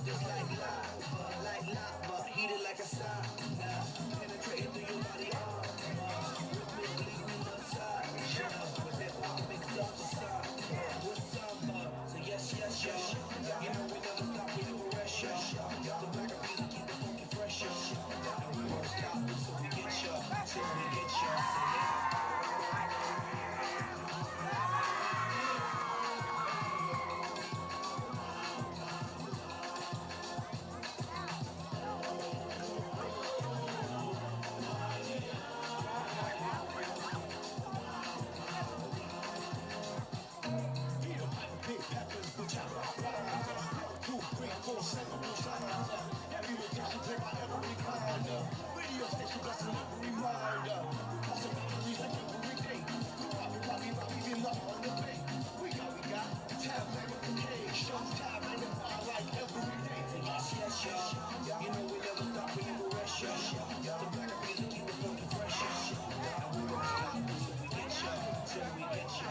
It's like lava, heated like a sauna. Penetrating through your body armor. With me bleeding inside. With that pop mix up the side. With samba, so yes, you know we never stop, we never rest, the black of music keep the funky fresh, and we won't stop until we get ya, till we get ya. So every location, take my every kind radio station, blessing every reminder. Crossing boundaries like every day. Robbie, even up on the bay. We got tab magnification, shows time magnified like every day. Yes, you know we never stop, we never rest, the black of music keep the funky fresh, and we won't stop until we get ya, till we get ya.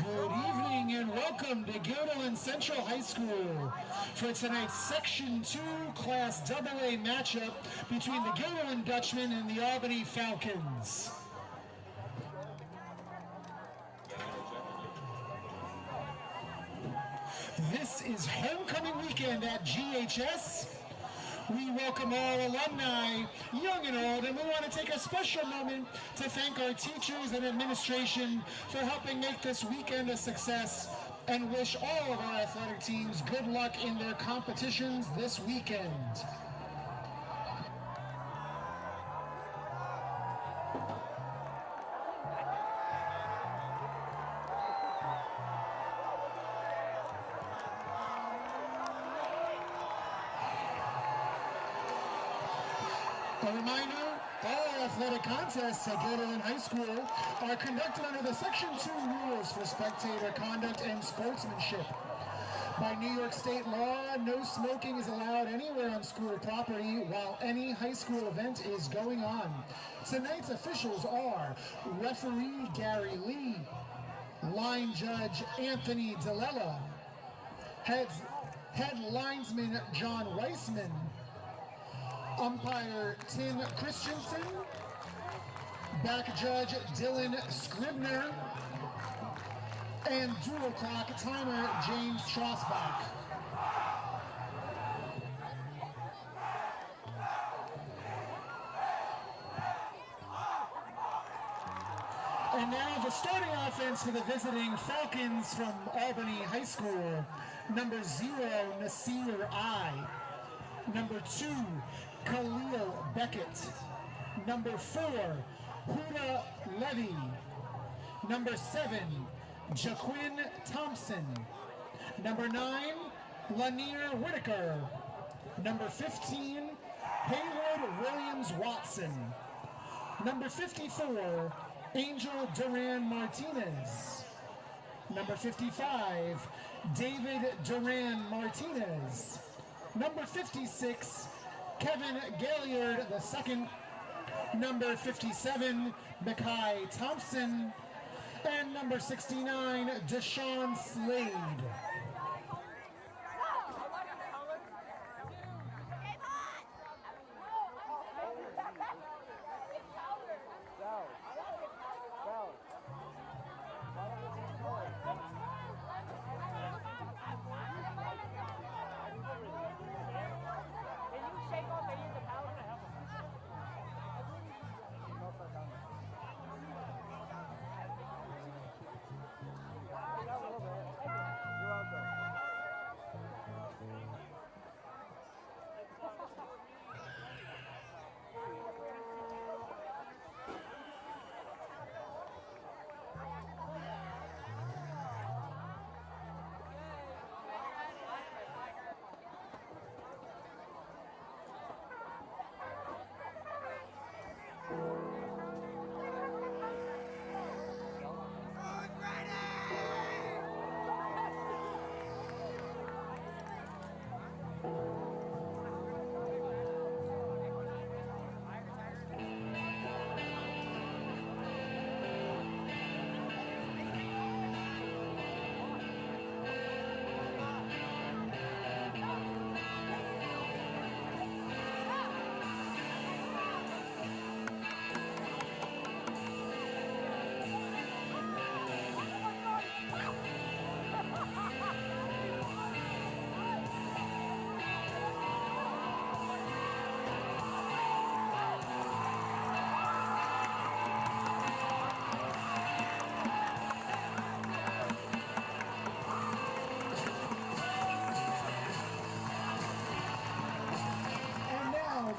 Good evening and welcome to Guilderland Central High School for tonight's Section 2 Class AA matchup between the Guilderland Dutchmen and the Albany Falcons. This is homecoming weekend at GHS. We welcome all alumni, young and old, and we want to take a special moment to thank our teachers and administration for helping make this weekend a success and wish all of our athletic teams good luck in their competitions this weekend. A reminder, all athletic contests at Guilderland High School are conducted under the Section 2 rules for spectator conduct and sportsmanship. By New York State law, no smoking is allowed anywhere on school property while any high school event is going on. Tonight's officials are referee Gary Lee, line judge Anthony DeLella, head linesman John Weissman, umpire Tim Christensen, back judge Dylan Scribner, and dual clock timer James Trosbach. And now the starting offense for the visiting Falcons from Albany High School. Number 0, Nasir I. Number 2, Khalil Beckett. Number 4, Huda Levy. Number 7, Jaquin Thompson. Number 9, Lanier Whitaker. Number 15, Haywood Williams Watson. Number 54, Angel Duran Martinez. Number 55, David Duran Martinez. Number 56, Kevin Galliard II. Number 57, Mackay Thompson. And number 69, Deshaun Slade.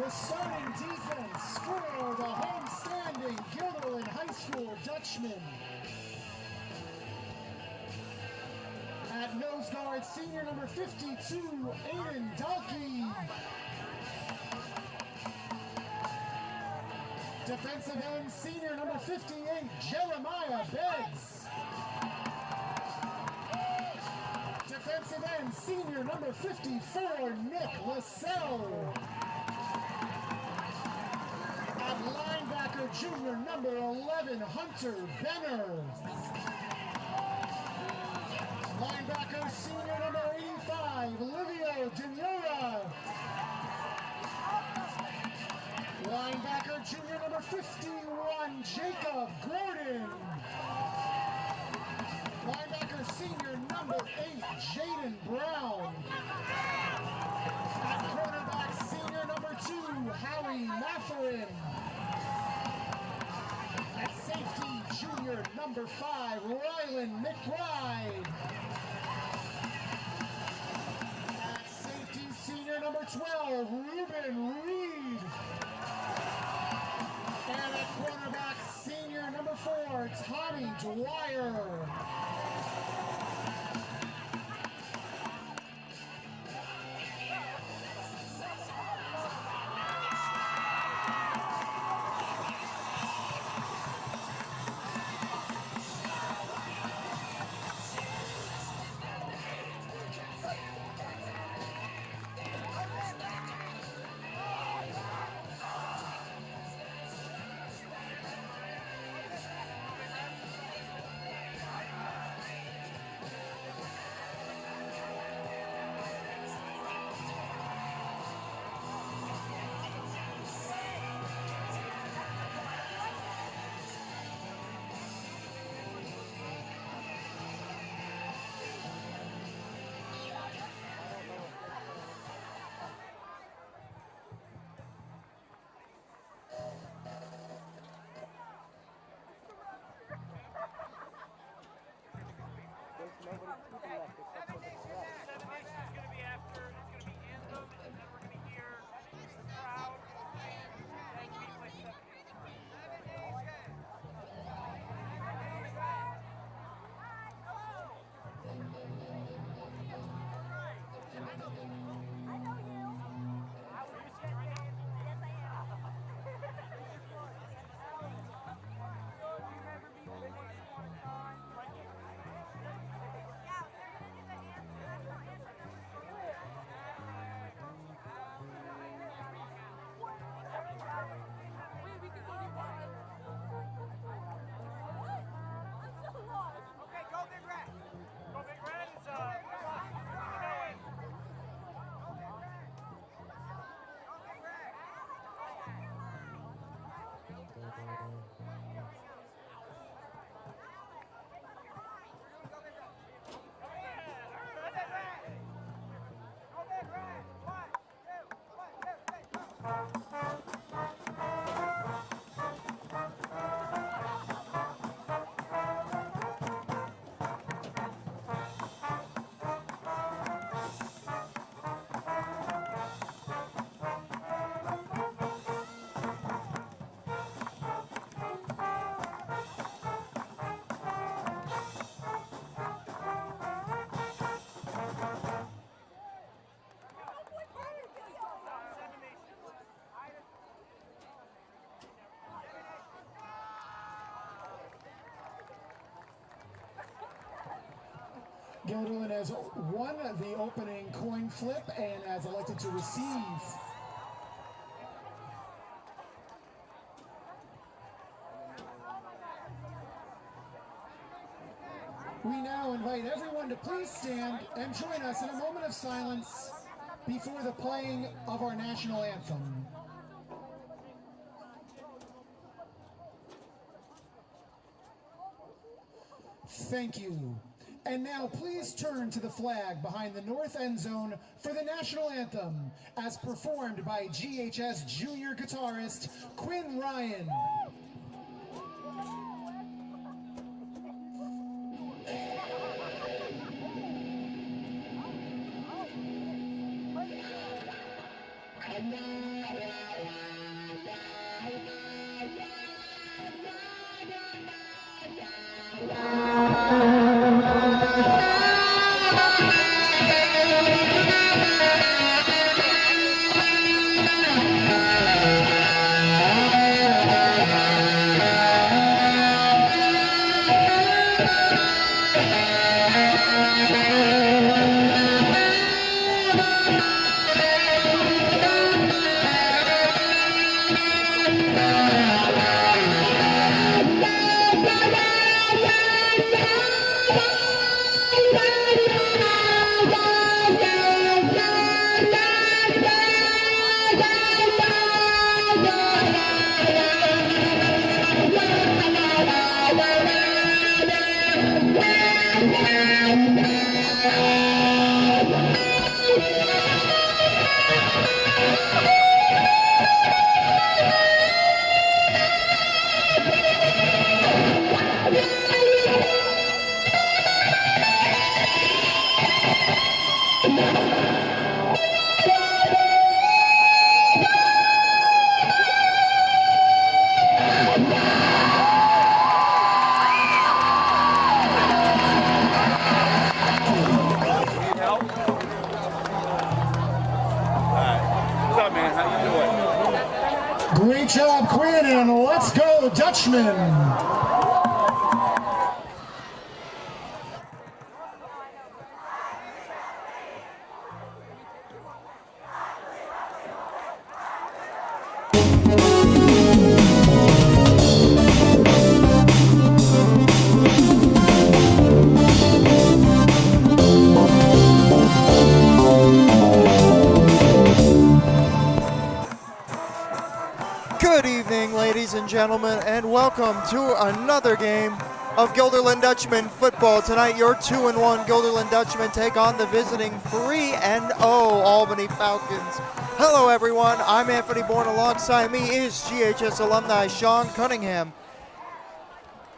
The starting defense for the homestanding Guilderland High School Dutchmen. At nose guard, senior number 52, Aiden Dalkey. Defensive end, senior number 58, Jeremiah Beggs. Defensive end, senior number 54, Nick Lascelle. At linebacker, junior number 11, Hunter Benner. Linebacker, senior number 85, Livio Dinura. Linebacker, junior number 51, Jacob Gordon. Linebacker, senior number 8, Jaden Brown. At cornerback, senior number 2, Howie Matherin. At safety, junior number 5, Rylan McBride. At safety, senior number 12, Ruben Reed. And at cornerback, senior number 4, Tommy Dwyer. Guilderland has won the opening coin flip and has elected to receive. We now invite everyone to please stand and join us in a moment of silence before the playing of our national anthem. Thank you. And now please turn to the flag behind the north end zone for the national anthem as performed by GHS junior guitarist Quinn Ryan. Great job, Quinn, and let's go, Dutchman. Good evening, ladies and gentlemen, and welcome to another game of Guilderland Dutchman football. Tonight, your 2-1 Guilderland Dutchmen take on the visiting 3-0 Albany Falcons. Hello, everyone. I'm Anthony Bourne. Alongside me is GHS alumni Sean Cunningham.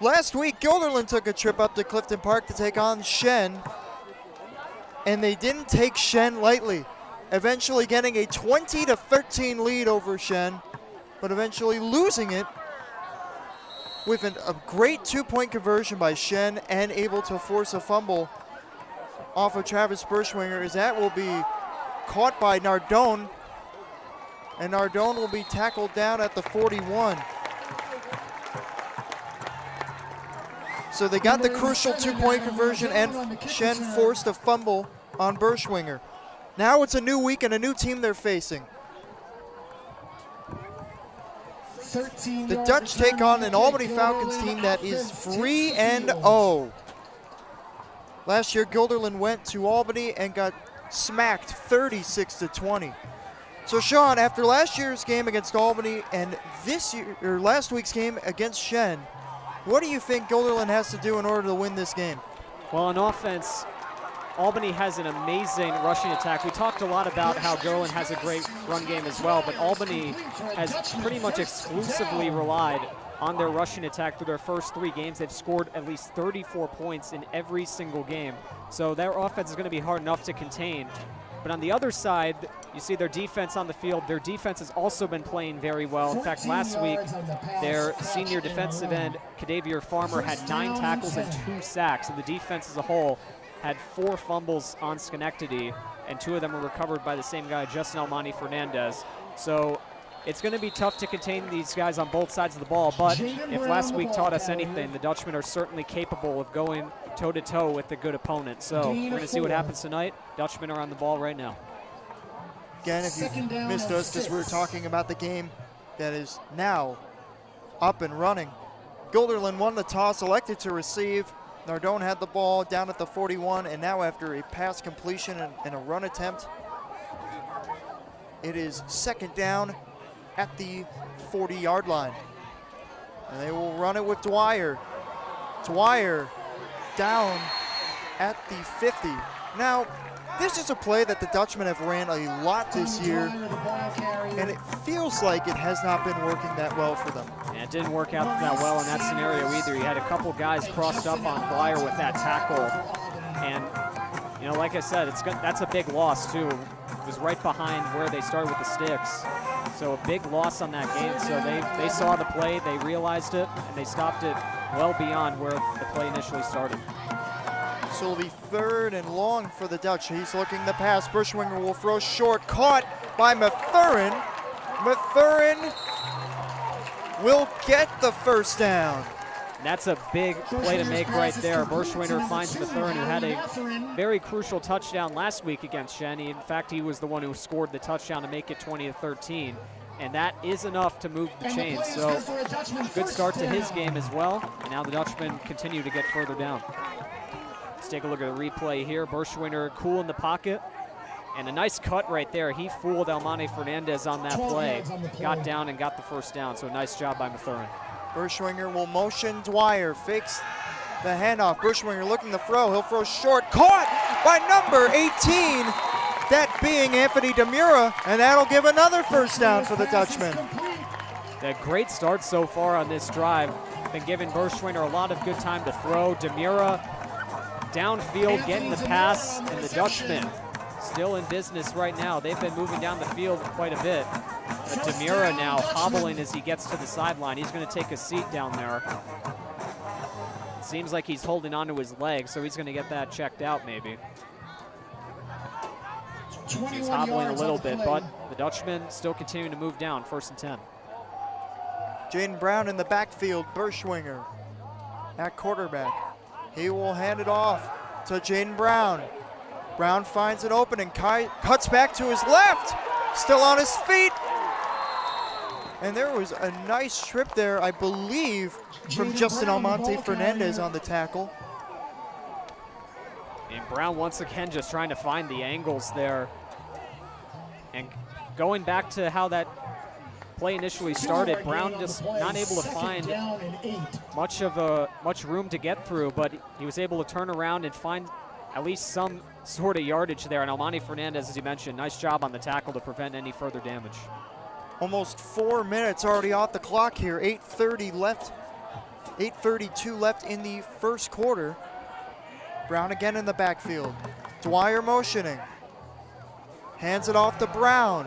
Last week, Guilderland took a trip up to Clifton Park to take on Shen, and they didn't take Shen lightly, eventually getting a 20-13 lead over Shen, but eventually losing it with a great two-point conversion by Shen and able to force a fumble off of Travis Berschwinger, as that will be caught by Nardone, and Nardone will be tackled down at the 41. So they got the crucial two-point conversion, and Shen forced a fumble on Berschwinger. Now it's a new week and a new team they're facing. The Dutch take on an Albany Falcons team that is 3-0. Last year, Guilderland went to Albany and got smacked 36-20. So Sean, after last year's game against Albany and last week's game against Shen, what do you think Guilderland has to do in order to win this game? Well, on offense, Albany has an amazing rushing attack. We talked a lot about how Guilderland has a great run game as well, but Albany has pretty much exclusively relied on their rushing attack through their first 3 games. They've scored at least 34 points in every single game. So their offense is going to be hard enough to contain. But on the other side, you see their defense on the field. Their defense has also been playing very well. In fact, last week, their senior defensive end, Kadavier Farmer, had 9 tackles and 2 sacks. And the defense as a whole had 4 fumbles on Schenectady, and 2 of them were recovered by the same guy, Justin Almani Fernandez. So it's going to be tough to contain these guys on both sides of the ball, but if last week taught us anything, the Dutchmen are certainly capable of going toe-to-toe with a good opponent. So we're going to see what happens tonight. Dutchmen are on the ball right now. Again, if you missed us, because we were talking about the game that is now up and running. Guilderland won the toss, elected to receive. Nardone had the ball down at the 41, and now after a pass completion and a run attempt, it is second down at the 40-yard line. And they will run it with Dwyer. Dwyer down at the 50. Now, this is a play that the Dutchmen have ran a lot this year, and it feels like it has not been working that well for them. And it didn't work out that well in that scenario either. You had a couple guys crossed up on Dwyer with that tackle. And, you know, like I said, that's a big loss, too. It was right behind where they started with the sticks. So a big loss on that game. So they saw the play, they realized it, and they stopped it well beyond where the play initially started. So it'll be 3rd and long for the Dutch. He's looking the pass. Berschwinger will throw short. Caught by Mathurin. Mathurin will get the first down. And that's a big play to make right there. Berschwinger finds Mathurin, who had a very crucial touchdown last week against Shen. In fact, he was the one who scored the touchdown to make it 20-13. And that is enough to move the chains. So good start to his game as well. And now the Dutchmen continue to get further down. Let's take a look at the replay here. Berschwinger cool in the pocket. And a nice cut right there. He fooled Almani Fernandez on that play. Got down and got the first down. So nice job by Mathurin. Berschwinger will motion Dwyer. Fakes the handoff. Berschwinger looking to throw. He'll throw short. Caught by number 18. That being Anthony Demura. And that'll give another first down for the Dutchmen. A great start so far on this drive. Been giving Berschwinger a lot of good time to throw. Demura downfield getting the pass, and the Dutchmen still in business right now. They've been moving down the field quite a bit. But Demura now hobbling as he gets to the sideline. He's going to take a seat down there. It seems like he's holding onto his leg, so he's going to get that checked out maybe. He's hobbling a little bit, but the Dutchmen still continuing to move down, 1st and 10. Jaden Brown in the backfield, Berschwinger at quarterback. He will hand it off to Jaden Brown. Brown finds an opening, cuts back to his left, still on his feet. And there was a nice trip there, I believe, from Justin Almonte Fernandez on the tackle. And Brown once again just trying to find the angles there. And going back to how that play initially started, Brown just not able to find much room to get through, but he was able to turn around and find at least some sort of yardage there. And Almonte Fernandez, as you mentioned, nice job on the tackle to prevent any further damage. Almost 4 minutes already off the clock here. 8:30 left. 8:32 left in the first quarter. Brown again in the backfield. Dwyer motioning. Hands it off to Brown.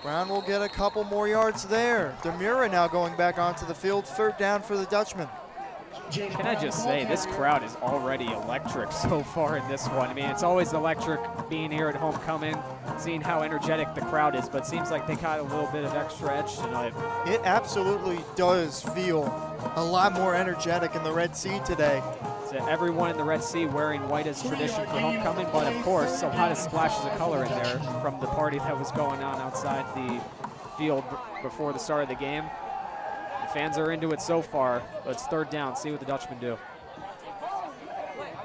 Brown will get a couple more yards there. Demura now going back onto the field. Third down for the Dutchman. Can I just say, this crowd is already electric so far in this one. I mean, it's always electric being here at homecoming, seeing how energetic the crowd is, but it seems like they got a little bit of extra edge tonight. It absolutely does feel a lot more energetic in the Red Sea today. So everyone in the Red Sea wearing white as tradition for homecoming, but of course, a lot of splashes of color in there from the party that was going on outside the field before the start of the game. Fans are into it so far, but it's third down. See what the Dutchmen do.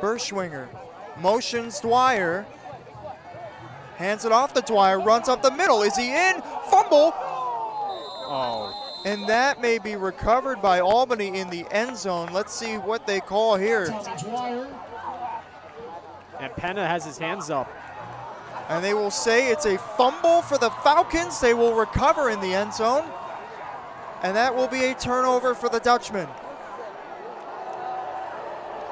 Berschwinger motions Dwyer. Hands it off to Dwyer, runs up the middle. Is he in? Fumble! Oh. And that may be recovered by Albany in the end zone. Let's see what they call here. And Penna has his hands up. And they will say it's a fumble for the Falcons. They will recover in the end zone. And that will be a turnover for the Dutchman.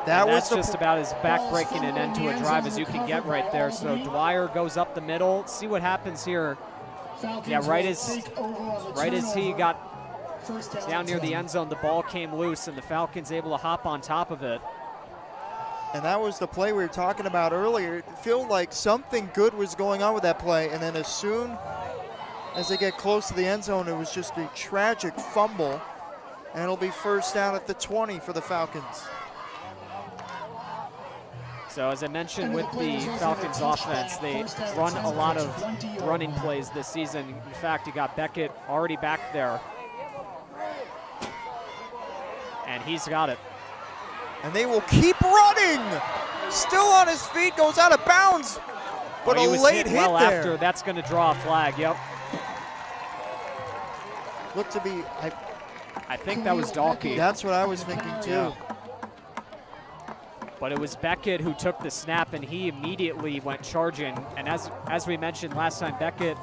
That's just about as back-breaking an end to a drive as you can get right there. So Dwyer goes up the middle. See what happens here. Yeah, right as he got down near the end zone, the ball came loose, and the Falcons able to hop on top of it. And that was the play we were talking about earlier. It felt like something good was going on with that play, and then as soon as they get close to the end zone, it was just a tragic fumble, and it'll be first down at the 20 for the Falcons. So as I mentioned with the Falcons offense, they run a lot of running plays this season. In fact, you got Beckett already back there, and he's got it. And they will keep running. Still on his feet, goes out of bounds, but a late hit well there. After, that's going to draw a flag, yep. Looked to be, I think that was Dalkey. That's what I was thinking too. Yeah. But it was Beckett who took the snap, and he immediately went charging. And as we mentioned last time, Beckett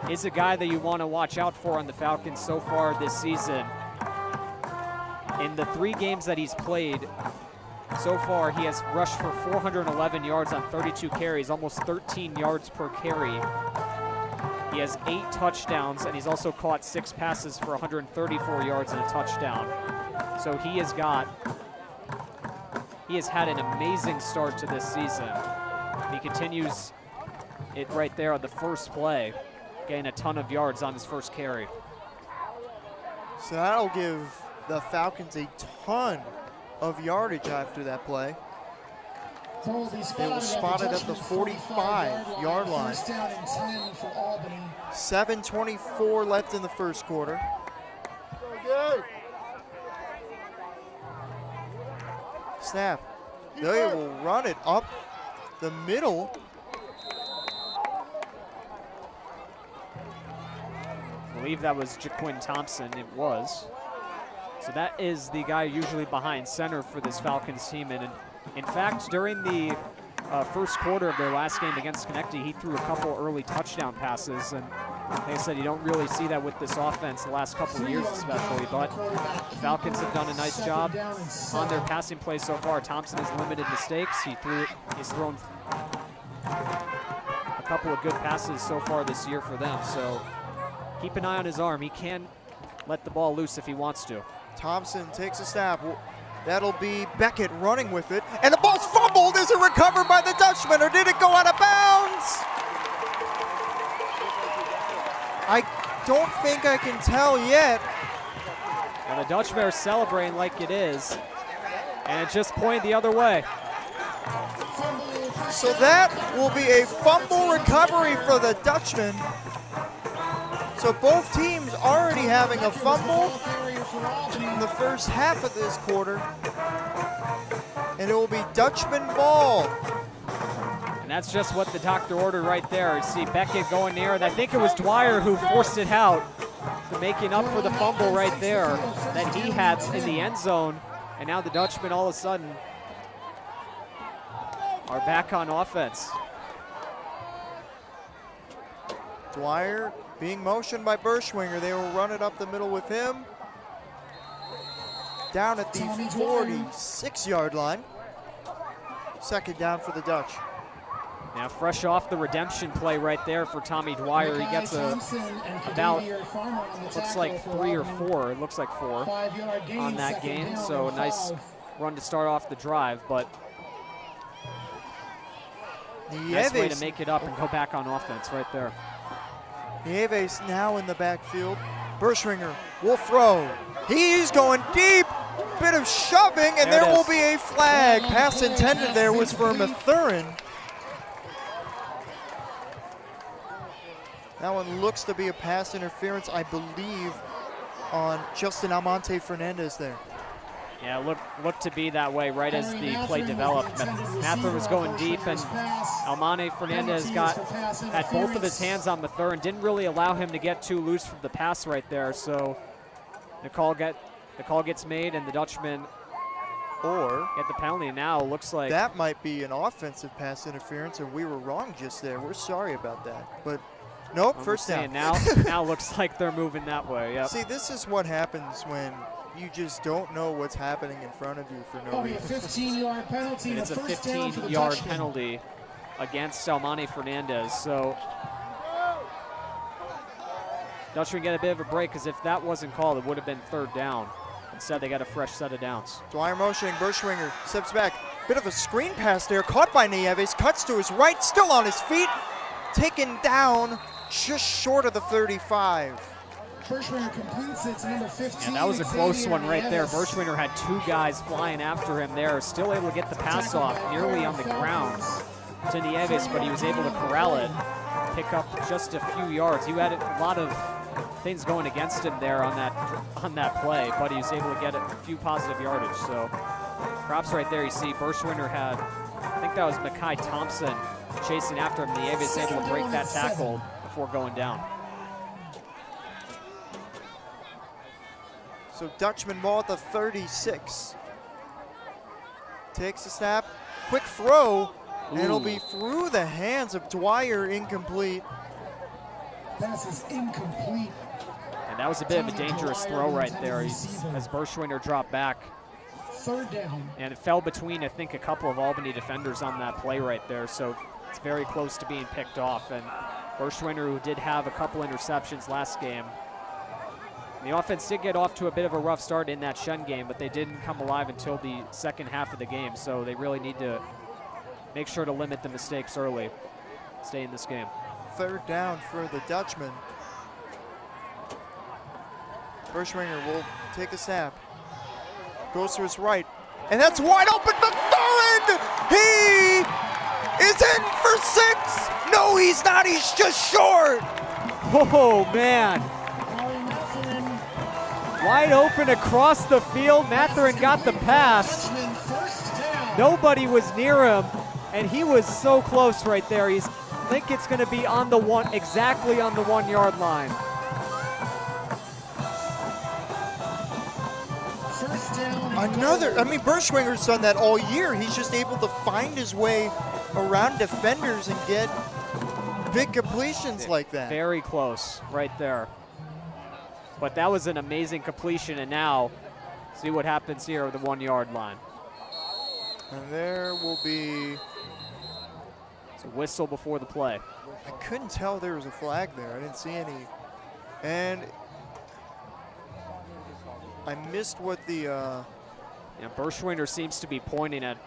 is a guy that you want to watch out for on the Falcons so far this season. In the 3 games that he's played so far, he has rushed for 411 yards on 32 carries, almost 13 yards per carry. He has 8 touchdowns, and he's also caught 6 passes for 134 yards and a touchdown. So he has had an amazing start to this season. He continues it right there on the first play, getting a ton of yards on his first carry. So that'll give the Falcons a ton of yardage after that play. They were spotted at the 45-yard line. 7:24 left in the first quarter. Snap. They will run it up the middle. I believe that was Jaquin Thompson. It was. So that is the guy usually behind center for this Falcons team. And in fact, during the first quarter of their last game against Schenectady, he threw a couple early touchdown passes. And like I said, you don't really see that with this offense the last couple of years especially. But the Falcons have done a nice job on their passing play so far. Thompson has limited mistakes. He's thrown a couple of good passes so far this year for them. So keep an eye on his arm. He can let the ball loose if he wants to. Thompson takes a snap. That'll be Beckett running with it. And the ball's fumbled. Is it recovered by the Dutchman, or did it go out of bounds? I don't think I can tell yet. And the Dutchmen are celebrating like it is. And it just pointed the other way. So that will be a fumble recovery for the Dutchmen. So both teams already having a fumble in the first half of this quarter. And it will be Dutchman ball. And that's just what the doctor ordered right there. You see Beckett going near, and I think it was Dwyer who forced it out, making up for the fumble right there that he had in the end zone. And now the Dutchmen all of a sudden are back on offense. Dwyer being motioned by Berschwinger. They will run it up the middle with him. Down at the 46-yard line. Second down for the Dutch. Now fresh off the redemption play right there for Tommy Dwyer. He gets about, looks like 3 or 4. It looks like 4 on that game. So a nice run to start off the drive, but nice way to make it up and go back on offense right there. Nieves now in the backfield. Berschwinger will throw. He's going deep. Bit of shoving, and there will be a flag. Pass intended there was for Mathurin. That one looks to be a pass interference, I believe, on Justin Almonte Fernandez there. Yeah, looked to be that way right as the play developed. Mathurin was going deep, and Almonte Fernandez had both of his hands on Mathurin, didn't really allow him to get too loose from the pass right there. So the call gets made, and the Dutchmen get the penalty. And now it looks like that might be an offensive pass interference, and we were wrong just there. We're sorry about that, but nope, first down. Now looks like they're moving that way. Yep. See, this is what happens when you just don't know what's happening in front of you for no reason. 15-yard penalty. It's a 15-yard penalty against Almonte Fernandez. So Dutchmen get a bit of a break, because if that wasn't called, it would have been third down. Instead, they got a fresh set of downs. Dwyer motioning, Berschwinger steps back. Bit of a screen pass there, caught by Nieves, cuts to his right, still on his feet, taken down just short of the 35. Berschwinger completes it to number 15. Yeah, that was a close one right there. Berschwinger had 2 guys flying after him there, still able to get the pass off nearly on the ground to Nieves, but he was able to corral it, pick up just a few yards. He had a lot of things going against him there on that play, but he was able to get a few positive yardage. So props right there. You see Berschwinger had, I think that was Mackay Thompson chasing after him. Nieves able to break that tackle before going down. So Dutchman ball at the 36. Takes a snap, quick throw, and it'll be through the hands of Dwyer, incomplete. Pass is incomplete. And that was a bit of a dangerous throw right there as Berschwinger dropped back. Third down. And it fell between, I think, a couple of Albany defenders on that play right there. So it's very close to being picked off. And Berschwinger, who did have a couple interceptions last game, the offense did get off to a bit of a rough start in that Shen game, but they didn't come alive until the second half of the game. So they really need to make sure to limit the mistakes early, stay in this game. Third down for the Dutchman. Berschwinger will take a snap. Goes to his right, and that's wide open. Mathurin! He is in for 6. No, he's not. He's just short. Oh, man. Wide open across the field. Mathurin got the pass. Nobody was near him, and he was so close right there. I think it's going to be on the one, exactly on the 1 yard line. Berschwinger's done that all year. He's just able to find his way around defenders and get big completions like that. Very close right there. But that was an amazing completion, and now see what happens here at the 1 yard line. And there will be a whistle before the play. I couldn't tell there was a flag there. I didn't see any. And I missed what the Berschwinger seems to be pointing at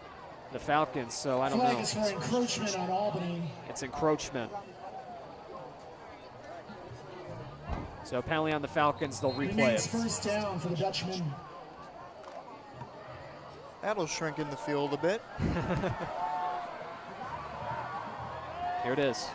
the Falcons, so I don't know. Flag is for encroachment on Albany. It's encroachment. So penalty on the Falcons, they'll replay it. First down for the Dutchman. That'll shrink in the field a bit. Here it is.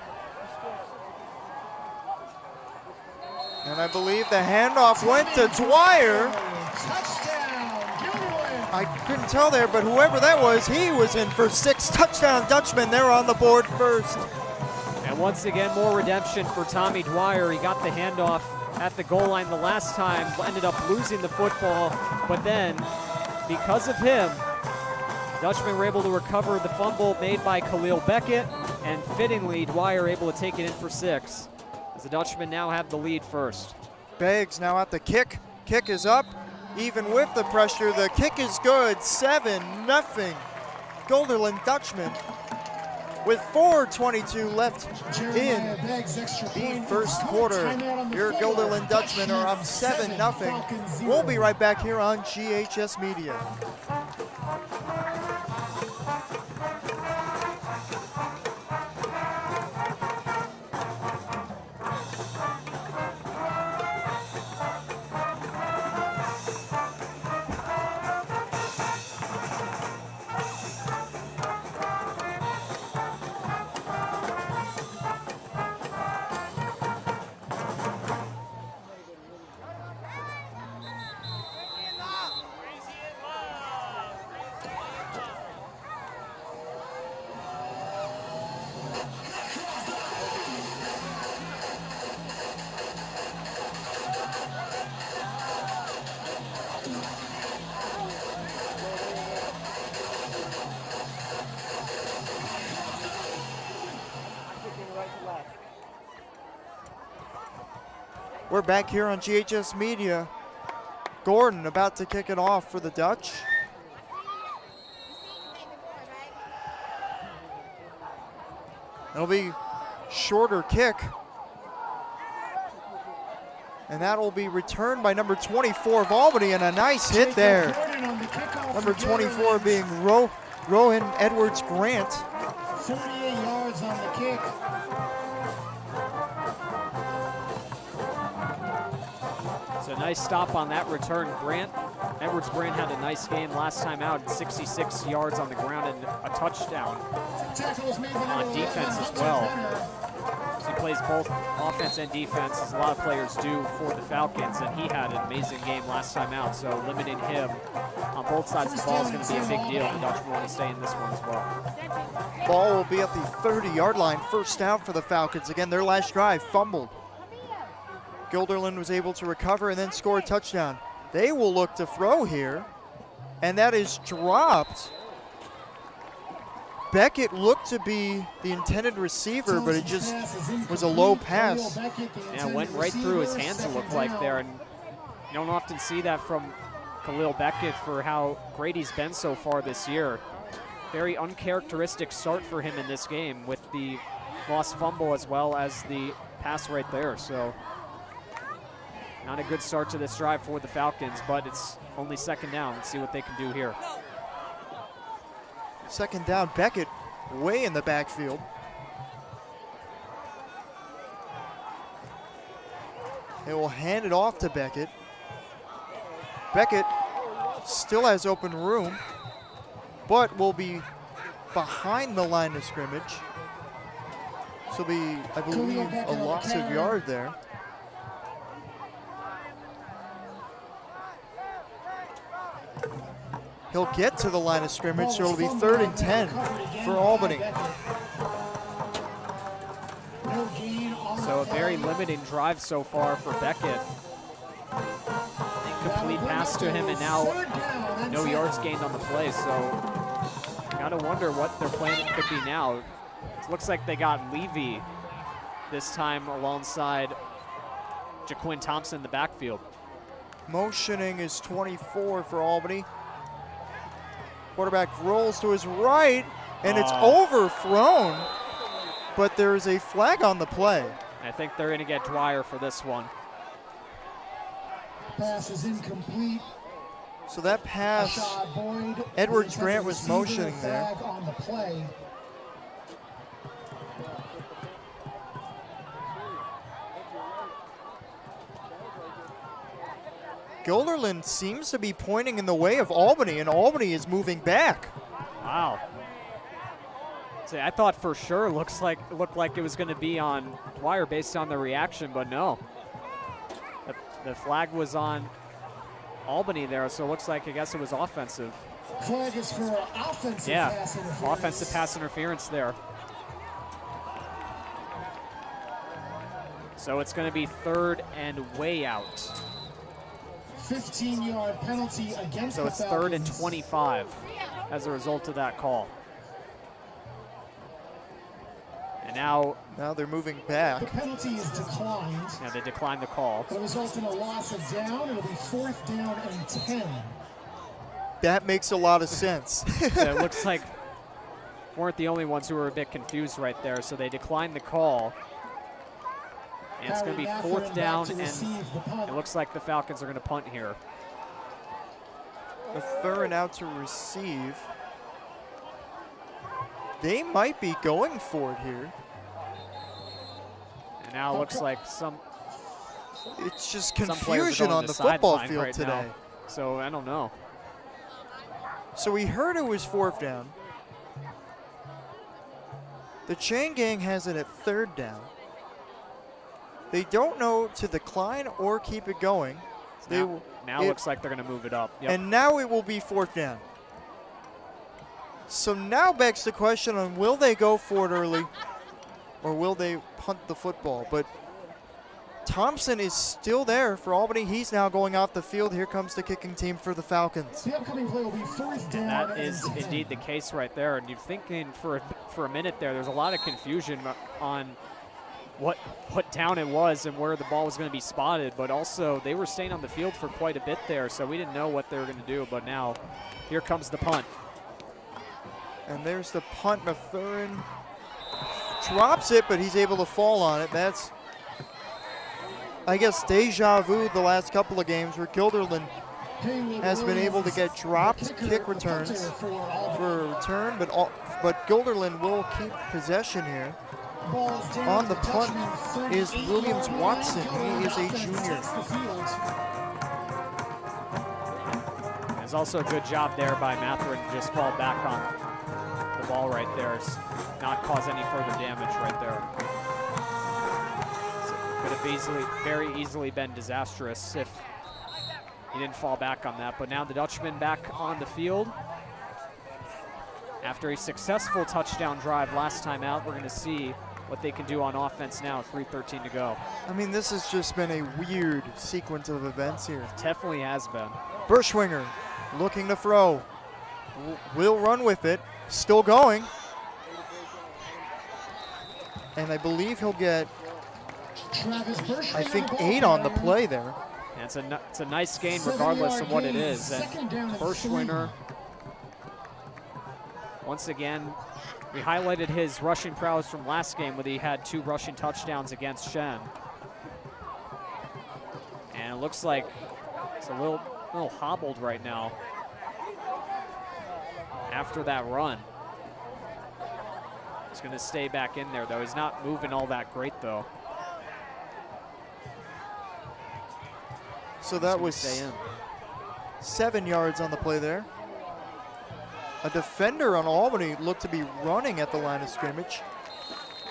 And I believe the handoff went to Dwyer. Touchdown, Guilderland. I couldn't tell there, but whoever that was, he was in for 6. Touchdown Dutchman. They're on the board first. And once again, more redemption for Tommy Dwyer. He got the handoff at the goal line the last time, ended up losing the football, but then, because of him, Dutchmen were able to recover the fumble made by Khalil Beckett, and fittingly, Dwyer able to take it in for 6, as the Dutchmen now have the lead first. Beggs now at the kick. Kick is up. Even with the pressure, the kick is good. 7-0. Guilderland Dutchman with 4:22 left in the first quarter. Your Guilderland Dutchmen are up 7-0. We'll be right back here on GHS Media. We're back here on GHS Media. Gordon about to kick it off for the Dutch. It'll be shorter kick. And that'll be returned by number 24 of Albany, and a nice hit there. Number 24 being Rowan Edwards Grant. 48 yards on the kick. So nice stop on that return. Edwards Grant had a nice game last time out, 66 yards on the ground and a touchdown on defense as well. So he plays both offense and defense, as a lot of players do for the Falcons, and he had an amazing game last time out, so limiting him on both sides of the ball is going to be a big deal. The Dutch want to stay in this one as well. Ball will be at the 30-yard line, first down for the Falcons. Again, their last drive fumbled. Guilderland was able to recover and then score a touchdown. They will look to throw here, and that is dropped. Beckett looked to be the intended receiver, but it just was a low pass. Yeah, went right through his hands, it looked like there, and you don't often see that from Khalil Beckett for how great he's been so far this year. Very uncharacteristic start for him in this game with the lost fumble as well as the pass right there. So not a good start to this drive for the Falcons, but it's only second down. Let's see what they can do here. Second down, Beckett way in the backfield. They will hand it off to Beckett. Beckett still has open room, but will be behind the line of scrimmage. So be, I believe, a loss of yard there. He'll get to the line of scrimmage, so it'll be 3rd and 10 for Albany. So a very limiting drive so far for Beckett. Incomplete pass to him, and now no yards gained on the play. So gotta wonder what their plan could be now. It looks like they got Levy this time alongside Jaquin Thompson in the backfield. Motioning is 24 for Albany. Quarterback rolls to his right, and it's overthrown, but there is a flag on the play. I think they're going to get Dwyer for this one. Pass is incomplete. So that pass, Edwards Grant was motioning there. On the play. Guilderland seems to be pointing in the way of Albany, and Albany is moving back. Wow. See, I thought for sure looked like it was going to be on Dwyer based on the reaction, but no. The flag was on Albany there, so it looks like, I guess it was offensive. Flag is for offensive pass interference. Offensive pass interference there. So it's going to be 3rd and way out. 15-yard penalty against So the it's Falcons. 3rd and 25 as a result of that call. And now they're moving The back. penalty is declined. yeah, they declined the call. It'll result in a loss of down. It'll be 4th down and 10. That makes a lot of sense. It looks like weren't the only ones who were a bit confused right there, so they declined the call. And it's going to be 4th down, and it looks like the Falcons are going to punt here. A 3rd and out to receive. They might be going for it here. And now it looks like It's just some players are confusion going on to the football sideline field right today. now. So I don't know. So we heard it was 4th down. The chain gang has it at 3rd down. They don't know to decline or keep it going. Now it looks like they're going to move it up. Yep. And now it will be 4th down. So now begs the question on will they go for it early or will they punt the football? But Thompson is still there for Albany. He's now going off the field. Here comes the kicking team for the Falcons. The upcoming play will be 4th down. That is indeed the case right there. And you're thinking for a minute there's a lot of confusion on what down it was and where the ball was going to be spotted. But also they were staying on the field for quite a bit there, so we didn't know what they were going to do. But now here comes the punt. And there's the punt. Mathurin drops it, but he's able to fall on it. That's, I guess, deja vu the last couple of games where Guilderland has been able to get dropped kick returns for a return, but Guilderland will keep possession here. On the punt is Williams Watson. He is a junior. There's also a good job there by Mathurin to just fall back on the ball right there, not cause any further damage right there. So could have very easily been disastrous if he didn't fall back on that. But now the Dutchman back on the field. After a successful touchdown drive last time out, we're going to see what they can do on offense now, 3:13 to go. I mean, this has just been a weird sequence of events here. It definitely has been. Berschwinger looking to throw. Will run with it. Still going. And I believe he'll get, I think, 8 on the play there. And it's a nice gain regardless of what it is. And Berschwinger, once again, we highlighted his rushing prowess from last game when he had 2 rushing touchdowns against Shen. And it looks like it's a little hobbled right now after that run. He's going to stay back in there, though. He's not moving all that great, though. So that was 7 yards on the play there. A defender on Albany looked to be running at the line of scrimmage.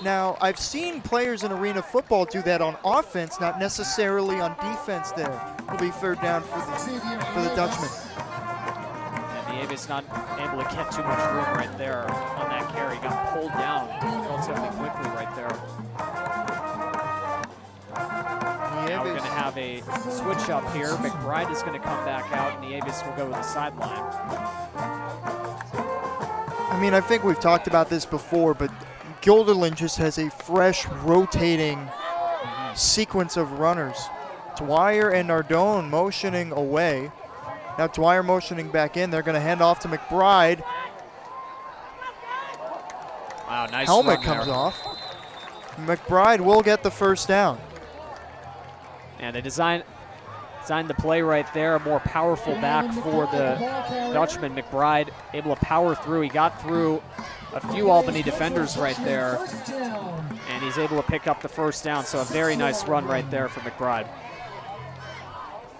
Now, I've seen players in arena football do that on offense, not necessarily on defense there. It'll be 3rd down for the Dutchman. And Nieves not able to get too much room right there on that carry. Got pulled down relatively quickly right there. Now we're going to have a switch up here. McBride is going to come back out, and Nieves will go to the sideline. I mean, I think we've talked about this before, but Guilderland just has a fresh, rotating sequence of runners. Dwyer and Nardone motioning away. Now Dwyer motioning back in. They're going to hand off to McBride. Wow, nice Helmet run comes there. off. McBride will get the 1st down. And they designed the play right there, a more powerful back for the Dutchman. McBride able to power through. He got through a few Albany defenders right there, and he's able to pick up the 1st down. So a very nice run right there for McBride.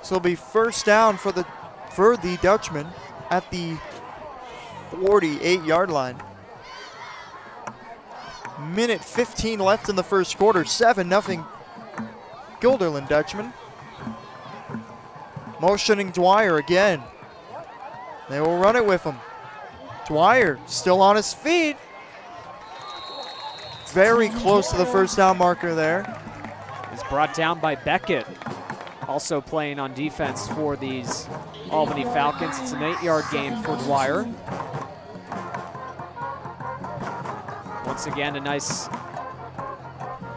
So it'll be first down for the Dutchmen at the 48-yard line. Minute 15 left in the first quarter. 7-0 Guilderland Dutchmen. Motioning Dwyer again. They will run it with him. Dwyer still on his feet. Very close to the first down marker there. Is brought down by Beckett, also playing on defense for these Albany Falcons. It's an 8-yard gain for Dwyer. Once again, a nice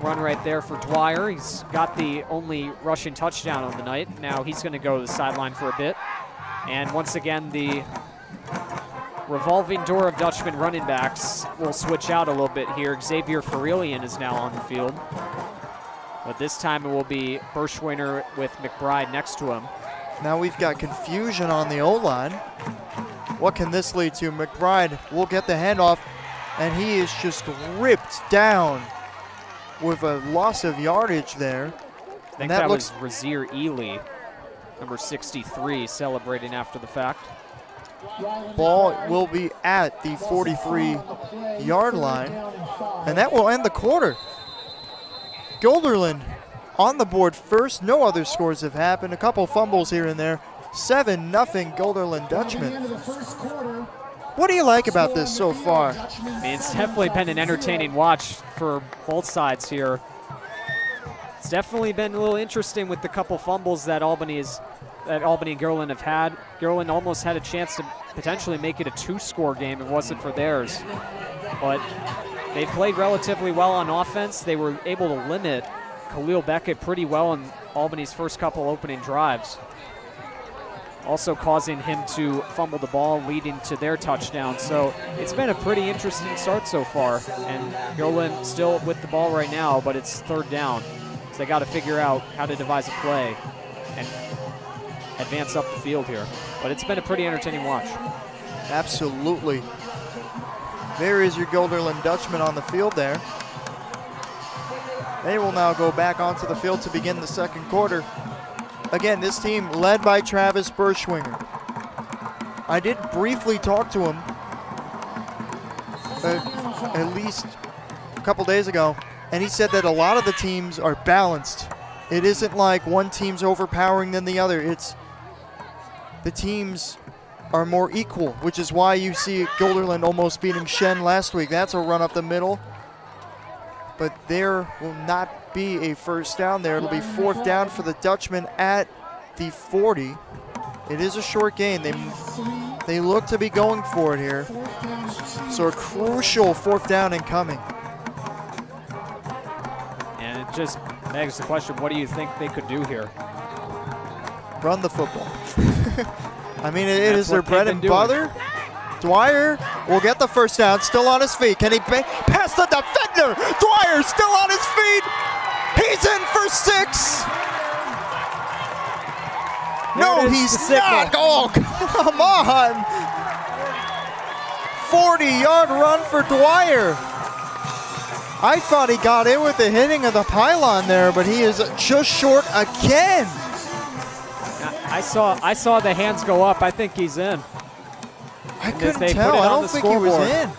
run right there for Dwyer. He's got the only rushing touchdown on the night. Now he's going to go to the sideline for a bit. And once again, the revolving door of Dutchman running backs will switch out a little bit here. Xavier Ferelian is now on the field. But this time it will be Berschwiner with McBride next to him. Now we've got confusion on the O-line. What can this lead to? McBride will get the handoff, and he is just ripped down with a loss of yardage there. I think that was Razir Ely, number 63, celebrating after the fact. Ball will be at the 43-yard line, and that will end the quarter. Guilderland on the board first. No other scores have happened. A couple fumbles here and there. 7-0 Guilderland Dutchmen. What do you like about this so far? I mean, it's definitely been an entertaining watch for both sides here. It's definitely been a little interesting with the couple fumbles that Albany and Guilderland have had. Guilderland almost had a chance to potentially make it a 2-score game if it wasn't for theirs. But they played relatively well on offense. They were able to limit Khalil Beckett pretty well in Albany's first couple opening drives, also causing him to fumble the ball, leading to their touchdown. So it's been a pretty interesting start so far. And Guilderland still with the ball right now, but it's third down. So they got to figure out how to devise a play and advance up the field here. But it's been a pretty entertaining watch. Absolutely. There is your Guilderland Dutchman on the field there. They will now go back onto the field to begin the second quarter. Again, this team led by Travis Berschwinger. I did briefly talk to him at least a couple days ago, and he said that a lot of the teams are balanced. It isn't like one team's overpowering than the other. It's the teams are more equal, which is why you see Guilderland almost beating Shen last week. That's a run up the middle. But there will not be a first down there. It'll be fourth down for the Dutchmen at the 40. It is a short gain. They look to be going for it here. So a crucial fourth down incoming. And it just begs the question, what do you think they could do here? Run the football. I mean, it is their bread and butter. Dwyer will get the first down, still on his feet. Can he pass the defender? Dwyer still on his feet. He's in for 6. No, he's not. Oh, come on. 40-yard run for Dwyer. I thought he got in with the hitting of the pylon there, but he is just short again. I saw the hands go up. I think he's in. I couldn't tell. I don't think he was in.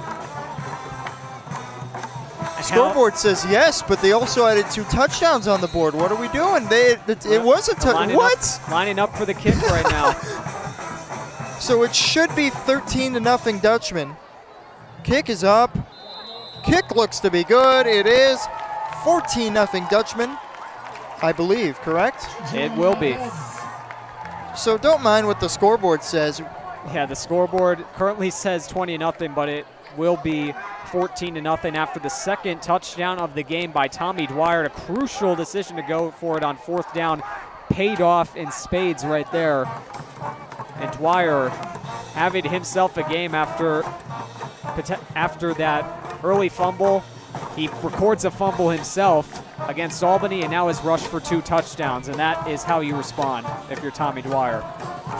Scoreboard says yes, but they also added 2 touchdowns on the board. What are we doing? It was a touchdown. What? Lining up for the kick right now. So it should be 13-0 Dutchman. Kick is up. Kick looks to be good. It is 14-0 Dutchman, I believe, correct? It will be. So don't mind what the scoreboard says. Yeah, the scoreboard currently says 20-0, but it will be 14-0 after the second touchdown of the game by Tommy Dwyer. A crucial decision to go for it on fourth down. Paid off in spades right there. And Dwyer having himself a game after that early fumble. He records a fumble himself against Albany and now has rushed for 2 touchdowns, and that is how you respond if you're Tommy Dwyer.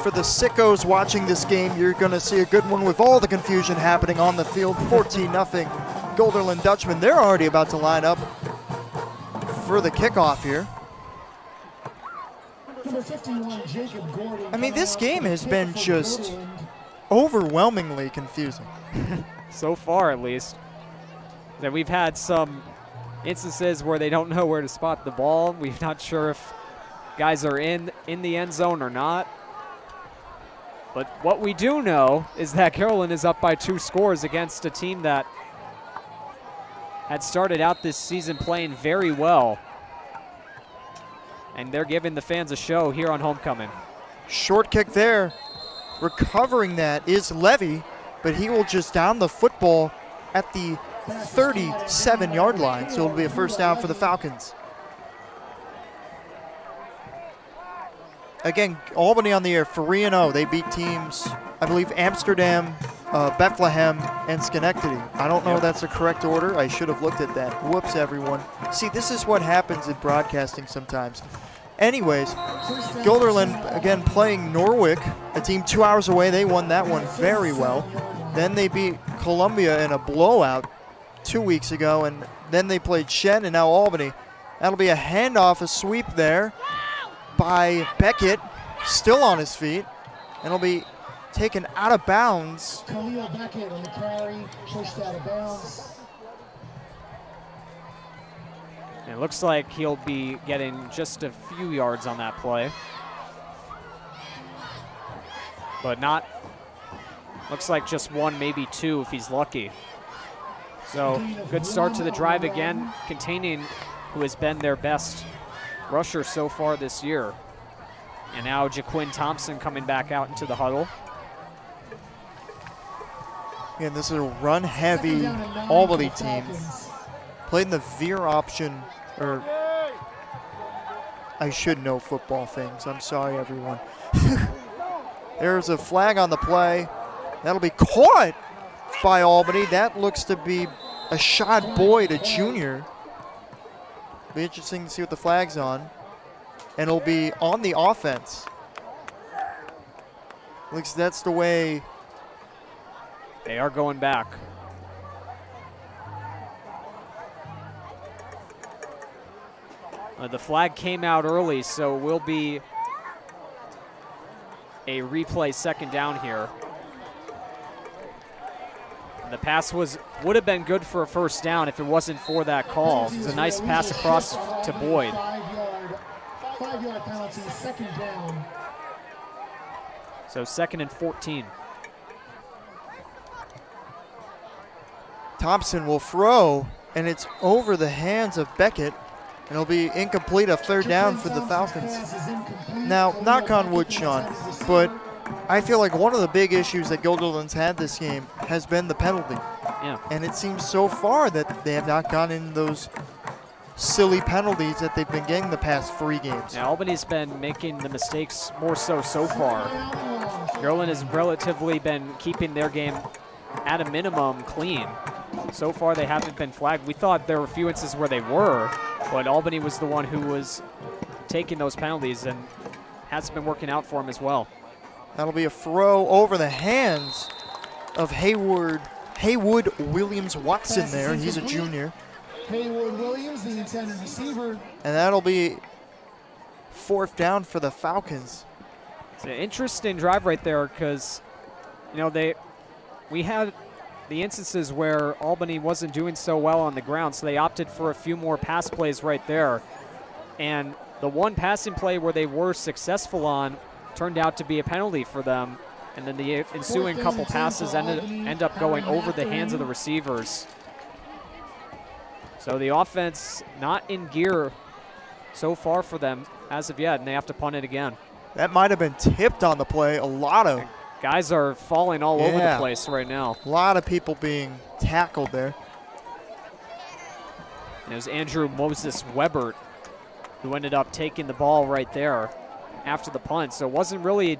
For the sickos watching this game, you're going to see a good one with all the confusion happening on the field. 14-0 Guilderland Dutchman. They're already about to line up for the kickoff here. Number 51, Jacob Gordon. I mean, this game has been just overwhelmingly confusing. So far, at least. That we've had some instances where they don't know where to spot the ball. We're not sure if guys are in the end zone or not. But what we do know is that Guilderland is up by 2 scores against a team that had started out this season playing very well. And they're giving the fans a show here on homecoming. Short kick there. Recovering that is Levy, but he will just down the football at the 37-yard line, so it'll be a first down for the Falcons. Again, Albany on the air, 3-0. They beat teams, I believe, Amsterdam, Bethlehem, and Schenectady. I don't know if that's the correct order. I should have looked at that. Whoops, everyone. See, this is what happens in broadcasting sometimes. Anyways, Guilderland, again, playing Norwich, a team 2 hours away. They won that one very well. Then they beat Columbia in a blowout 2 weeks ago, and then they played Shen and now Albany. That'll be a handoff, a sweep there by Beckett, still on his feet, and it'll be taken out of bounds. Khalil Beckett on the carry, pushed out of bounds. It looks like he'll be getting just a few yards on that play. But not, looks like just 1, maybe 2 if he's lucky. So good start to the drive again, containing who has been their best rusher so far this year. And now Jaquin Thompson coming back out into the huddle. Again, this is a run-heavy Albany team. Played in the veer option, or I should know football things. I'm sorry, everyone. There's a flag on the play. That'll be caught by Albany. That looks to be a Shad Boyd, a junior. Be interesting to see what the flag's on. And it'll be on the offense. Looks that's the way. They are going back. The flag came out early, so will be a replay second down here. The pass would have been good for a first down if it wasn't for that call. It's a nice pass across to Boyd. 5-yard penalty, second down. So 2nd and 14. Thompson will throw, and it's over the hands of Beckett, and it'll be incomplete, a third down for the Falcons. Now, knock on wood, Sean, but I feel like one of the big issues that Guilderland's had this game has been the penalty. Yeah. And it seems so far that they have not gone in those silly penalties that they've been getting the past 3 games. Yeah, Albany's been making the mistakes more so far. Guilderland has relatively been keeping their game at a minimum clean. So far they haven't been flagged. We thought there were a few instances where they were, but Albany was the one who was taking those penalties, and has been working out for him as well. That'll be a throw over the hands of Haywood Williams Watson there. He's a junior. Haywood Williams, the intended receiver. And that'll be 4th down for the Falcons. It's an interesting drive right there because, you know, we had the instances where Albany wasn't doing so well on the ground, so they opted for a few more pass plays right there. And the one passing play where they were successful on turned out to be a penalty for them. And then the ensuing couple passes end up going over the hands of the receivers. So the offense not in gear so far for them as of yet, and they have to punt it again. That might have been tipped on the play. A lot of guys are falling all over the place right now. A lot of people being tackled there. It was Andrew Moses Webert who ended up taking the ball right there after the punt. So it wasn't really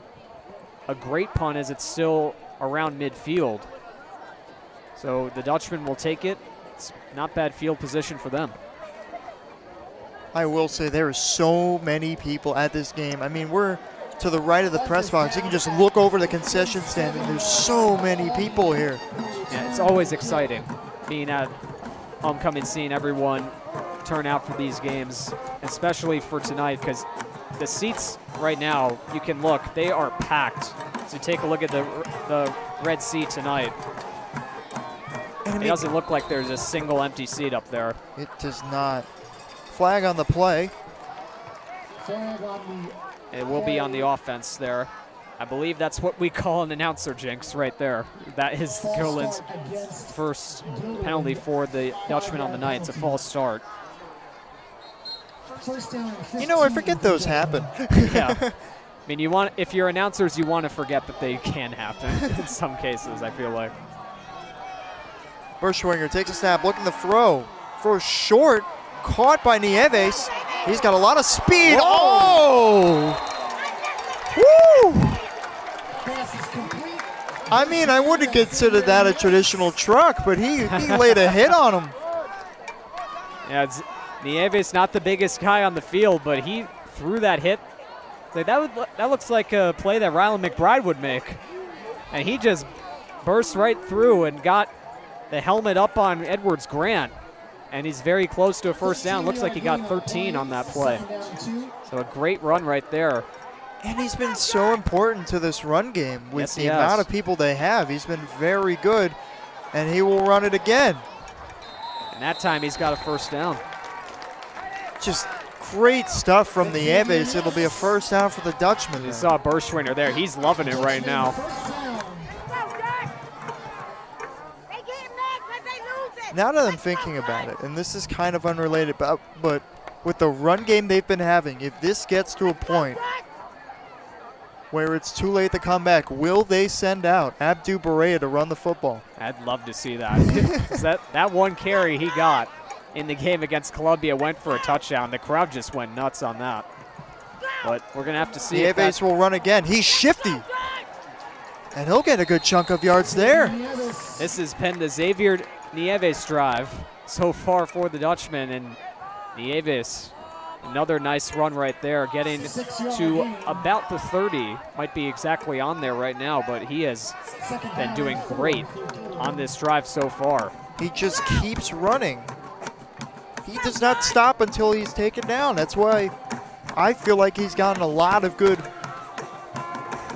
a great punt as it's still around midfield. So the Dutchman will take it. It's not bad field position for them. I will say there are so many people at this game. I mean, we're to the right of the press box. You can just look over the concession stand, and there's so many people here. Yeah, it's always exciting being at homecoming, seeing everyone turn out for these games, especially for tonight, because the seats right now, you can look, they are packed. So take a look at the Red Sea tonight. It doesn't look like there's a single empty seat up there. It does not. Flag on the play. It will be on the offense there. I believe that's what we call an announcer jinx right there. That is Guilderland's first penalty for the Dutchman on the night. It's a false start. You know, I forget those happen. Yeah. I mean, if you're announcers, you want to forget that they can happen in some cases, I feel like. Berschwinger takes a snap, looking to throw. Throws short, caught by Nieves. He's got a lot of speed. Whoa. Oh! Woo! I mean, I wouldn't consider that a traditional truck, but he laid a hit on him. Yeah, Nieves not the biggest guy on the field, but he threw that hit. Like that looks like a play that Rylan McBride would make. And he just burst right through and got the helmet up on Edwards Grant. And he's very close to a first down. Looks like he got 13 on that play. So a great run right there. And he's been so important to this run game with the amount of people they have. He's been very good, and he will run it again. And that time he's got a first down. Just great stuff from the Nieves. It'll be a first down for the Dutchman. You saw Berschwinger there. He's loving it right now. Now that I'm thinking about it, and this is kind of unrelated, but with the run game they've been having, if this gets to a point where it's too late to come back, will they send out Abdu Barea to run the football? I'd love to see that. 'Cause that one carry he got in the game against Columbia went for a touchdown. The crowd just went nuts on that. But we're going to have to see. Nieves will run again. He's shifty. And he'll get a good chunk of yards there. This has been the Xavier Nieves drive so far for the Dutchman. And Nieves, another nice run right there, getting to about the 30. Might be exactly on there right now, but he has been doing great on this drive so far. He just keeps running. He does not stop until he's taken down. That's why I feel like he's gotten a lot of good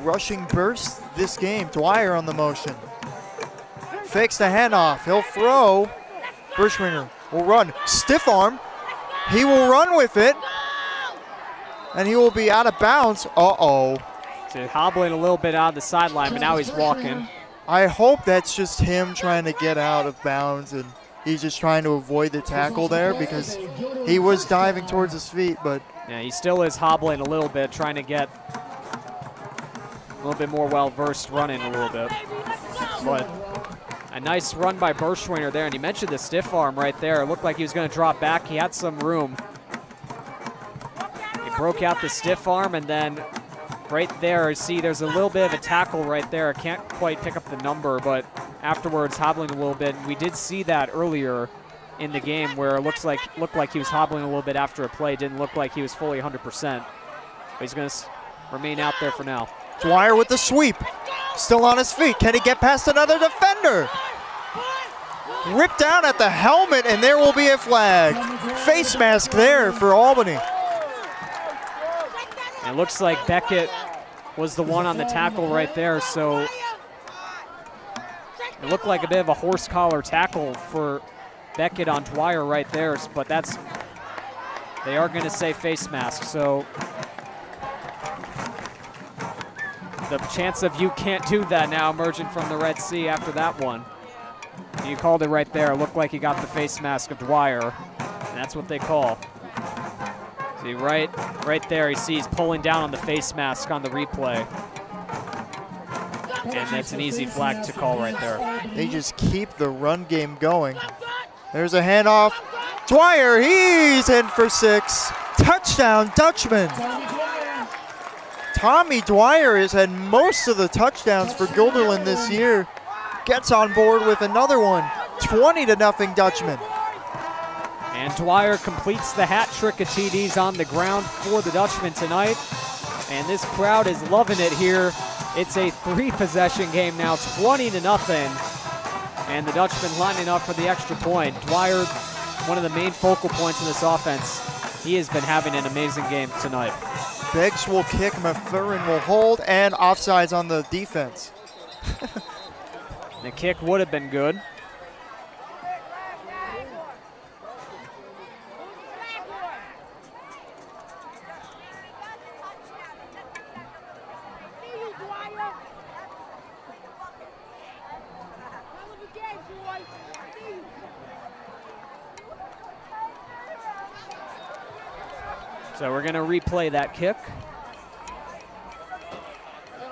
rushing bursts this game. Dwyer on the motion. Fakes the handoff. He'll throw. Berschwinger will run. Stiff arm. He will run with it. And he will be out of bounds. Uh-oh. So hobbling a little bit out of the sideline, but now he's walking. I hope that's just him trying to get out of bounds, and he's just trying to avoid the tackle there because he was diving towards his feet, but yeah, he still is hobbling a little bit, trying to get a little bit more well-versed running a little bit. But a nice run by Berschwinger there, and he mentioned the stiff arm right there. It looked like he was going to drop back. He had some room. He broke out the stiff arm, and then right there, see, there's a little bit of a tackle right there. I can't quite pick up the number, but afterwards hobbling a little bit. We did see that earlier in the game where it looked like he was hobbling a little bit after a play. Didn't look like he was fully 100%. But he's going to remain out there for now. Dwyer with the sweep. Still on his feet. Can he get past another defender? Ripped down at the helmet, and there will be a flag. Face mask there for Albany. And it looks like Beckett was the one on the tackle right there, so it looked like a bit of a horse collar tackle for Beckett on Dwyer right there, but they are going to say face mask, so the chance of you can't do that now emerging from the Red Sea after that one. And you called it right there. It looked like he got the face mask of Dwyer, and that's what they call. See, right there, he sees pulling down on the face mask on the replay. And that's an easy flag to call right there. They just keep the run game going. There's a handoff. Dwyer, he's in for 6. Touchdown, Dutchman. Tommy Dwyer has had most of the touchdowns for Guilderland this year. Gets on board with another one. 20-0 Dutchman. And Dwyer completes the hat trick of TDs on the ground for the Dutchman tonight. And this crowd is loving it here. It's a 3-possession game now, 20-0. And the Dutchman lining up for the extra point. Dwyer, one of the main focal points of this offense. He has been having an amazing game tonight. Beggs will kick, Mathurin will hold, and offsides on the defense. The kick would have been good. So we're going to replay that kick.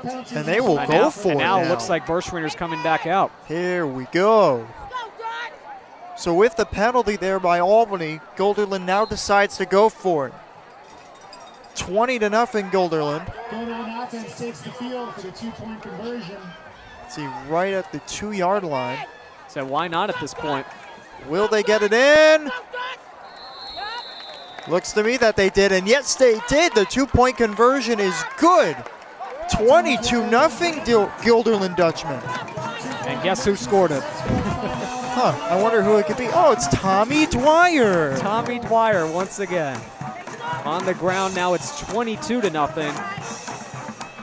And they will go for it now. now. It looks like Berschwinger's coming back out. Here we go. So with the penalty there by Albany, Guilderland now decides to go for it. 20-0 Guilderland. Guilderland offense takes the field for the 2-point conversion. See, right at the 2-yard line. So why not at this point? Will they get it in? Looks to me that they did, and yes, they did. The 2-point conversion is good. 22-0 Guilderland Dutchman. And guess who scored it? I wonder who it could be. Oh, it's Tommy Dwyer. Tommy Dwyer once again. On the ground now, it's 22-0.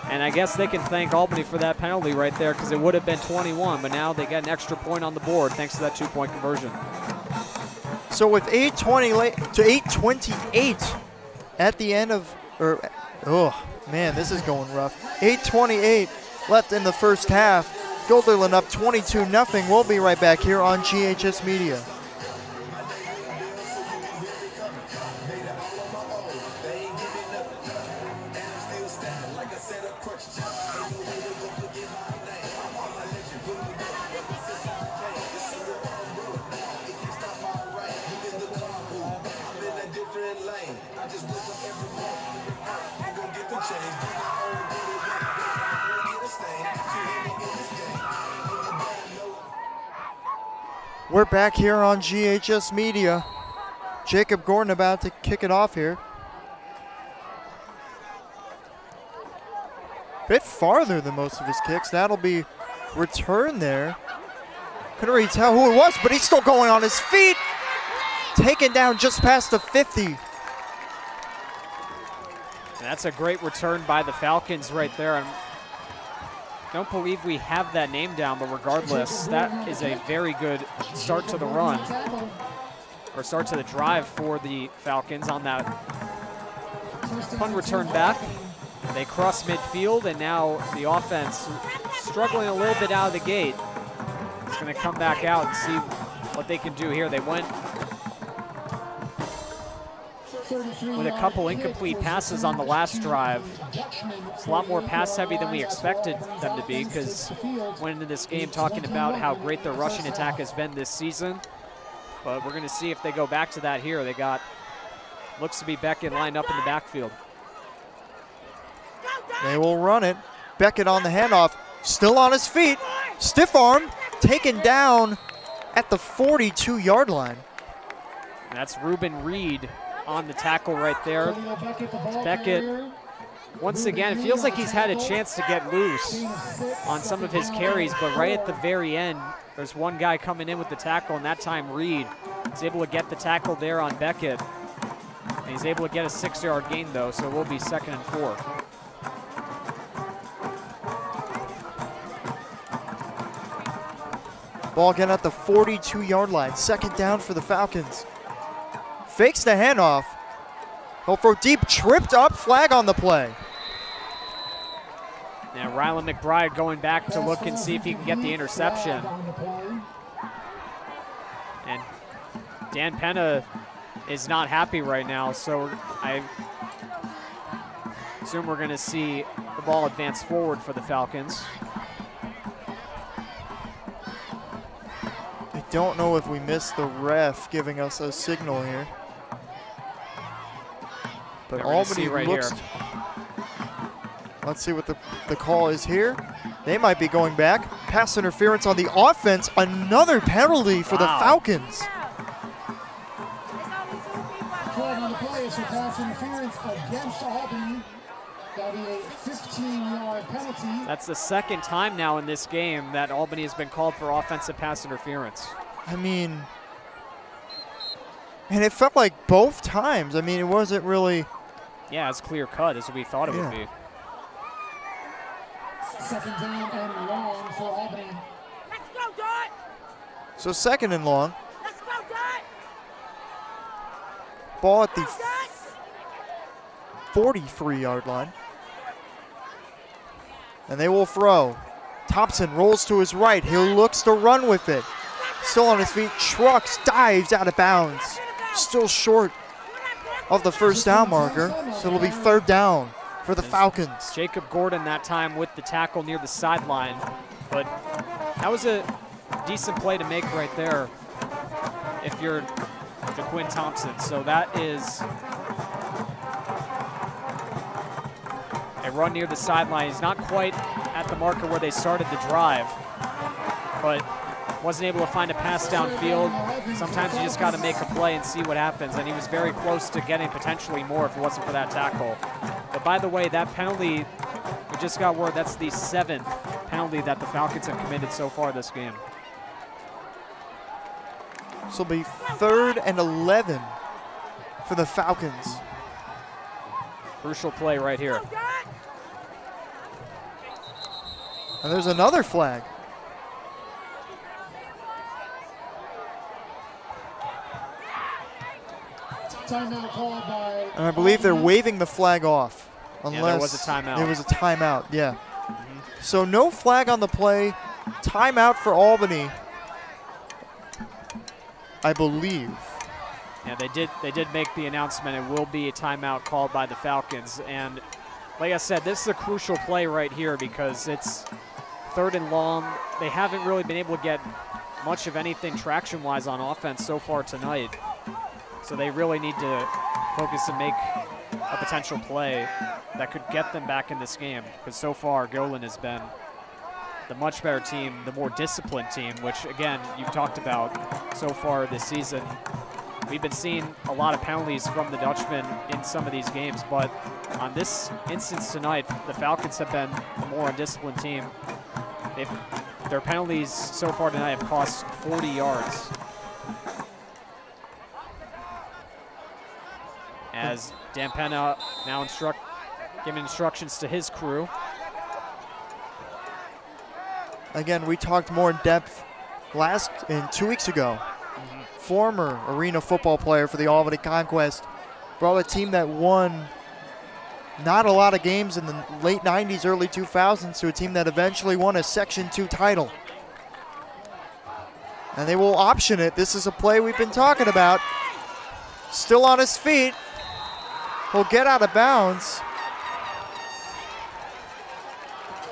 And I guess they can thank Albany for that penalty right there, because it would have been 21, but now they got an extra point on the board thanks to that 2-point conversion. So with 8:28 at the end of, oh man, this is going rough. 8:28 left in the first half. Guilderland up 22-0. We'll be right back here on GHS Media. We're back here on GHS Media. Jacob Gordon about to kick it off here. Bit farther than most of his kicks. That'll be returned there. Couldn't really tell who it was, but he's still going on his feet. Taken down just past the 50. And that's a great return by the Falcons right there. I don't believe we have that name down, but regardless, that is a very good start to the run, or start to the drive for the Falcons on that punt return back. They cross midfield, and now the offense struggling a little bit out of the gate. It's going to come back out and see what they can do here. They went with a couple incomplete passes on the last drive. It's a lot more pass heavy than we expected them to be, because went into this game talking about how great their rushing attack has been this season. But we're going to see if they go back to that here. They got, looks to be Beckett lined up in the backfield. They will run it. Beckett on the handoff, still on his feet. Stiff arm, taken down at the 42-yard line. And that's Ruben Reed on the tackle right there. Beckett, once again, it feels like he's had a chance to get loose on some of his carries, but right at the very end, there's one guy coming in with the tackle, and that time Reed is able to get the tackle there on Beckett. And he's able to get a 6-yard gain, though, so it will be 2nd and 4. Ball again at the 42-yard line. 2nd down for the Falcons. Fakes the handoff. He'll throw deep, tripped up, flag on the play. Now Rylan McBride going back to look and see if he can get the interception. And Dan Penna is not happy right now, so I assume we're going to see the ball advance forward for the Falcons. I don't know if we missed the ref giving us a signal here. But Albany right looks. here. Let's see what the call is here. They might be going back. Pass interference on the offense. Another penalty for the Falcons. Flag on the play is for pass interference against Albany. That'll be a 15-yard penalty. That's the 2nd time now in this game that Albany has been called for offensive pass interference. I mean, and it felt like both times. I mean, it wasn't really yeah, as clear cut as we thought it would be. Second down and long for Albany. Let's go, Dot! So second and long. Let's go, Dot! Ball at the 43-yard line. And they will throw. Thompson rolls to his right. He looks to run with it. Still on his feet. Trucks, dives out of bounds. Still short of the first down marker. So it'll be third down for the Falcons. Jacob Gordon that time with the tackle near the sideline. But that was a decent play to make right there if you're DeQuinn Thompson. So that is a run near the sideline. He's not quite at the marker where they started the drive, but wasn't able to find a pass downfield. Sometimes you just got to make a play and see what happens, and he was very close to getting potentially more if it wasn't for that tackle. But by the way, that penalty, we just got word that's the 7th penalty that the Falcons have committed so far this game. This will be 3rd and 11 for the Falcons. Crucial play right here. And there's another flag. Timeout called by. And I believe they're waving the flag off. Unless there was a timeout. There was a timeout, yeah. So no flag on the play. Timeout for Albany, I believe. Yeah, they did make the announcement. It will be a timeout called by the Falcons. And like I said, this is a crucial play right here because it's 3rd and long. They haven't really been able to get much of anything traction-wise on offense so far tonight. So they really need to focus and make a potential play that could get them back in this game. Because so far, Guilderland has been the much better team, the more disciplined team, which, again, you've talked about so far this season. We've been seeing a lot of penalties from the Dutchmen in some of these games, but on this instance tonight, the Falcons have been a more undisciplined team. Their penalties so far tonight have cost 40 yards. As Dan Penna now giving instructions to his crew. Again, we talked more in depth 2 weeks ago. Former arena football player for the Albany Conquest. Brought a team that won not a lot of games in the late 90s, early 2000s to a team that eventually won a Section 2 title. And they will option it. This is a play we've been talking about. Still on his feet. He'll get out of bounds.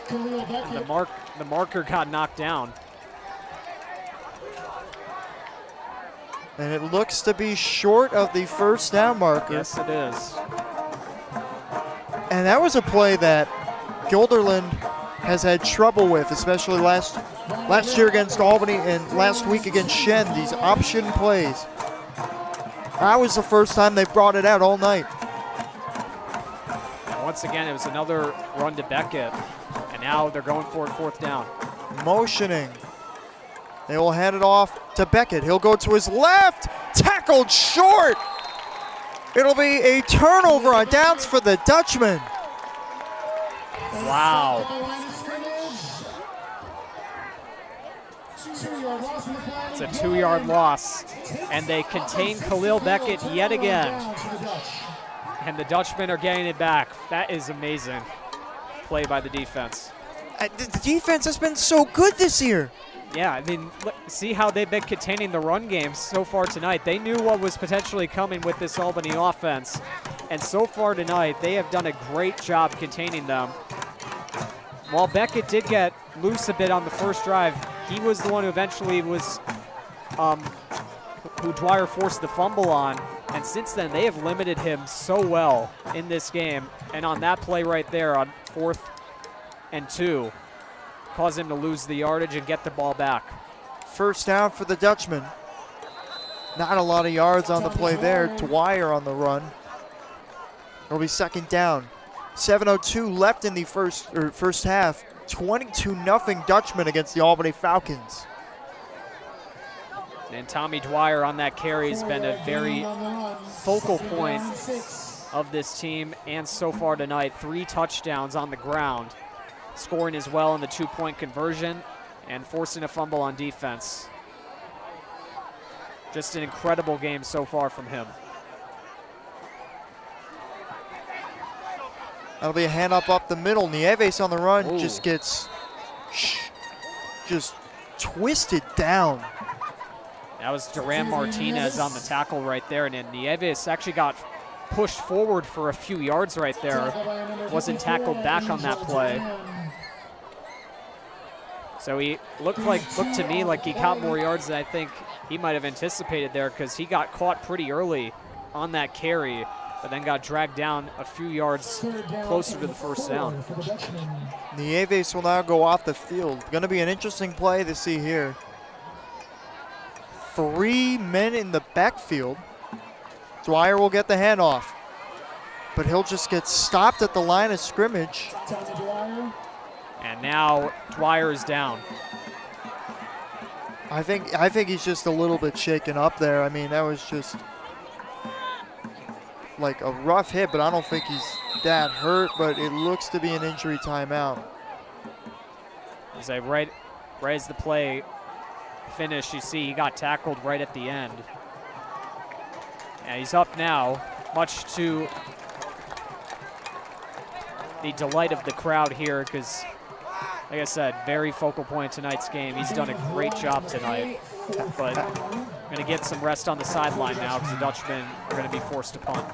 The marker got knocked down. And it looks to be short of the first down marker. Yes, it is. And that was a play that Guilderland has had trouble with, especially last year against Albany and last week against Shen, these option plays. That was the first time they brought it out all night. And once again, it was another run to Beckett, and now they're going for it 4th down. Motioning. They will hand it off to Beckett. He'll go to his left, tackled short. It'll be a turnover on downs for the Dutchman. Wow. It's a 2-yard loss, and they contain Khalil Beckett yet again. And the Dutchmen are getting it back. That is amazing play by the defense. The defense has been so good this year. Yeah, I mean, see how they've been containing the run game so far tonight. They knew what was potentially coming with this Albany offense. And so far tonight, they have done a great job containing them. While Beckett did get loose a bit on the first drive, he was the one who eventually was, who Dwyer forced the fumble on. And since then, they have limited him so well in this game. And on that play right there on 4th and 2, caused him to lose the yardage and get the ball back. First down for the Dutchman. Not a lot of yards on the play there. Dwyer on the run. It'll be 2nd down. 7:02 left in the first half. 22-0 Dutchman against the Albany Falcons. And Tommy Dwyer on that carry has been a very focal point of this team, and so far tonight, 3 touchdowns on the ground, scoring as well in the 2-point conversion and forcing a fumble on defense. Just an incredible game so far from him. That'll be a hand up the middle. Nieves on the run. Ooh. Just gets twisted down. That was Duran Martinez on the tackle right there, and then Nieves actually got pushed forward for a few yards right there. Wasn't tackled back on that play. So he looked to me like he caught more yards than I think he might have anticipated there, because he got caught pretty early on that carry, but then got dragged down a few yards closer to the first down. Nieves will now go off the field. Going to be an interesting play to see here. 3 men in the backfield. Dwyer will get the handoff, but he'll just get stopped at the line of scrimmage. And now Dwyer is down. I think he's just a little bit shaken up there. I mean, that was just like a rough hit, but I don't think he's that hurt, but it looks to be an injury timeout. As right as the play finished, you see he got tackled right at the end. And he's up now, much to the delight of the crowd here, because, like I said, very focal point tonight's game. He's done a great job tonight, but going to get some rest on the sideline now because the Dutchmen are going to be forced to punt.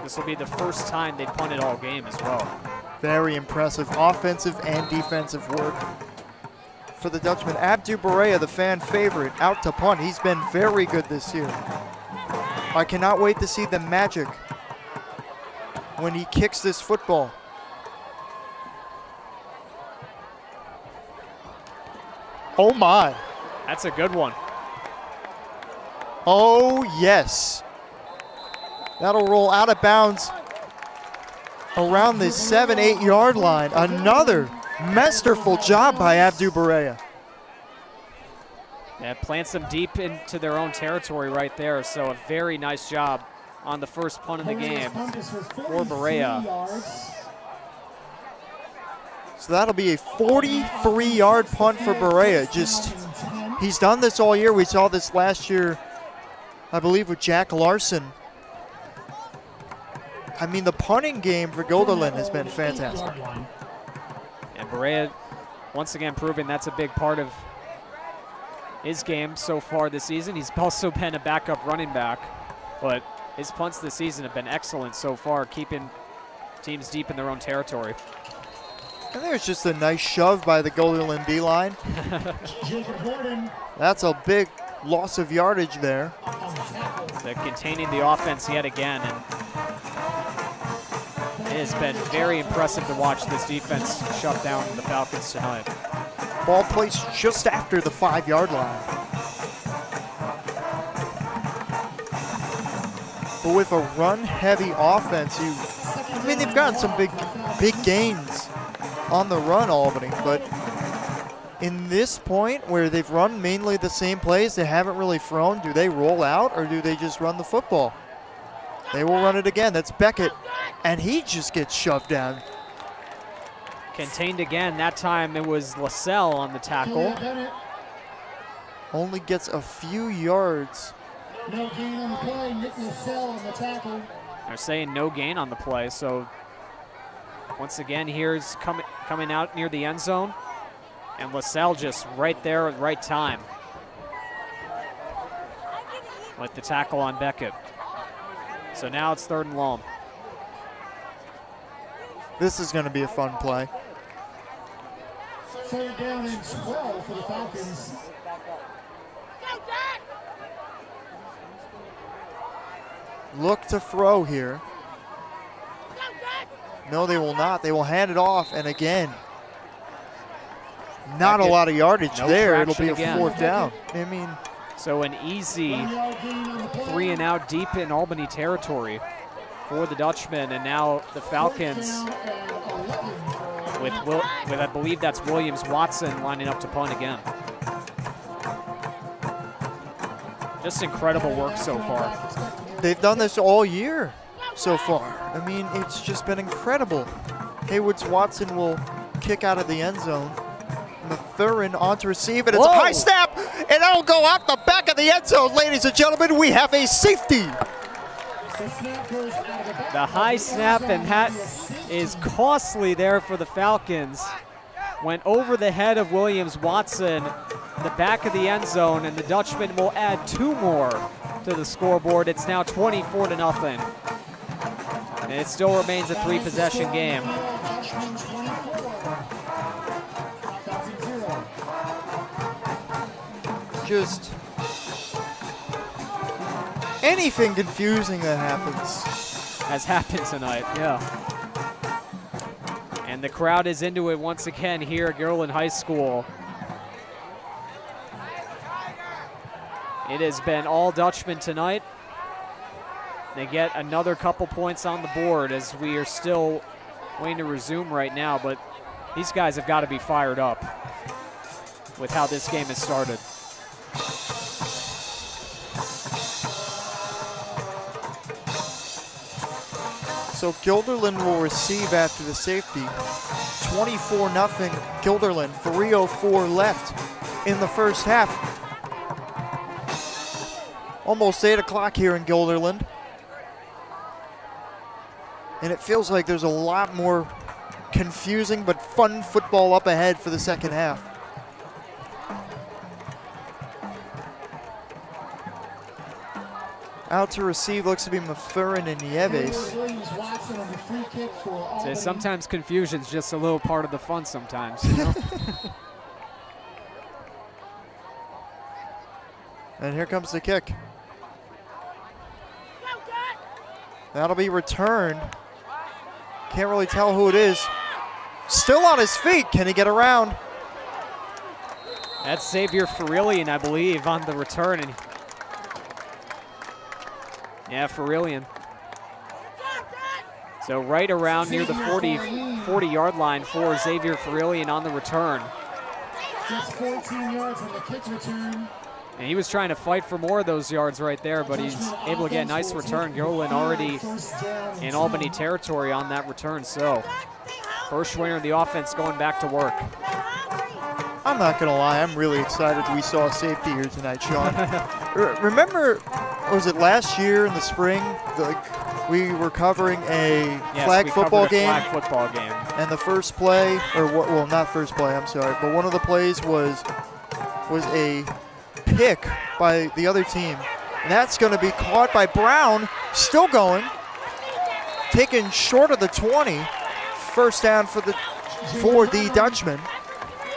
This will be the first time they've punted all game as well. Very impressive offensive and defensive work for the Dutchman. Abdu Barea, the fan favorite, out to punt. He's been very good this year. I cannot wait to see the magic when he kicks this football. Oh my. That's a good one. Oh yes. That'll roll out of bounds around the 7-8 yard line. Another masterful job by Abdu Barea. Yeah, plants them deep into their own territory right there. So a very nice job on the first punt of the game for Barea. So that'll be a 43-yard punt for Barea. He's done this all year. We saw this last year, I believe, with Jack Larson. I mean, the punting game for Guilderland has been fantastic. And Barea, once again, proving that's a big part of his game so far this season. He's also been a backup running back, but his punts this season have been excellent so far, keeping teams deep in their own territory. And there's just a nice shove by the Guilderland D-line. That's a big loss of yardage there. They're containing the offense yet again, and it has been very impressive to watch this defense shut down the Falcons tonight. Ball placed just after the 5-yard line. But with a run-heavy offense, they've gotten some big gains on the run, Albany, but in this point where they've run mainly the same plays, they haven't really thrown. Do they roll out or do they just run the football? They will run it again. That's Beckett, and he just gets shoved down. Contained again. That time it was LaSalle on the tackle. Only gets a few yards. No gain on the play. Nick LaSalle on the tackle. They're saying no gain on the play, so once again, here's coming out near the end zone, and LaSalle just right there at the right time with the tackle on Beckett. So now it's 3rd and long. This is going to be a fun play. 3rd down and 12 for the Falcons. Look to throw here. No, they will not. They will hand it off, and again, not a lot of yardage there. It'll be a 4th down. I mean, so an easy 3-and-out deep in Albany territory for the Dutchmen, and now the Falcons with I believe that's Williams Watson lining up to punt again. Just incredible work so far. They've done this all year. so far. I mean, it's just been incredible. Haywood's Watson will kick out of the end zone. Mathurin on to receive, and it's a high snap, and that'll go out the back of the end zone. Ladies and gentlemen, we have a safety. The high snap, and that is costly there for the Falcons. Went over the head of Williams Watson, the back of the end zone, and the Dutchman will add 2 more to the scoreboard. It's now 24-0. And it still remains a 3-possession game. Just anything confusing that happens. Has happened tonight, yeah. And the crowd is into it once again here at Guilderland High School. It has been all Dutchmen tonight. They get another couple points on the board as we are still waiting to resume right now, but these guys have got to be fired up with how this game has started. So Guilderland will receive after the safety. 24-0 Guilderland, 3:04 left in the first half. Almost 8 o'clock here in Guilderland. And it feels like there's a lot more confusing but fun football up ahead for the second half. Out to receive looks to be Mathurin and Nieves. So sometimes confusion's just a little part of the fun sometimes, you know? And here comes the kick. That'll be returned. Can't really tell who it is. Still on his feet. Can he get around? That's Xavier Ferrillian, I believe, on the return. And yeah, Ferrillian. So right around near the 40-yard line for Xavier Ferrillian on the return. Just 14 yards on the kick return. And he was trying to fight for more of those yards right there, but he's able to get a nice return. Guilderland already in Albany territory on that return. So Berschwiner and the offense going back to work. I'm not going to lie, I'm really excited we saw a safety here tonight, Sean. Remember, was it last year in the spring, we were covering a flag football game? Flag football game. And the first play, or well, not first play, I'm sorry, but one of the plays was a pick by the other team. And that's going to be caught by Brown, still going, taken short of the 20. First down for the Dutchman.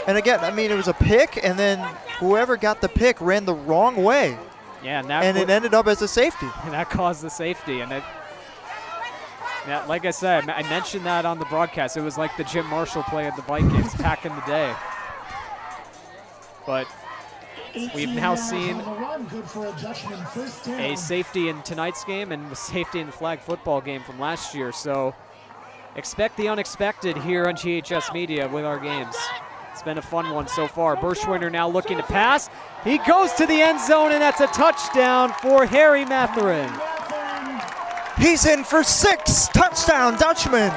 And again, I mean, it was a pick, and then whoever got the pick ran the wrong way. Yeah, and it ended up as a safety. And that caused the safety. And yeah, like I said, I mentioned that on the broadcast. It was like the Jim Marshall play at the Vikings back in the day. But we've now seen a safety in tonight's game and a safety in the flag football game from last year. So expect the unexpected here on GHS Media with our games. It's been a fun one so far. Berschwiner now looking to pass. He goes to the end zone, and that's a touchdown for Harry Mathurin. He's in for 6. Touchdown, Dutchman.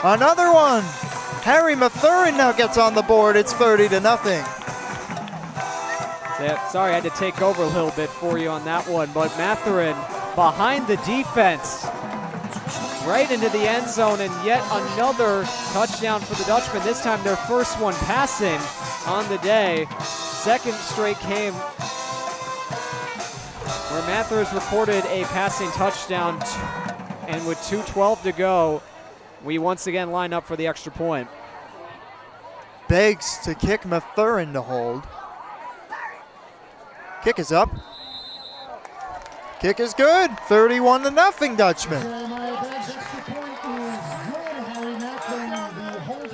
Another one. Harry Mathurin now gets on the board. It's 30-0. Yeah, sorry, I had to take over a little bit for you on that one, but Mathurin behind the defense, right into the end zone, and yet another touchdown for the Dutchmen. This time their first one passing on the day. Second straight game where Mathurin's recorded a passing touchdown, and with 2:12 to go, we once again line up for the extra point. Beggs to kick, Mathurin to hold. Kick is up. Kick is good. 31-0 Dutchman.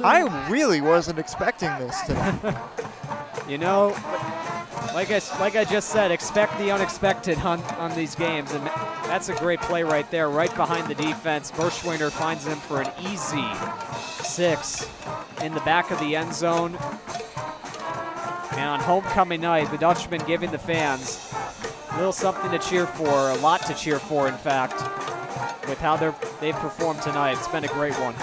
I really wasn't expecting this today. You know, like I just said, expect the unexpected on these games, and that's a great play right there, right behind the defense. Berschwiner finds him for an easy 6 in the back of the end zone. And on homecoming night, the Dutchman giving the fans a little something to cheer for, a lot to cheer for, in fact. with how they've performed tonight. It's been a great one.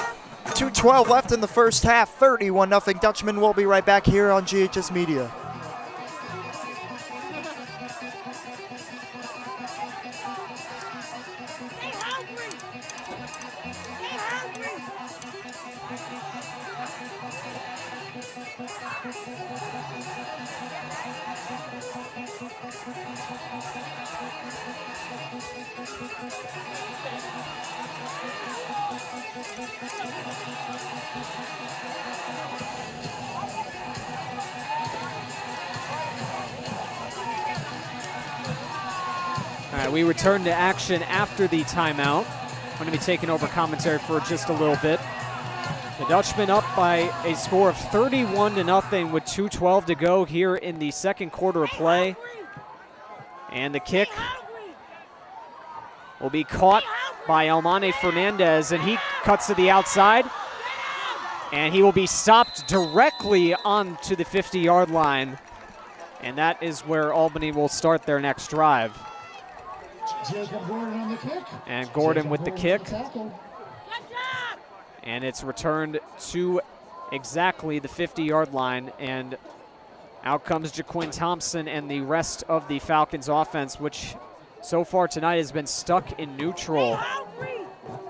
2:12 left in the first half, 31-0 Dutchman. We'll be right back here on GHS Media. All right, we return to action after the timeout. I'm going to be taking over commentary for just a little bit. The Dutchmen up by a score of 31-0 with 2:12 to go here in the second quarter of play. And the kick will be caught by Albany Fernandez, and he cuts to the outside. And he will be stopped directly onto the 50-yard line. And that is where Albany will start their next drive. Gordon on the kick. And Gordon with the kick. And it's returned to exactly the 50-yard line. And out comes Jaquin Thompson and the rest of the Falcons offense, which so far tonight has been stuck in neutral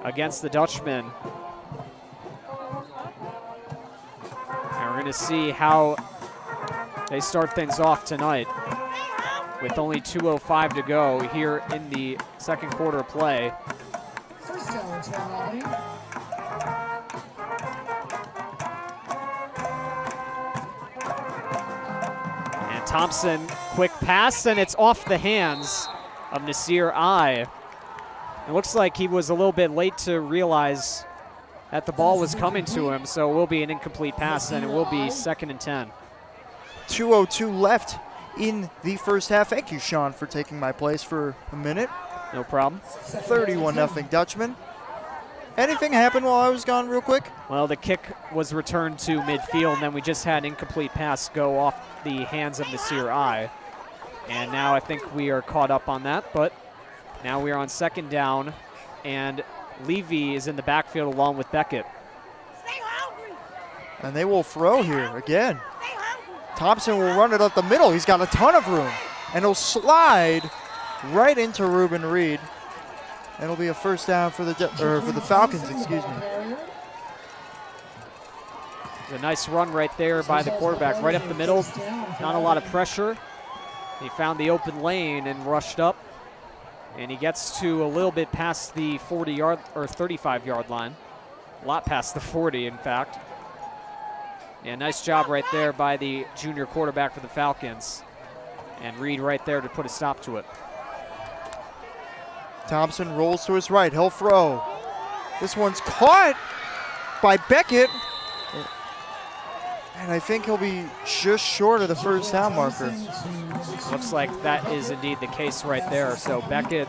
against the Dutchmen. And we're going to see how they start things off tonight with only 2:05 to go here in the second quarter of play. First down, Albany. And Thompson, quick pass, and it's off the hands of Nasir I. It looks like he was a little bit late to realize that the ball was coming to him, so it will be an incomplete pass, and it will be 2nd and 10. 2:02 left in the first half. Thank you, Sean, for taking my place for a minute. No problem. 31-0 Dutchman. Anything happened while I was gone real quick? Well, the kick was returned to midfield, and then we just had an incomplete pass go off the hands of Nasir I. And now I think we are caught up on that, but now we are on second down, and Levy is in the backfield along with Beckett. And they will throw here again. Thompson will run it up the middle. He's got a ton of room. And he'll slide right into Ruben Reed. And it'll be a first down for the Falcons, excuse me. A nice run right there by the quarterback, right up the middle. Not a lot of pressure. He found the open lane and rushed up. And he gets to a little bit past the 40-yard or 35-yard line. A lot past the 40, in fact. Yeah, nice job right there by the junior quarterback for the Falcons. And Reed right there to put a stop to it. Thompson rolls to his right. He'll throw. This one's caught by Beckett. And I think he'll be just short of the first down marker. Looks like that is indeed the case right there. So Beckett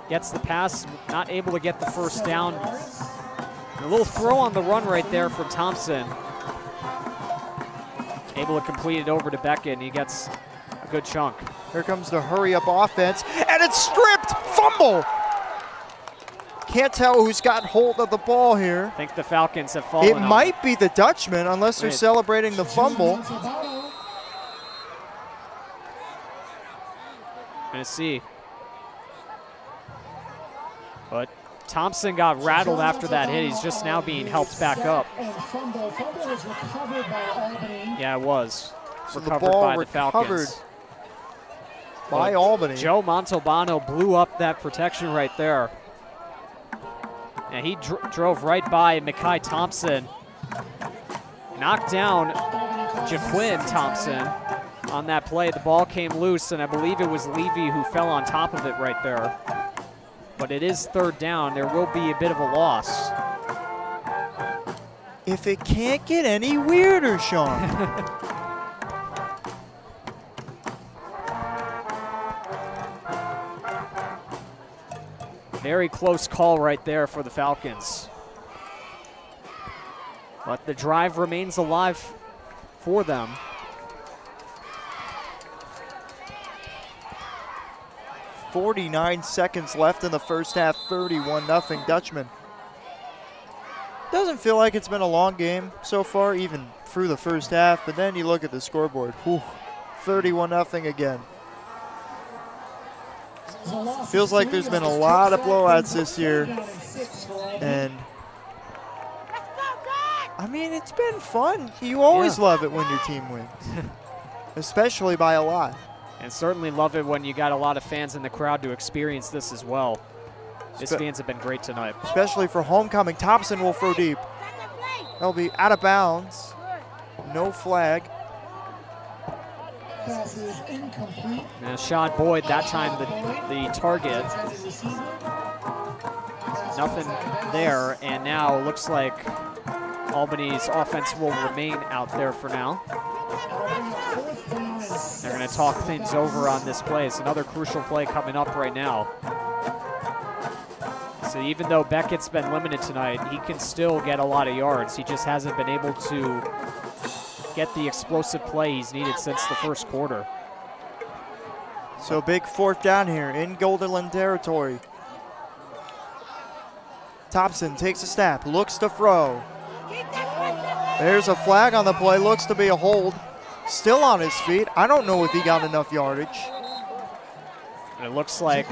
gets the pass, not able to get the first down. A little throw on the run right there from Thompson. Able to complete it over to Beckett, and he gets a good chunk. Here comes the hurry-up offense, and it's stripped! Fumble! Can't tell who's got hold of the ball here. I think the Falcons have fallen. It might be the Dutchmen, unless they're celebrating the fumble. Gonna see. But Thompson got rattled after that hit. He's just now being helped back up. Yeah, it was. So recovered the ball by the recovered Falcons. by Albany. Joe Montalbano blew up that protection right there. And he drove right by Mekhi Thompson. Knocked down Jaquin Thompson on that play. The ball came loose, and I believe it was Levy who fell on top of it right there. But it is third down. There will be a bit of a loss. If it can't get any weirder, Sean. Very close call right there for the Falcons. But the drive remains alive for them. 49 seconds left in the first half, 31-0 Dutchman. Doesn't feel like it's been a long game so far, even through the first half, but then you look at the scoreboard, 31-0 again. Feels like there's been a lot of blowouts this year, and I mean, it's been fun. You always love it when your team wins, especially by a lot. And certainly love it when you got a lot of fans in the crowd to experience this as well. His fans have been great tonight. Especially for homecoming. Thompson will throw deep. That'll be out of bounds. No flag. Pass is incomplete. And Sean Boyd, that time the target. Nothing there, and now it looks like Albany's offense will remain out there for now. They're going to talk things over on this play. It's another crucial play coming up right now. So even though Beckett's been limited tonight, he can still get a lot of yards. He just hasn't been able to get the explosive play he's needed since the first quarter. So big fourth down here in Guilderland territory. Thompson takes a snap, looks to throw. There's a flag on the play, looks to be a hold. Still on his feet. I don't know if he got enough yardage. It looks like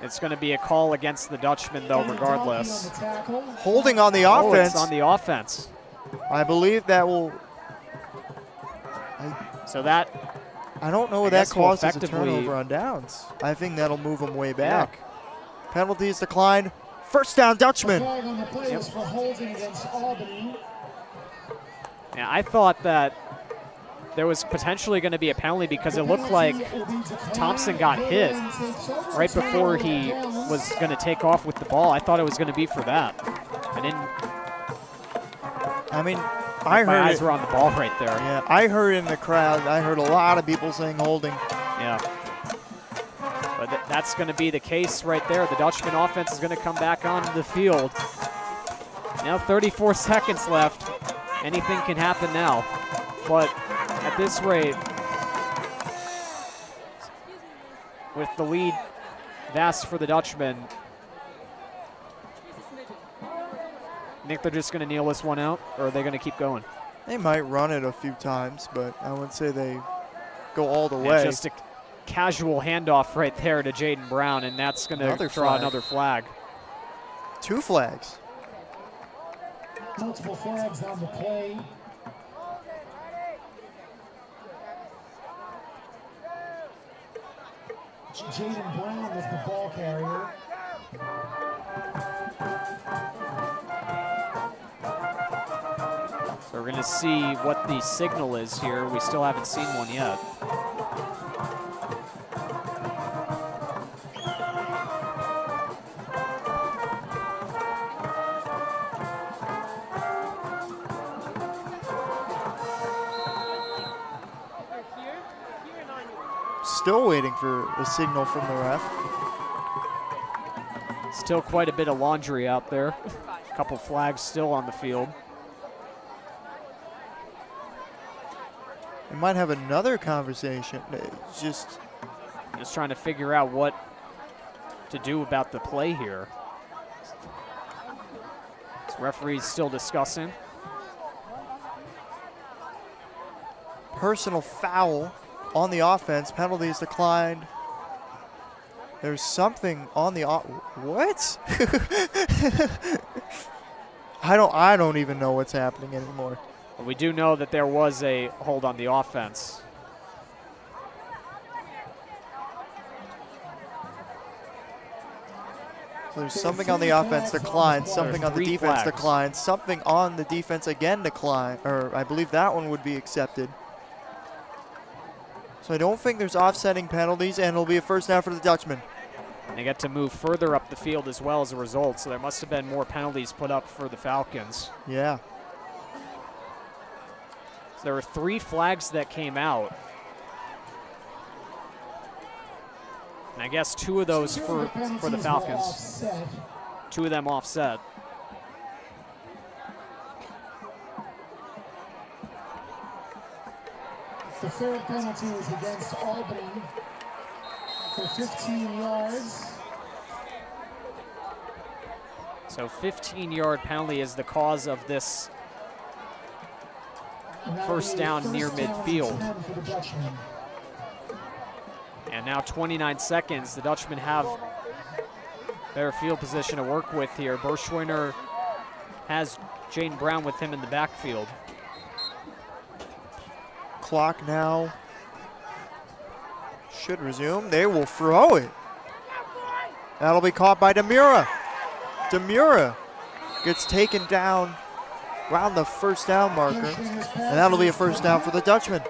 it's going to be a call against the Dutchman, though, regardless. Holding on the offense. It's on the offense. I believe that will. So that. I don't know if that causes a turnover on downs. I think that'll move them way back. Yeah. Penalties declined. First down, Dutchman. Yeah, I thought that there was potentially going to be a penalty because it looked like Thompson got hit right before he was going to take off with the ball. I thought it was going to be for that. I didn't. I mean, I heard my eyes were on the ball right there. Yeah, I heard in the crowd. I heard a lot of people saying holding. Yeah. But that's going to be the case right there. The Dutchman offense is going to come back onto the field. Now 34 seconds left. Anything can happen now. But at this rate, with the lead vast for the Dutchman, I think they're just going to kneel this one out, or are they going to keep going? They might run it a few times, but I wouldn't say they go all the way. Just a casual handoff right there to Jaden Brown, and that's going to draw another flag. 2 flags. Multiple flags on the play. Jaden Brown was the ball carrier. So we're going to see what the signal is here. We still haven't seen one yet. Still waiting for a signal from the ref. Still quite a bit of laundry out there. A couple flags still on the field. We might have another conversation. Just trying to figure out what to do about the play here. This referee's still discussing. Personal foul on the offense. Penalties declined. There's something on the what? I don't even know what's happening anymore. But we do know that there was a hold on the offense. So there's something on the offense declined, something on the defense declined, something on the defense again declined, or I believe that one would be accepted. So I don't think there's offsetting penalties, and it'll be a first down for the Dutchman. They get to move further up the field as well as a result, so there must have been more penalties put up for the Falcons. Yeah. So there were 3 flags that came out. And I guess 2 of those for the Falcons. 2 of them offset. The third penalty is against Albany. for 15 yards. So 15-yard penalty is the cause of this first down near midfield. And now 29 seconds. The Dutchmen have better field position to work with here. Berschwiner has Jaden Brown with him in the backfield. Clock now should resume. They will throw it. That'll be caught by Demura. Demura gets taken down around the first down marker, and that'll be a first down for the Dutchmen.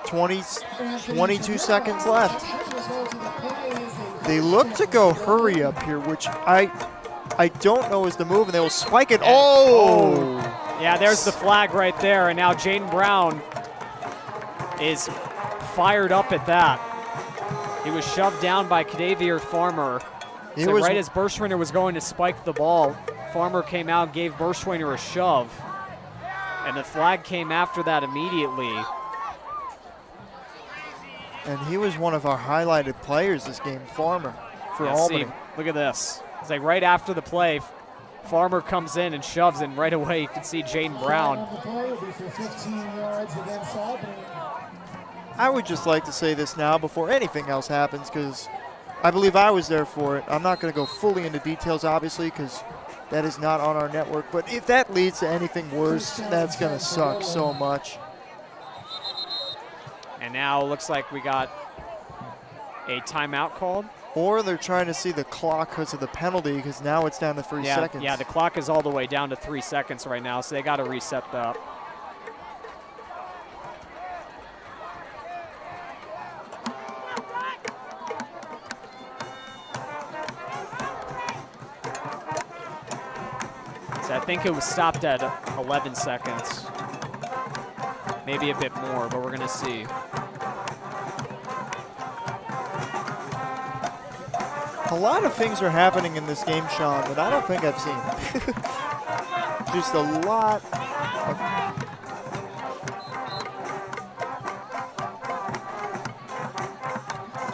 22 seconds left. They look to go hurry up here, which I don't know is the move, and they will spike it. Oh! Yeah, there's the flag right there, and now Jaden Brown is fired up at that. He was shoved down by Kadavier Farmer. So right as Berschwiner was going to spike the ball, Farmer came out and gave Berschwiner a shove. And the flag came after that immediately. And he was one of our highlighted players this game, Farmer, for Albany. See, look at this. It's like right after the play, Farmer comes in and shoves, and right away you can see Jaden Brown. I would just like to say this now before anything else happens, because I believe I was there for it. I'm not going to go fully into details, obviously, because that is not on our network. But if that leads to anything worse, that's going to suck so much. And now it looks like we got a timeout called. Or they're trying to see the clock because of the penalty, because now it's down to 3 seconds. Yeah, the clock is all the way down to 3 seconds right now, so they got to reset that. So I think it was stopped at 11 seconds. Maybe a bit more, but we're going to see. A lot of things are happening in this game, Sean, that I don't think I've seen. Just a lot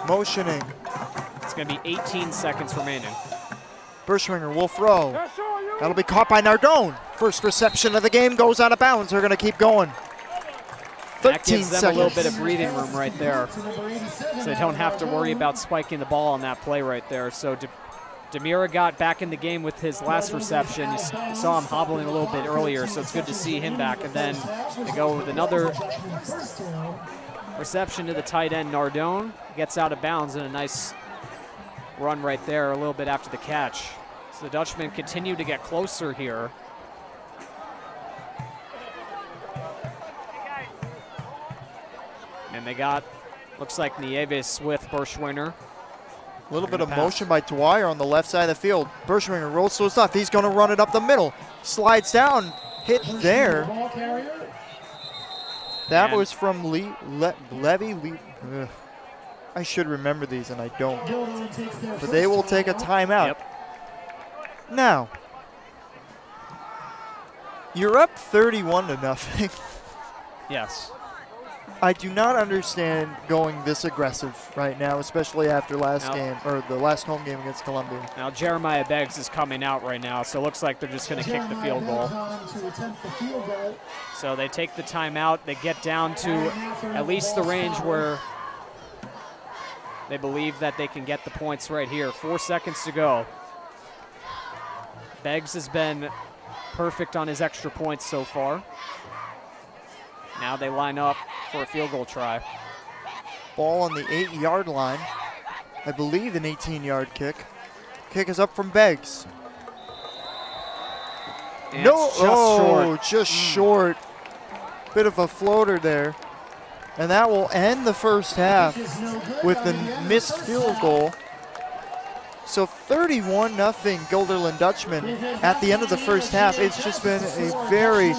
of motioning. It's going to be 18 seconds remaining. Berschwiner will throw. That'll be caught by Nardone. First reception of the game goes out of bounds. They're going to keep going. 13 that gives them seconds. A little bit of breathing room right there. So they don't have to worry about spiking the ball on that play right there. So Demira got back in the game with his last reception. You saw him hobbling a little bit earlier, so it's good to see him back. And then they go with another reception to the tight end, Nardone. Gets out of bounds, and a nice run right there a little bit after the catch. So the Dutchmen continue to get closer here. And they got, looks like Nieves with Berschwiner. A little bit of motion by Dwyer on the left side of the field. Berschwiner rolls to stuff. He's going to run it up the middle. Slides down. Hit there. That was from Levy. I should remember these, and I don't. But they will take a timeout. Yep. Now, you're up 31-0. Yes. I do not understand going this aggressive right now, especially after last game, or the last home game against Columbia. Now Jeremiah Beggs is coming out right now, so it looks like they're just going to kick the field goal. So they take the timeout. They get down to at least the range where they believe that they can get the points right here. 4 seconds to go. Beggs has been perfect on his extra points so far. Now they line up for a field goal try. Ball on the 8-yard line. I believe an 18-yard kick. Kick is up from Beggs. And No, short. Just short. Bit of a floater there. And that will end the first half with the missed field goal. So 31-0 Guilderland Dutchmen at the end of the first half. It's just been a very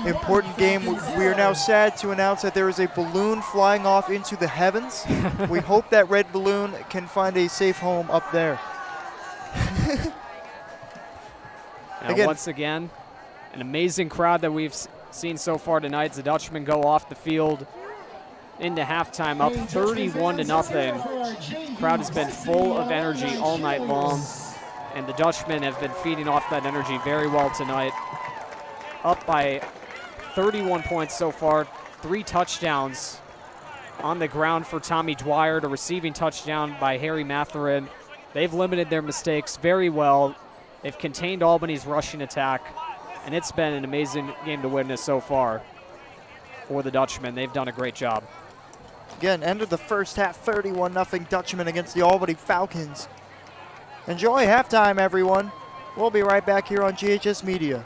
important game. We are now sad to announce that there is a balloon flying off into the heavens. We hope that red balloon can find a safe home up there. Once again, an amazing crowd that we've seen so far tonight. The Dutchmen go off the field into halftime up 31-0. crowd has been full of energy all night long, and the Dutchmen have been feeding off that energy very well tonight. Up by 31 points so far, 3 touchdowns on the ground for Tommy Dwyer, a receiving touchdown by Harry Matherin. They've limited their mistakes very well. They've contained Albany's rushing attack, and it's been an amazing game to witness so far for the Dutchmen. They've done a great job. Again, ended the first half 31-0 Dutchmen against the Albany Falcons. Enjoy halftime, everyone. We'll be right back here on GHS Media.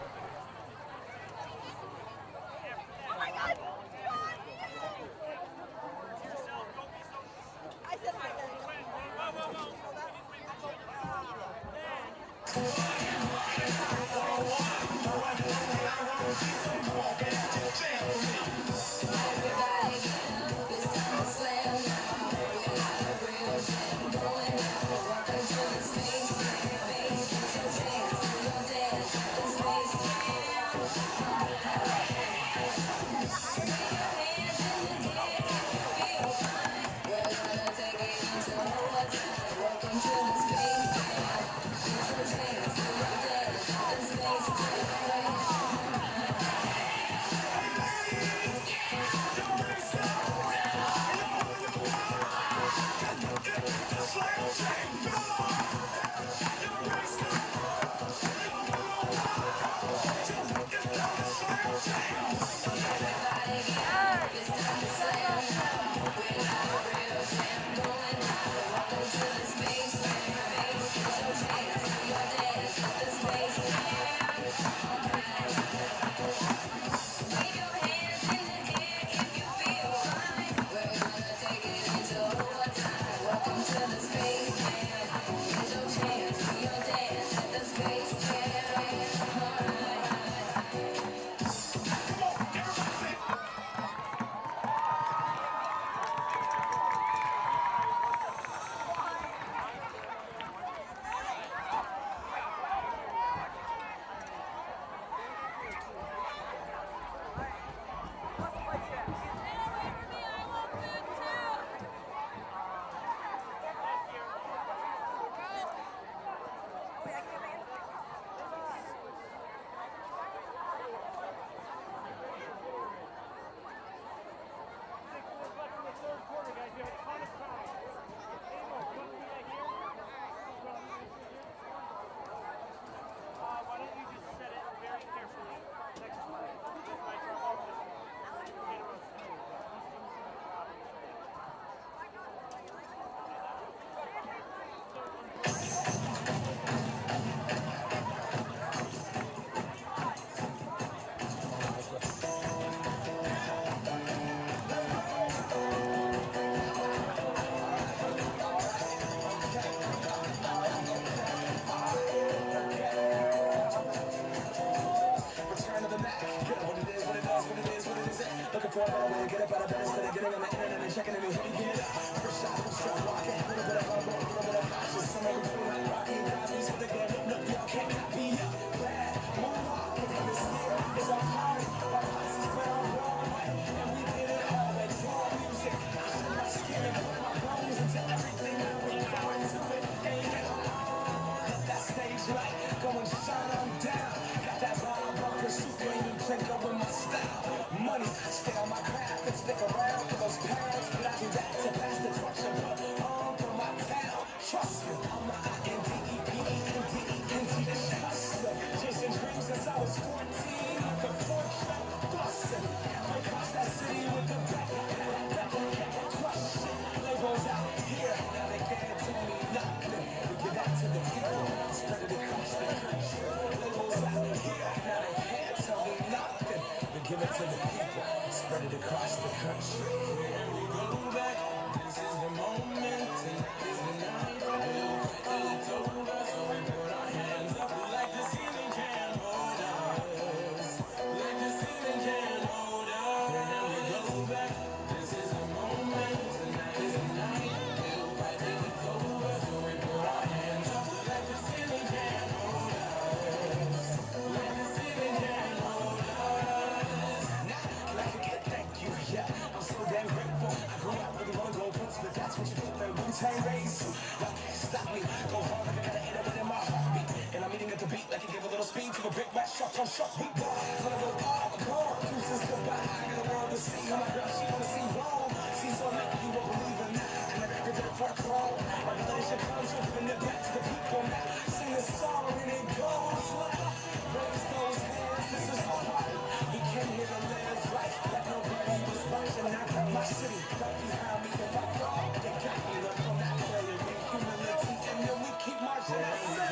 shut people. When I go gone, two sisters back, I got a world to see. My girl, she wanna see wrong. She's so lucky you won't believe in that. And I got it for a call. Revelation comes to bring it back to the people now. Sing a song and it goes like, raise those hands, this is our party. We came here to live life like nobody was watching. I got my city right behind me. If I go, they got me up on that failure. Humility, and then we keep marching. I say,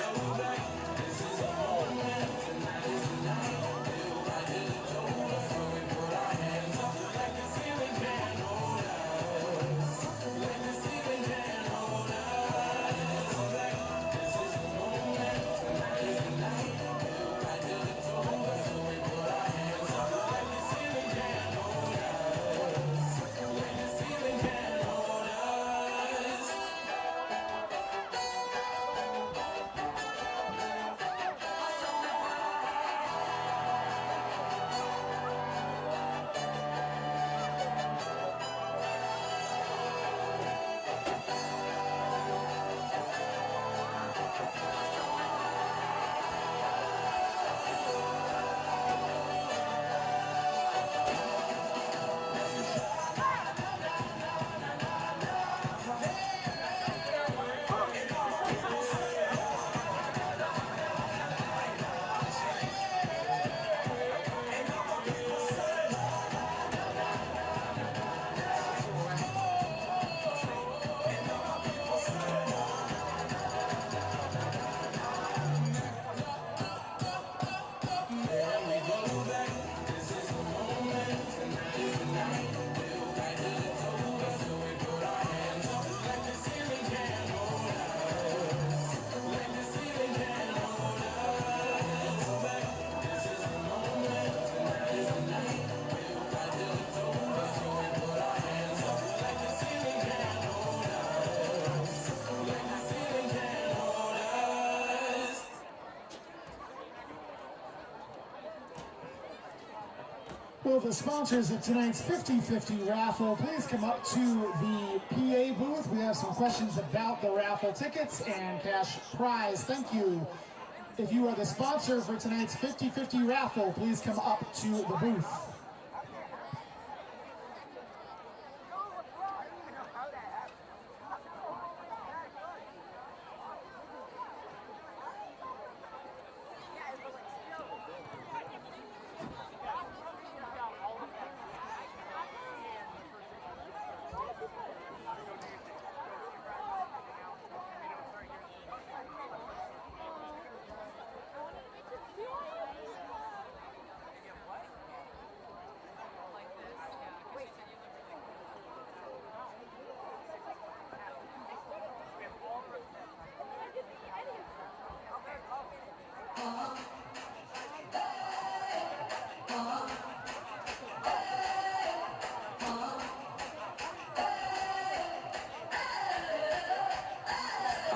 this is a moment. Tonight is the night. Feel like it's over, so we put our hands up. Like the ceiling can't hold us. Like the ceiling can't hold us. This is the moment. Tonight is the night. Feel like it's over, so we put our hands up. Like the ceiling can't hold us. Like the ceiling can't hold us. Will the sponsors of tonight's 50-50 raffle please come up to the PA booth? We have some questions about the raffle tickets and cash prize. Thank you. If you are the sponsor for tonight's 50-50 raffle, please come up to the booth.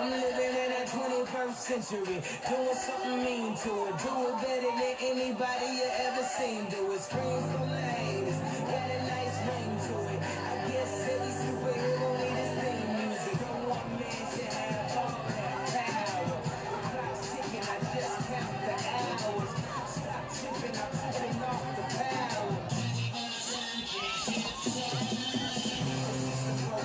I'm living in that 21st century, doing something mean to it. Do it better than anybody you ever seen. Do it, scream from the haters, got a nice ring to it. I guess every superhero need his theme music. Don't want man to have all that power. The clock's ticking, I just count the hours. Stop tripping, I'm tripping off the power.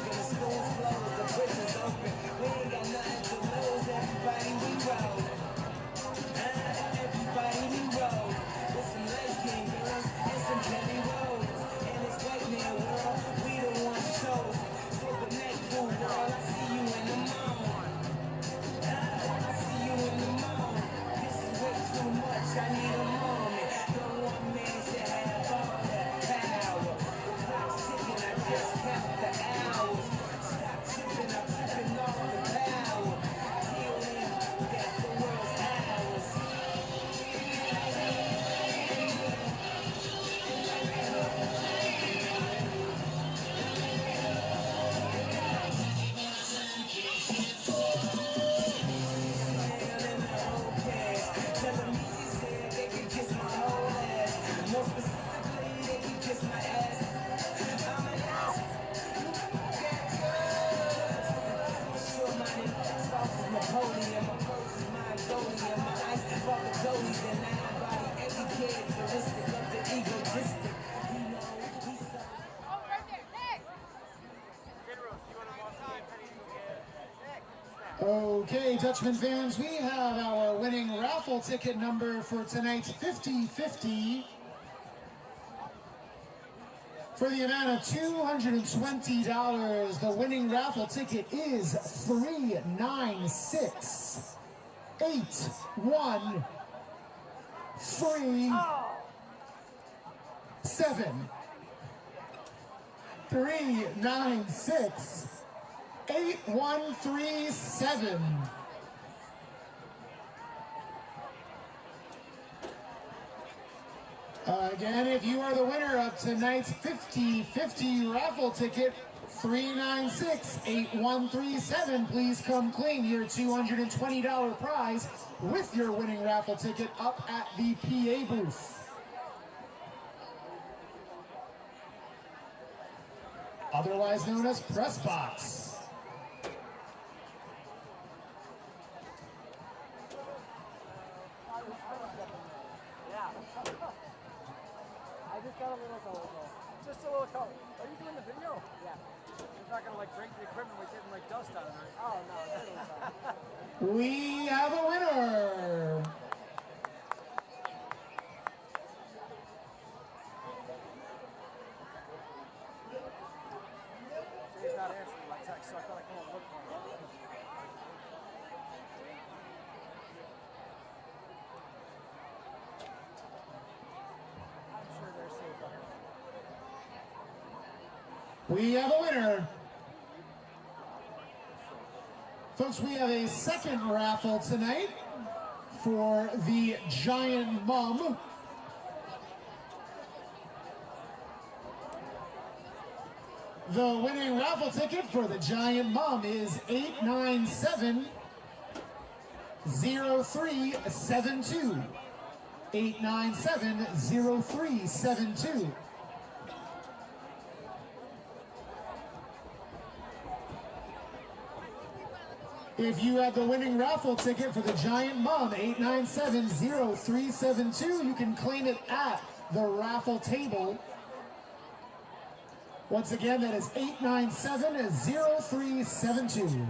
The school's closed, the prison's open. We ain't got nothing to lose. Everybody we roll. Everybody we roll. Listen, Dutchman fans, we have our winning raffle ticket number for tonight's 50-50 for the amount of $220. The winning raffle ticket is 3968137. 3968137. Again, if you are the winner of tonight's 50-50 raffle ticket, 3968137, please come claim your $220 prize with your winning raffle ticket up at the PA booth. Otherwise known as press box. I just got a little color. Just a little color. Are you doing the video? Yeah. You're not gonna like break the equipment with getting like dust on it, right? Oh no, that's really fine. We have a winner. He's not answering my text, so I thought I'd come and look for him. I'm sure they're safe up there. We have a winner. Folks, we have a second raffle tonight for the Giant Mum. The winning raffle ticket for the Giant Mum is 897-0372. 897-0372. If you have the winning raffle ticket for the Giant Mum, 897-0372, you can claim it at the raffle table. Once again, that is 897-0372.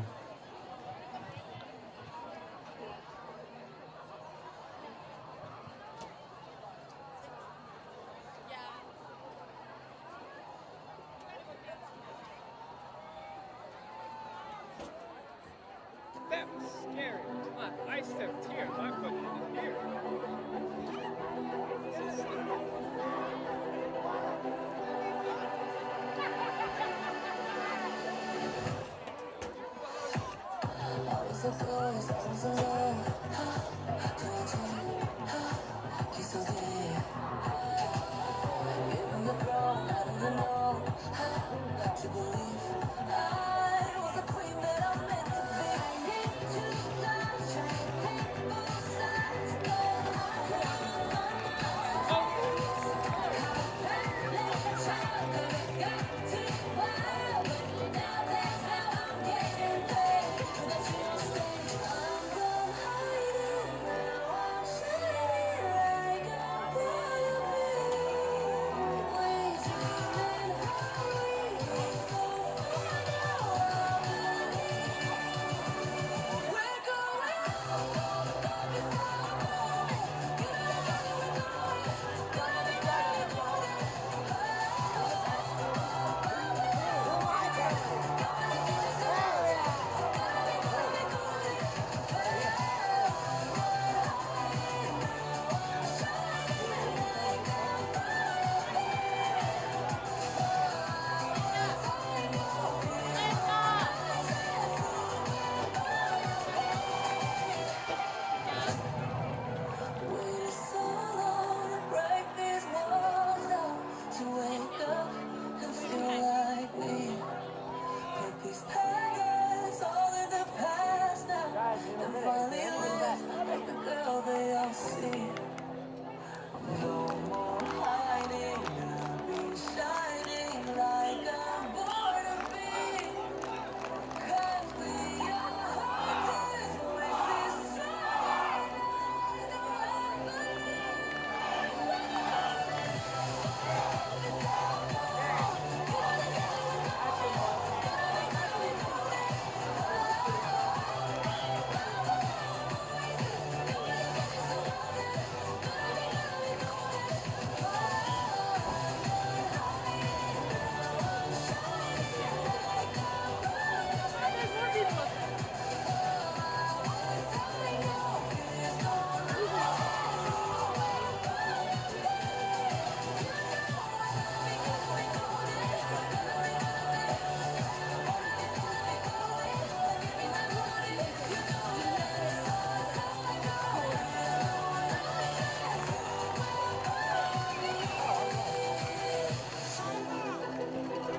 That was scary. I stepped here, my foot hit here.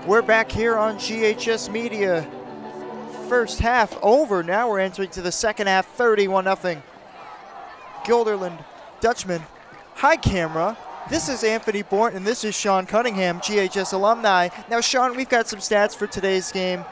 We're back here on GHS Media. First half over. Now we're entering to the second half, 31-0. Guilderland Dutchman. Hi, camera. This is Anthony Bourne, and this is Sean Cunningham, GHS alumni. Now, Sean, we've got some stats for today's game.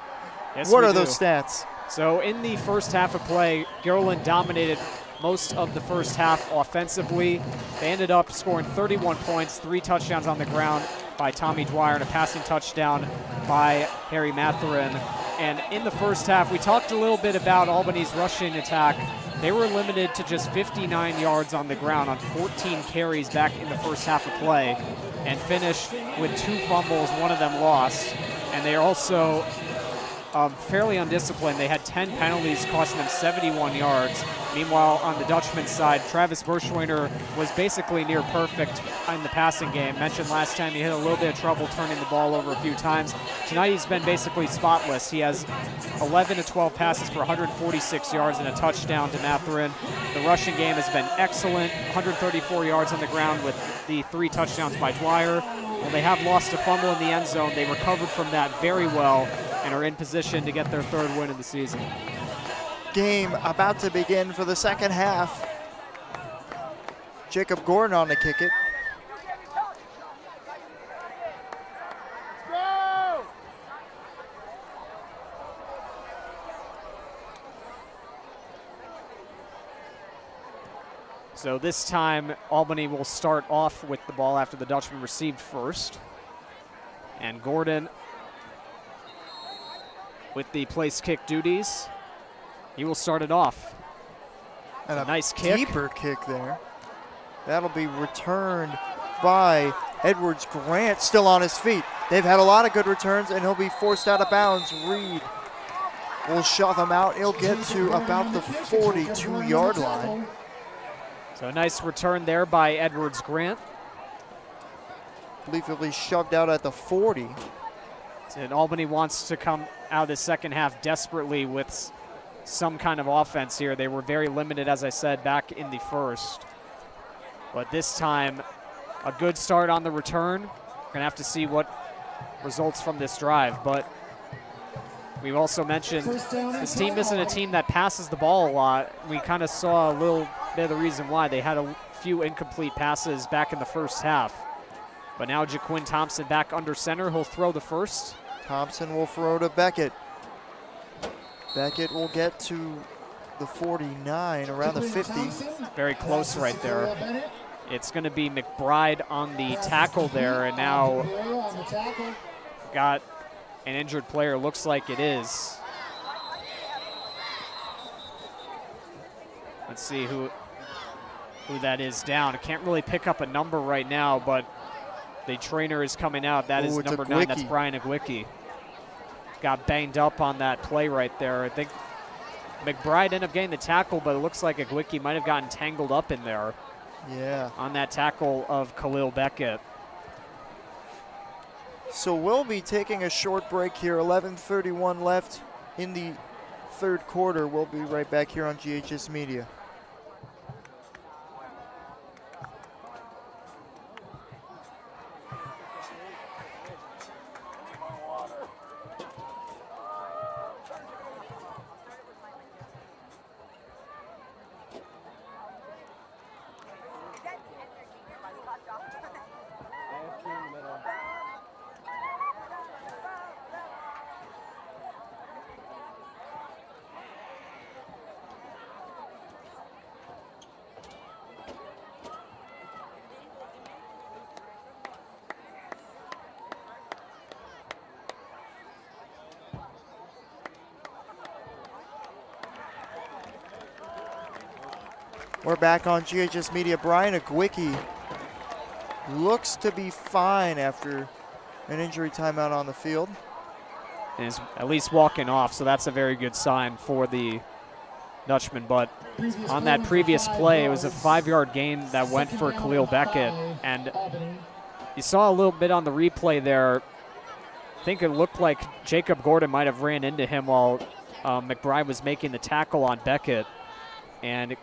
Yes, What we are do. those stats? So in the first half of play, Guilderland dominated most of the first half offensively. They ended up scoring 31 points, 3 touchdowns on the ground by Tommy Dwyer and a passing touchdown by Harry Matherin. And in the first half, we talked a little bit about Albany's rushing attack. They were limited to just 59 yards on the ground on 14 carries back in the first half of play and finished with 2 fumbles, one of them lost. And they are also fairly undisciplined. They had 10 penalties costing them 71 yards. Meanwhile, on the Dutchman side, Travis Berschweiner was basically near perfect in the passing game. Mentioned last time he had a little bit of trouble turning the ball over a few times. Tonight he's been basically spotless. He has 11 to 12 passes for 146 yards and a touchdown to Matherin. The rushing game has been excellent, 134 yards on the ground with the 3 touchdowns by Dwyer. While they have lost a fumble in the end zone, they recovered from that very well and are in position to get their 3rd win of the season. Game about to begin for the second half. Jacob Gordon on to kick it. So this time, Albany will start off with the ball after the Dutchman received first. And Gordon with the place kick duties. He will start it off. And a nice kick. Deeper kick there. That'll be returned by Edwards Grant, still on his feet. They've had a lot of good returns, and he'll be forced out of bounds. Reed will shove him out. He'll get to about the 42-yard line. So a nice return there by Edwards Grant. I believe he'll be shoved out at the 40. And Albany wants to come out of the second half desperately with some kind of offense here. They were very limited, as I said, back in the first. But this time, a good start on the return. We're going to have to see what results from this drive. But we've also mentioned this team isn't a team that passes the ball a lot. We kind of saw a little bit of the reason why. They had a few incomplete passes back in the first half. But now Jaquin Thompson back under center. He'll throw the first. Thompson will throw to Beckett. Beckett will get to the 49, around the 50. Very close right there. It's going to be McBride on the tackle there, and now got an injured player. Looks like it is. Let's see who that is down. I can't really pick up a number right now, but the trainer is coming out. That is number 9. That's Brian Agwicki. Got banged up on that play right there. I think McBride ended up getting the tackle, but it looks like Agwicki might have gotten tangled up in there. Yeah. On that tackle of Khalil Beckett. So we'll be taking a short break here. 11:31 left in the 3rd quarter. We'll be right back here on GHS Media. We're back on GHS Media. Brian Agwicki looks to be fine after an injury timeout on the field. And is at least walking off, so that's a very good sign for the Dutchman. But on that previous play, it was a 5-yard gain that went for Khalil Beckett. And you saw a little bit on the replay there. I think it looked like Jacob Gordon might have ran into him while McBride was making the tackle on Beckett. And it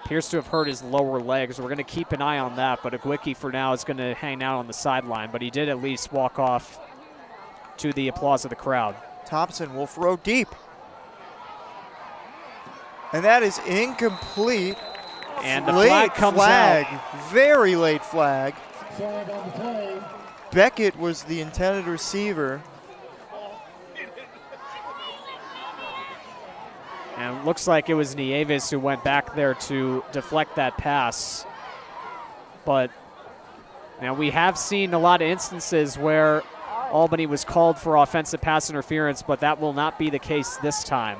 appears to have hurt his lower legs. We're going to keep an eye on that, but Agwicki for now is going to hang out on the sideline. But he did at least walk off to the applause of the crowd. Thompson will throw deep. And that is incomplete. And the flag comes out. Very late flag. Flag on the play. Beckett was the intended receiver. And it looks like it was Nieves who went back there to deflect that pass. But now we have seen a lot of instances where Albany was called for offensive pass interference, but that will not be the case this time.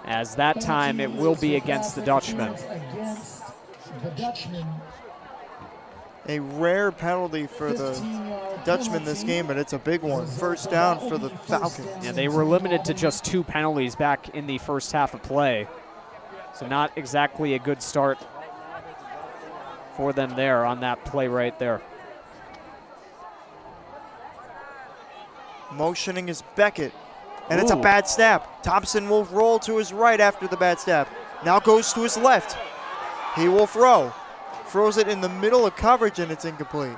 As that time it will be against the Dutchman. Against the Dutchman. A rare penalty for the Dutchman this game, but it's a big one. First down for the Falcons. Yeah, they were limited to just 2 penalties back in the first half of play. So not exactly a good start for them there on that play right there. Motioning is Beckett, and it's a Ooh. bad snap. Thompson will roll to his right after the bad snap. Now goes to his left. He will throw. Throws it in the middle of coverage, and it's incomplete.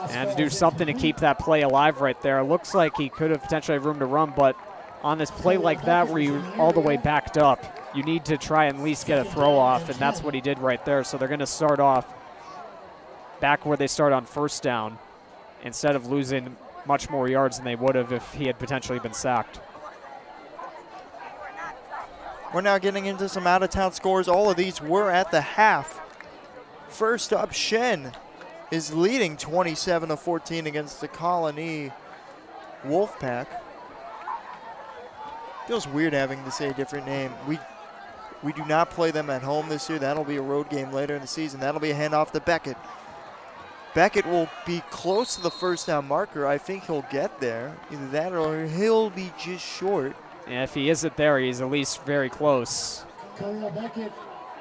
And do something to keep that play alive right there. It looks like he could have potentially had room to run, but on this play like that where you're all the way backed up, you need to try and at least get a throw off, and that's what he did right there. So they're going to start off back where they start on first down instead of losing much more yards than they would have if he had potentially been sacked. We're now getting into some out-of-town scores. All of these were at the half. First up, Shen is leading 27-14 against the Colony Wolfpack. Feels weird having to say a different name. We do not play them at home this year. That'll be a road game later in the season. That'll be a handoff to Beckett. Beckett will be close to the first down marker. I think he'll get there. Either that or he'll be just short. And if he isn't there, he's at least very close.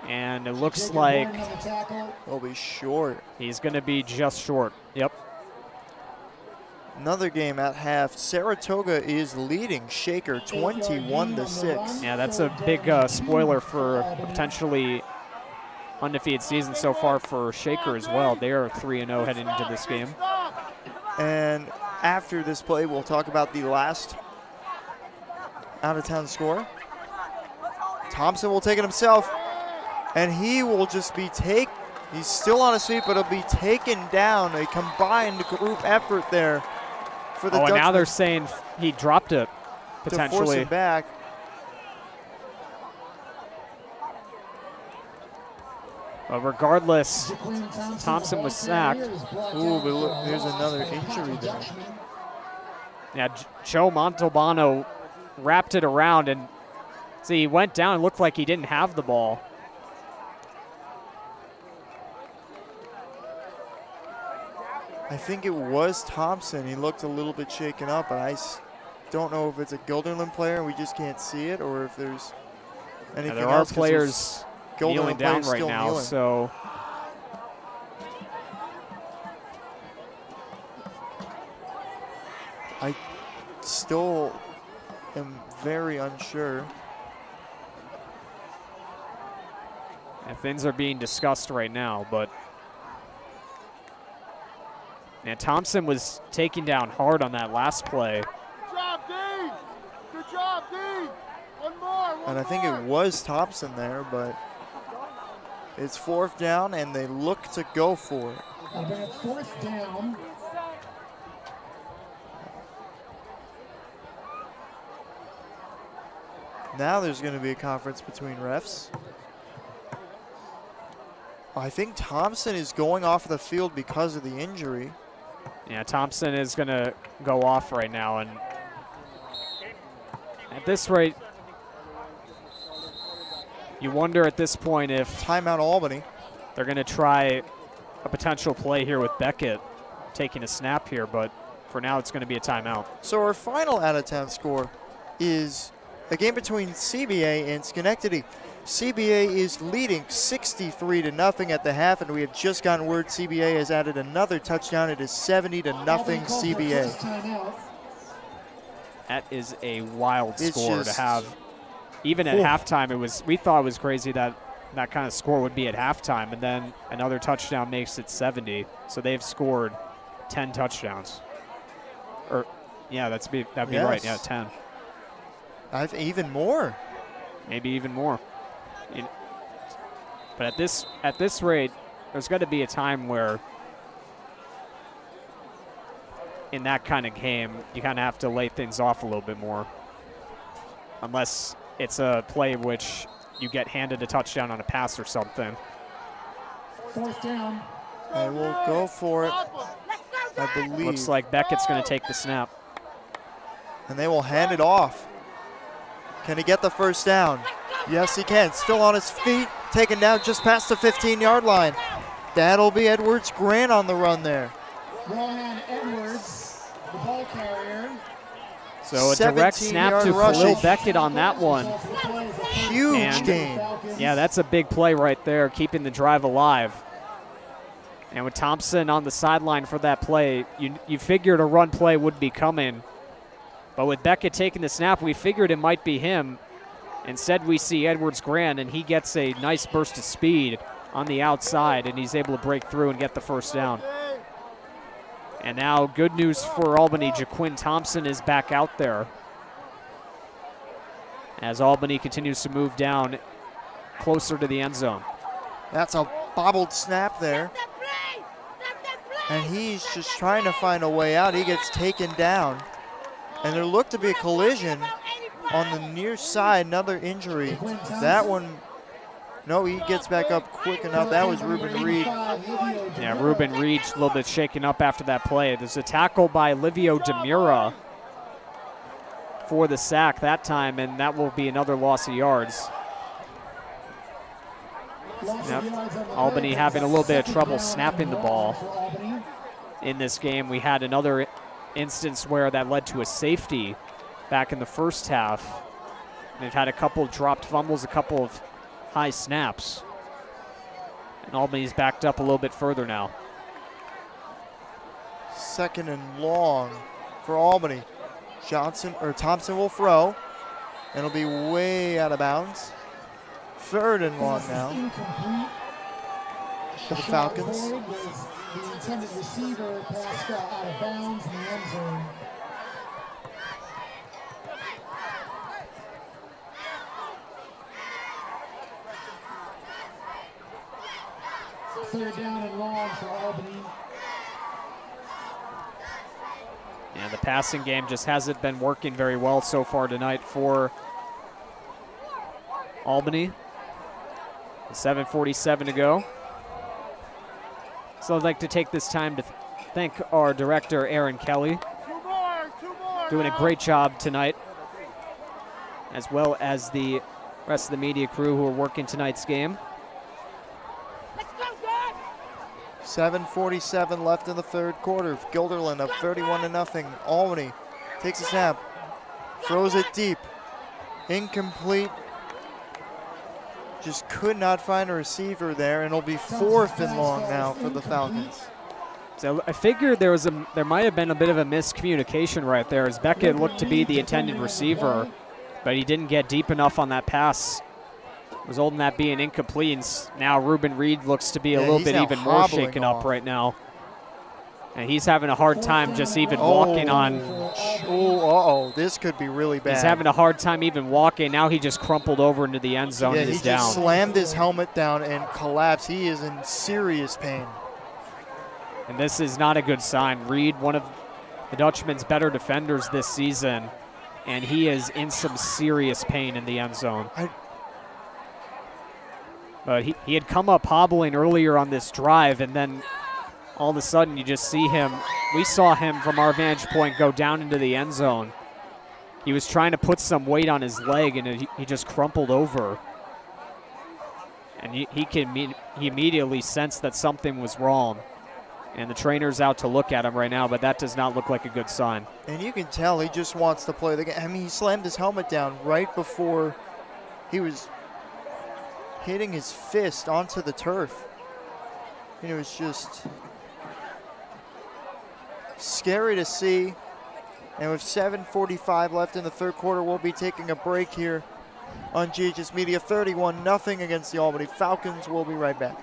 And it looks like He'll be short. he's going to be just short. Yep. Another game at half. Saratoga is leading Shaker 21-6. Yeah, that's a big spoiler for a potentially undefeated season so far for Shaker as well. They are 3-0 heading into this game. And after this play, we'll talk about the last out-of-town score. Thompson will take it himself, and he will just be he's still on his feet, but he'll be taken down. A combined group effort there for the and now Dutchman they're saying he dropped it, to force potentially. it back. But regardless, Thompson was sacked. Ooh, but look, there's another injury there. Yeah, Joe Montalbano wrapped it around, and see, he went down and looked like he didn't have the ball. I think it was Thompson. He looked a little bit shaken up, but I don't know if it's a Guilderland player and we just can't see it, or if there's anything There are else. 'Cause players there's kneeling Guilderland down players right still now, kneeling. so I still am very unsure. and things are being discussed right now, but and Thompson was taken down hard on that last play. Good job, Dean. Good job, Dean. One more. And I think it was Thompson there, but it's fourth down, and they look to go for it. About fourth down. Now there's going to be a conference between refs. I think Thompson is going off the field because of the injury. Yeah, Thompson is going to go off right now, and at this rate, you wonder at this point if Timeout Albany. they're going to try a potential play here with Beckett taking a snap here, but for now it's going to be a timeout. So our final out-of-town score is a game between CBA and Schenectady. CBA is leading 63-0 at the half, and we have just gotten word CBA has added another touchdown. It is 70-0 CBA. That is a wild It's score to just- have. Even at halftime, we thought it was crazy that that kind of score would be at halftime, and then another touchdown makes it 70. So they've scored 10 touchdowns. Or, yeah, that'd be Yes. right. Yeah, 10. Even more. Maybe even more. But at this rate, there's got to be a time where in that kind of game, you kind of have to lay things off a little bit more. Unless it's a play which you get handed a touchdown on a pass or something. 4th down. They will go for it, I believe. Looks like Beckett's going to take the snap. And they will hand it off. Can he get the first down? Yes, he can. Still on his feet, taken down just past the 15-yard line. That'll be Edwards Grant on the run there. Rohan Edwards, the ball carrier. So a direct snap to Khalil Beckett on that one. Huge gain. Yeah, that's a big play right there, keeping the drive alive. And with Thompson on the sideline for that play, you figured a run play would be coming. But with Beckett taking the snap, we figured it might be him. Instead, we see Edwards Grant, and he gets a nice burst of speed on the outside, and he's able to break through and get the first down. And now good news for Albany, Jaquin Thompson is back out there as Albany continues to move down closer to the end zone. That's a bobbled snap there. And he's just trying to find a way out. He gets taken down. And there looked to be a collision on the near side, another injury. That one, no, he gets back up quick enough. That was Ruben Reed. Yeah, Ruben Reed a little bit shaken up after that play. There's a tackle by Livio Demura for the sack that time, and that will be another loss of yards. Yep. Albany having a little bit of trouble snapping the ball in this game. We had another instance where that led to a safety back in the first half. They've had a couple of dropped fumbles, a couple of high snaps. And Albany's backed up a little bit further now. 2nd and long for Albany. Thompson will throw. And it'll be way out of bounds. 3rd and long now for the Falcons. The intended receiver pass got out of bounds in the end zone. Third down and long for Albany. And the passing game just hasn't been working very well so far tonight for Albany. 7:47 to go. So I'd like to take this time to thank our director, Aaron Kelly. Doing a great job tonight, as well as the rest of the media crew who are working tonight's game. 7:47 left in the 3rd quarter. Guilderland up 31-0. Albany takes a snap, throws it deep, incomplete. Just could not find a receiver there, and it'll be 4th and long now for the Falcons. So I figured there might have been a bit of a miscommunication right there, as Beckett looked to be the intended receiver, but he didn't get deep enough on that pass, resulting in that being incomplete. And now Ruben Reed looks to be a little bit even more shaken up right now. And he's having a hard time just even walking on. This could be really bad. He's having a hard time even walking. Now he just crumpled over into the end zone and is down. He just slammed his helmet down and collapsed. He is in serious pain. And this is not a good sign. Reed, one of the Dutchman's better defenders this season, and he is in some serious pain in the end zone. But he had come up hobbling earlier on this drive, and then all of a sudden you just see him. We saw him from our vantage point go down into the end zone. He was trying to put some weight on his leg, and he just crumpled over. And he immediately sensed that something was wrong. And the trainer's out to look at him right now, but that does not look like a good sign. And you can tell he just wants to play the game. I mean, he slammed his helmet down right before he was hitting his fist onto the turf. And it was just scary to see. And with 7:45 left in the 3rd quarter, we'll be taking a break here on GHS Media. 31-0 against the Albany Falcons. We'll be right back.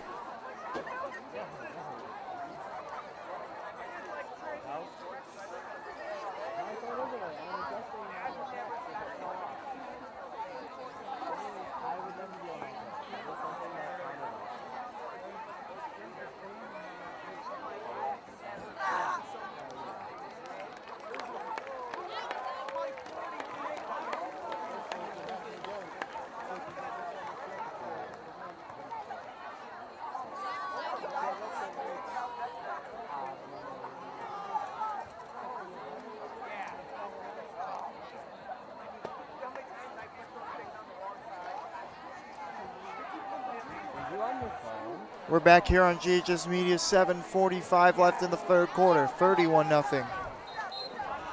We're back here on GHS Media, 7:45 left in the third quarter, 31-0.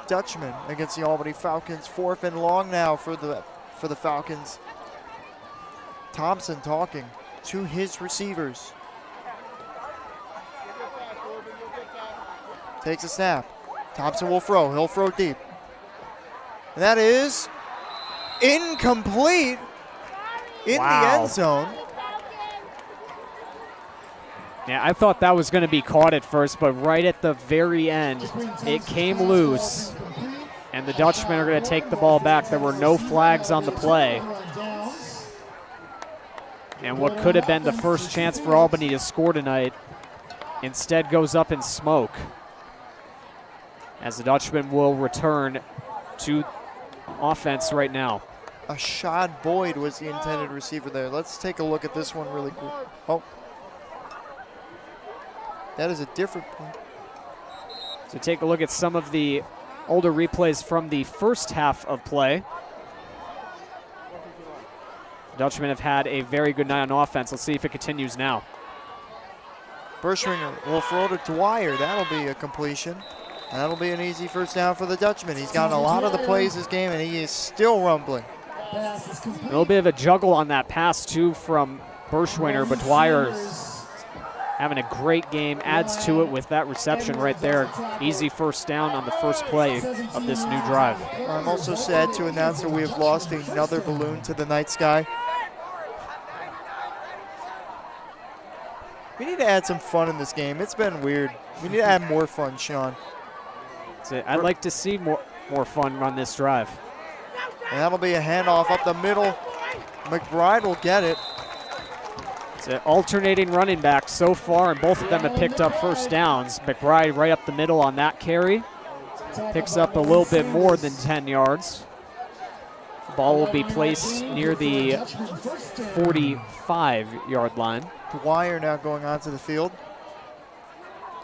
Dutchman against the Albany Falcons, 4th and long now for the Falcons. Thompson talking to his receivers. Takes a snap. Thompson will throw. He'll throw deep. And that is incomplete in the end zone. Yeah, I thought that was going to be caught at first, but right at the very end, it came loose. And the Dutchmen are going to take the ball back. There were no flags on the play. And what could have been the first chance for Albany to score tonight instead goes up in smoke, as the Dutchmen will return to offense right now. Ashad Boyd was the intended receiver there. Let's take a look at this one really quick. Oh. That is a different play. So take a look at some of the older replays from the first half of play. The Dutchmen have had a very good night on offense. Let's see if it continues now. Berschwinger will throw to Dwyer. That'll be a completion. And that'll be an easy first down for the Dutchman. He's gotten a lot of the plays this game, and he is still rumbling. A little bit of a juggle on that pass, too, from Berschwinger, but Dwyer having a great game, adds to it with that reception right there. Easy first down on the first play of this new drive. I'm also sad to announce that we have lost another balloon to the night sky. We need to add some fun in this game. It's been weird. We need to add more fun, Sean. I'd like to see more fun on this drive. And that'll be a handoff up the middle. McBride will get it. It's an alternating running back so far, and both of them have picked up first downs. McBride right up the middle on that carry. Picks up a little bit more than 10 yards. The ball will be placed near the 45-yard line. Dwyer now going onto the field.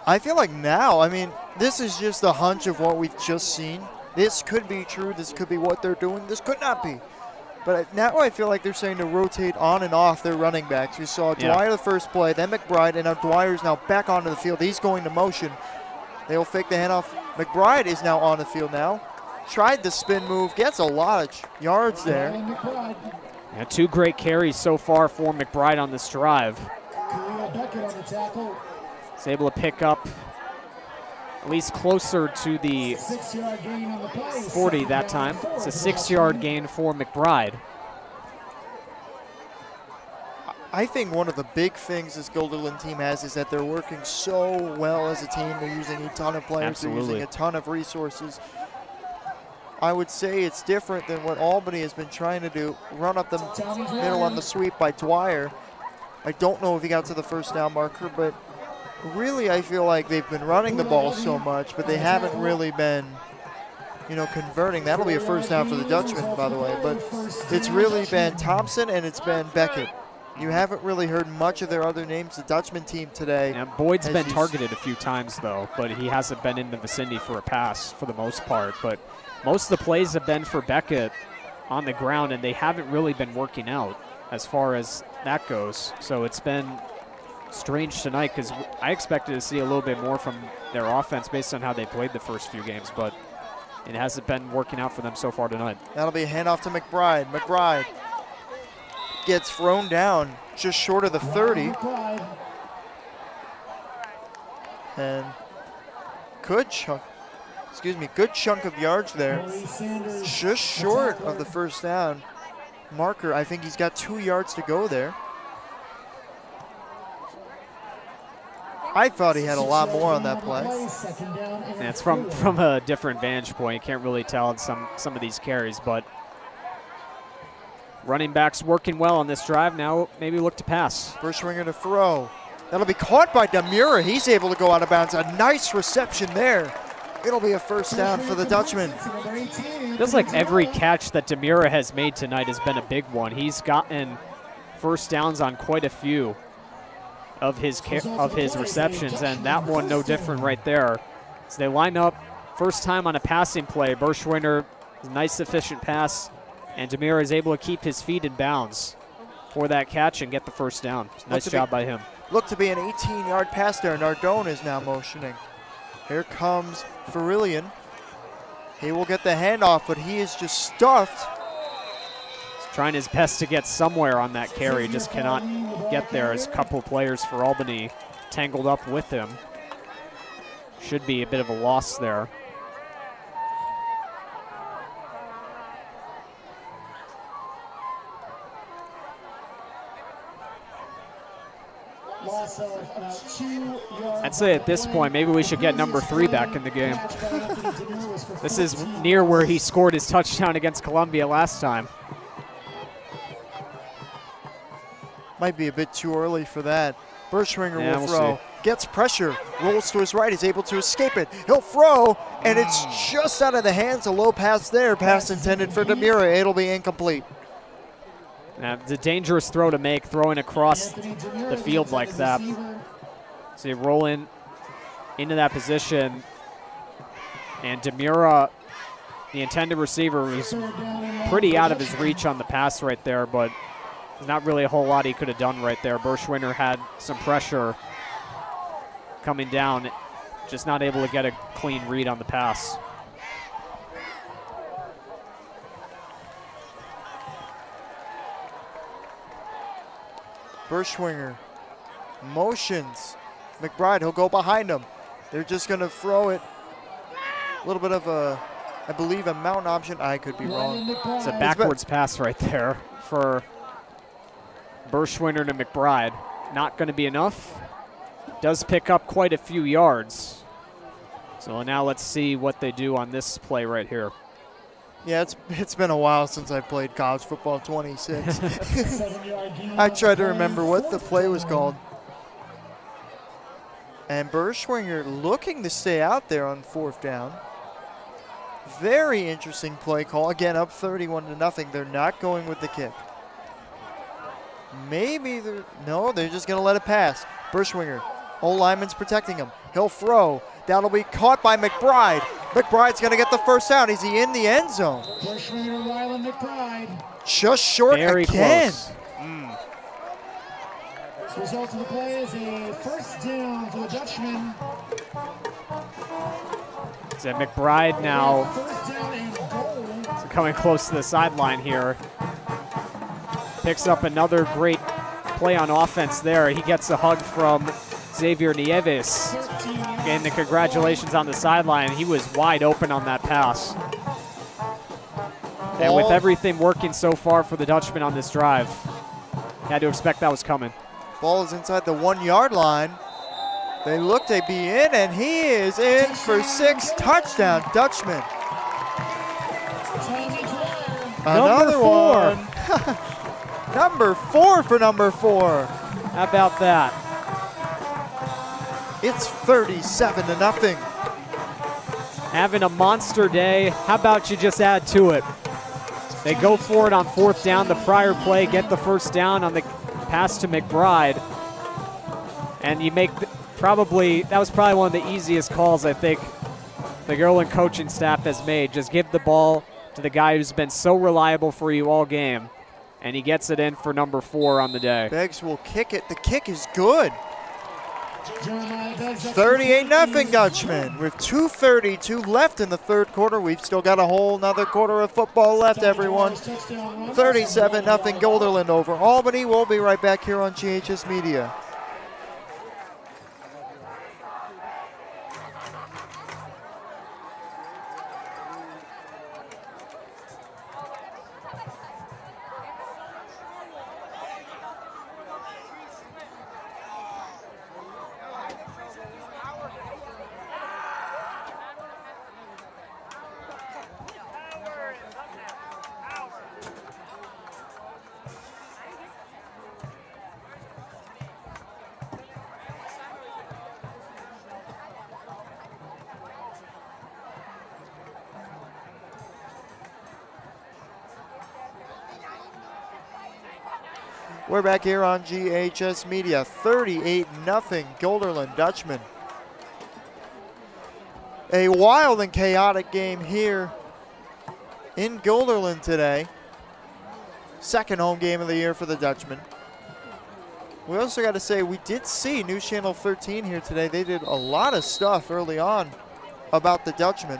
I feel like now, I mean, this is just a hunch of what we've just seen. This could be true. This could be what they're doing. This could not be. But now I feel like they're saying to rotate on and off their running backs. We saw Dwyer the first play, then McBride, and now Dwyer's now back onto the field. He's going to motion. They'll fake the handoff. McBride is now on the field now. Tried the spin move, gets a lot of yards there. Yeah, 2 great carries so far for McBride on this drive. He's able to pick up at least closer to the 40 that time. It's a 6-yard gain for McBride. I think one of the big things this Guilderland team has is that they're working so well as a team. They're using a ton of players. Absolutely. They're using a ton of resources. I would say it's different than what Albany has been trying to do. Run up the middle on the sweep by Dwyer. I don't know if he got to the first down marker, but really I feel like they've been running the ball so much, but they haven't really been, converting. That'll be a first down for the Dutchman, by the way, but it's really been Thompson and it's been Beckett. You haven't really heard much of their other names. The Dutchman team today. And Boyd's been targeted a few times, though, but he hasn't been in the vicinity for a pass for the most part. But most of the plays have been for Beckett on the ground, and they haven't really been working out as far as that goes. So it's been strange tonight because I expected to see a little bit more from their offense based on how they played the first few games, but it hasn't been working out for them so far tonight. That'll be a handoff to McBride. McBride gets thrown down just short of the 30. And good chunk of yards there. Just short of the first down marker. I think he's got 2 yards to go there. I thought he had a lot more on that play. And it's from a different vantage point. You can't really tell in some of these carries, but running backs working well on this drive. Now maybe look to pass. Berschwinger to throw. That'll be caught by Demura. He's able to go out of bounds. A nice reception there. It'll be a first down for the Dutchman. Feels like every catch that Demura has made tonight has been a big one. He's gotten first downs on quite a few of his receptions, and that one no different right there. So they line up first time on a passing play. Berschwinger, nice efficient pass, and Demura is able to keep his feet in bounds for that catch and get the first down. Nice job by him. looked to be an 18-yard pass there. Nardone is now motioning. Here comes Ferillion. He will get the handoff, but he is just stuffed. He's trying his best to get somewhere on that carry, just cannot get there as a couple players for Albany tangled up with him. Should be a bit of a loss there. I'd say at this point, maybe we should get number 3 back in the game. This is near where he scored his touchdown against Columbia last time. Might be a bit too early for that. Berschwinger will we'll throw. see. Gets pressure, rolls to his right, is able to escape it. He'll throw, and it's just out of the hands. A low pass there. Pass intended for Demura. It'll be incomplete. It's a dangerous throw to make, throwing across the field like that. So you roll into that position, and Demura, the intended receiver, was pretty out of his reach on the pass right there, but there's not really a whole lot he could have done right there. Berschwinger had some pressure coming down, just not able to get a clean read on the pass. Berschwinger motions. McBride, he'll go behind him. They're just going to throw it. A little bit of a, I believe, a mountain option. I could be wrong. It's a backwards pass right there for Berschwinger to McBride. Not going to be enough. Does pick up quite a few yards. So now let's see what they do on this play right here. Yeah, it's been a while since I played college football 26. I tried to remember what the play was called. And Berschwinger looking to stay out there on 4th down. Very interesting play call. Again, up 31-0. They're not going with the kick. Maybe they're just going to let it pass. Berschwinger, old lineman's protecting him. He'll throw. That'll be caught by McBride. McBride's going to get the first down. Is he in the end zone? Berschwinger, Ryland McBride. Just short Very again. close. The result of the play is a first down for the Dutchman. So McBride now First down and goal. coming close to the sideline here. Picks up another great play on offense there. He gets a hug from Xavier Nieves. Again, the congratulations on the sideline. He was wide open on that pass. And with everything working so far for the Dutchman on this drive, had to expect that was coming. Ball is inside the 1-yard line. They look to be in, and he is in for 6. Touchdown, Dutchman. Another Number 4. one. Number 4 for number 4. How about that? It's 37-0. Having a monster day. How about you just add to it? They go for it on 4th down. The prior play, get the first down on the pass to McBride. And you make that was probably one of the easiest calls I think the Guilderland coaching staff has made. Just give the ball to the guy who's been so reliable for you all game. And he gets it in for number 4 on the day. Beggs will kick it. The kick is good. 38-0 Dutchman. With 2:32 left in the 3rd quarter. We've still got a whole nother quarter of football left, everyone. 37-0 Guilderland over Albany. We'll be right back here on GHS Media. We're back here on GHS Media. 38-0 Guilderland Dutchman. A wild and chaotic game here in Guilderland today. Second home game of the year for the Dutchman. We also got to say we did see News Channel 13 here today. They did a lot of stuff early on about the Dutchman.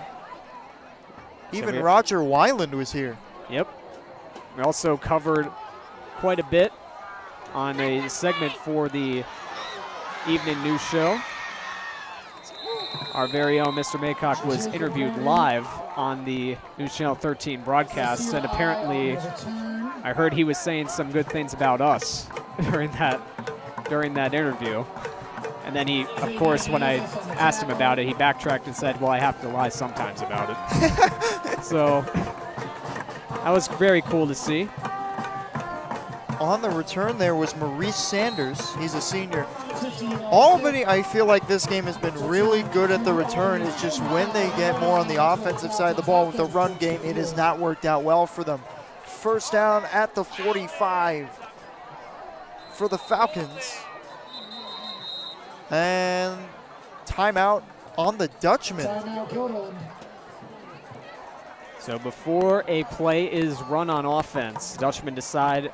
Even Roger Weiland was here. Yep. We also covered quite a bit on a segment for the evening news show. Our very own Mr. Maycock was interviewed live on the News Channel 13 broadcast, and apparently I heard he was saying some good things about us during that interview. And then he, of course, when I asked him about it, he backtracked and said, well, I have to lie sometimes about it. So that was very cool to see. On the return there was Maurice Sanders. He's a senior. Albany, I feel like this game has been really good at the return. It's just when they get more on the offensive side of the ball with the run game, it has not worked out well for them. First down at the 45 for the Falcons. And timeout on the Dutchman. So before a play is run on offense, Dutchmen decide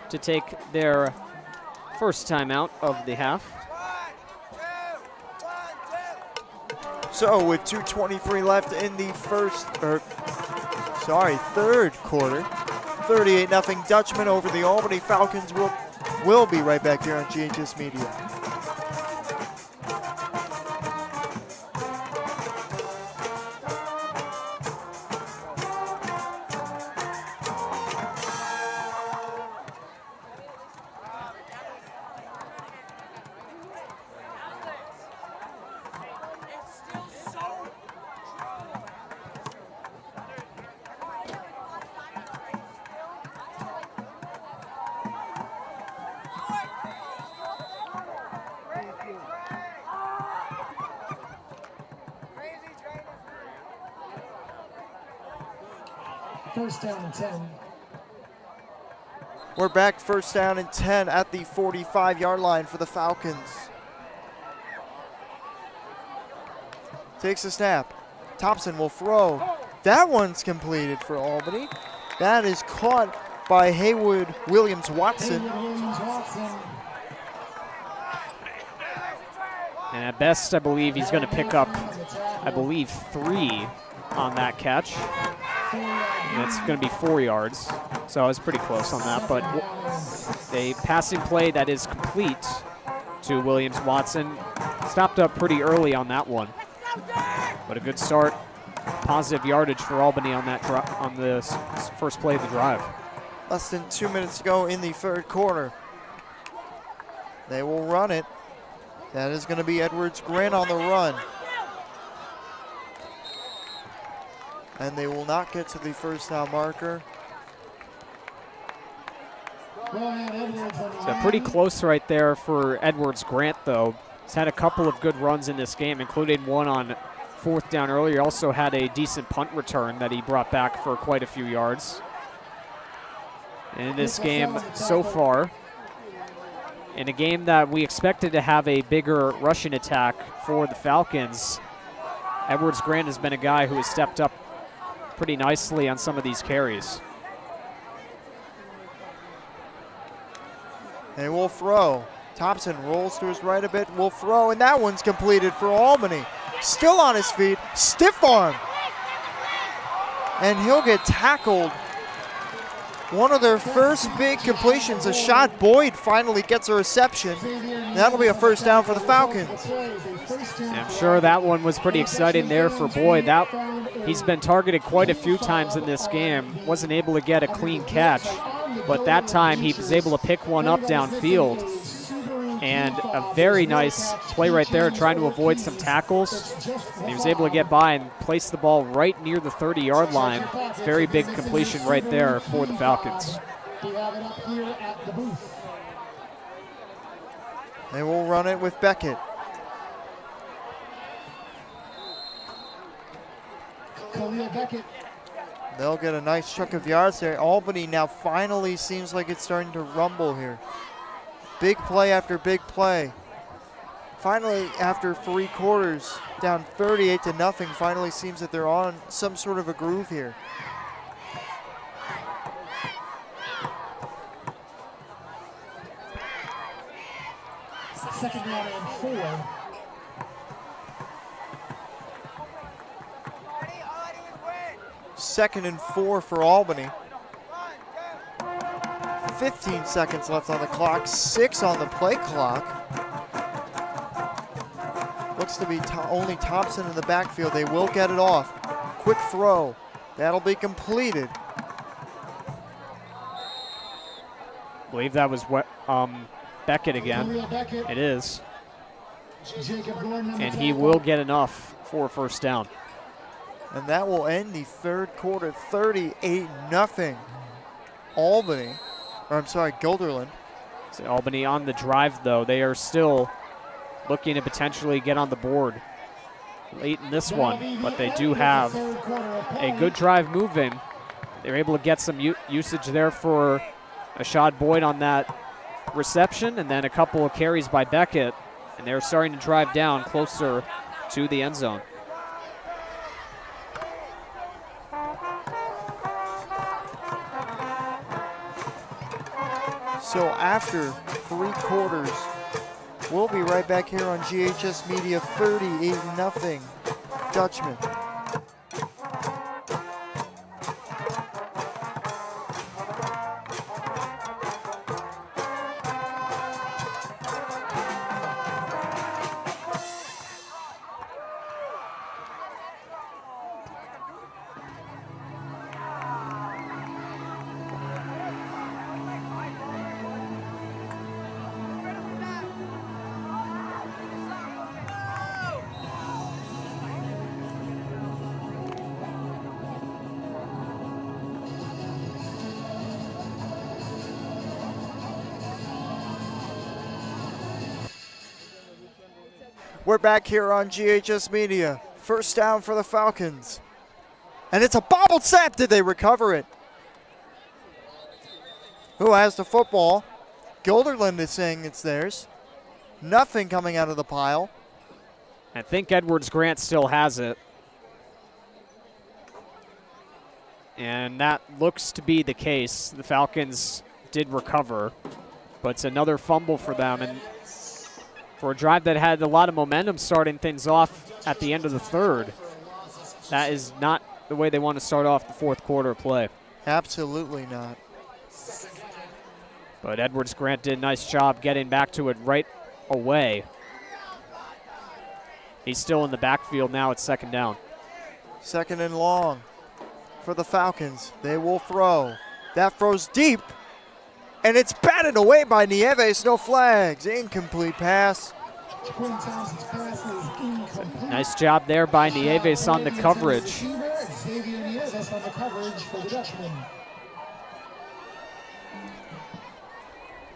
to take their first timeout of the half. So with 2:23 left in the third quarter, 38-0 Dutchman over the Albany Falcons. We'll be right back here on GHS Media. First down and 10. We're back, first down and 10 at the 45-yard line for the Falcons. Takes a snap. Thompson will throw. That one's completed for Albany. That is caught by Haywood Williams-Watson. And at best, I believe he's going to pick up, 3 on that catch. And it's going to be 4 yards. So I was pretty close on that. But a passing play that is complete to Williams-Watson. Stopped up pretty early on that one. But a good start. Positive yardage for Albany on that on the first play of the drive. Less than 2 minutes to go in the third quarter. They will run it. That is going to be Edwards Grant on the run. And they will not get to the first down marker. So pretty close right there for Edwards Grant, though. He's had a couple of good runs in this game, including one on fourth down earlier. Also had a decent punt return that he brought back for quite a few yards. And in this game so far, in a game that we expected to have a bigger rushing attack for the Falcons, Edwards Grant has been a guy who has stepped up pretty nicely on some of these carries. They will throw. Thompson rolls to his right a bit, will throw, and that one's completed for Albany. Still on his feet, stiff arm. And he'll get tackled. One of their first big completions, a shot. Boyd finally gets a reception. That'll be a first down for the Falcons. Yeah, I'm sure that one was pretty exciting there for Boyd. He's been targeted quite a few times in this game. Wasn't able to get a clean catch, but that time he was able to pick one up downfield. And a very nice play right there, trying to avoid some tackles. And he was able to get by and place the ball right near the 30-yard line. Very big completion right there for the Falcons. They will run it with Beckett. They'll get a nice chunk of yards there. Albany now finally seems like it's starting to rumble here. Big play after big play. Finally, after 3 quarters, down 38-0, finally seems that they're on some sort of a groove here. Second down and 4. Second and 4 for Albany. 15 seconds left on the clock, 6 on the play clock. Looks to be only Thompson in the backfield. They will get it off. Quick throw. That'll be completed. I believe that was Beckett again. It is. And he will get enough for a first down. And that will end the third quarter, 38-0. Albany, or I'm sorry, Guilderland. So Albany on the drive, though. They are still looking to potentially get on the board late in this one, but they do have a good drive moving. They're able to get some usage there for Ashad Boyd on that reception, and then a couple of carries by Beckett, and they're starting to drive down closer to the end zone. So after 3 quarters, we'll be right back here on GHS Media, 38-0 Dutchman. We're back here on GHS Media. First down for the Falcons. And it's a bobbled snap. Did they recover it? Who has the football? Guilderland is saying it's theirs. Nothing coming out of the pile. I think Edwards Grant still has it. And that looks to be the case. The Falcons did recover, but it's another fumble for them. And for a drive that had a lot of momentum starting things off at the end of the third, that is not the way they want to start off the fourth quarter play. Absolutely not. But Edwards Grant did a nice job getting back to it right away. He's still in the backfield now. It's second down. Second and long for the Falcons. They will throw. That throws deep. And it's batted away by Nieves. No flags. Incomplete pass. Nice job there by Nieves on the coverage.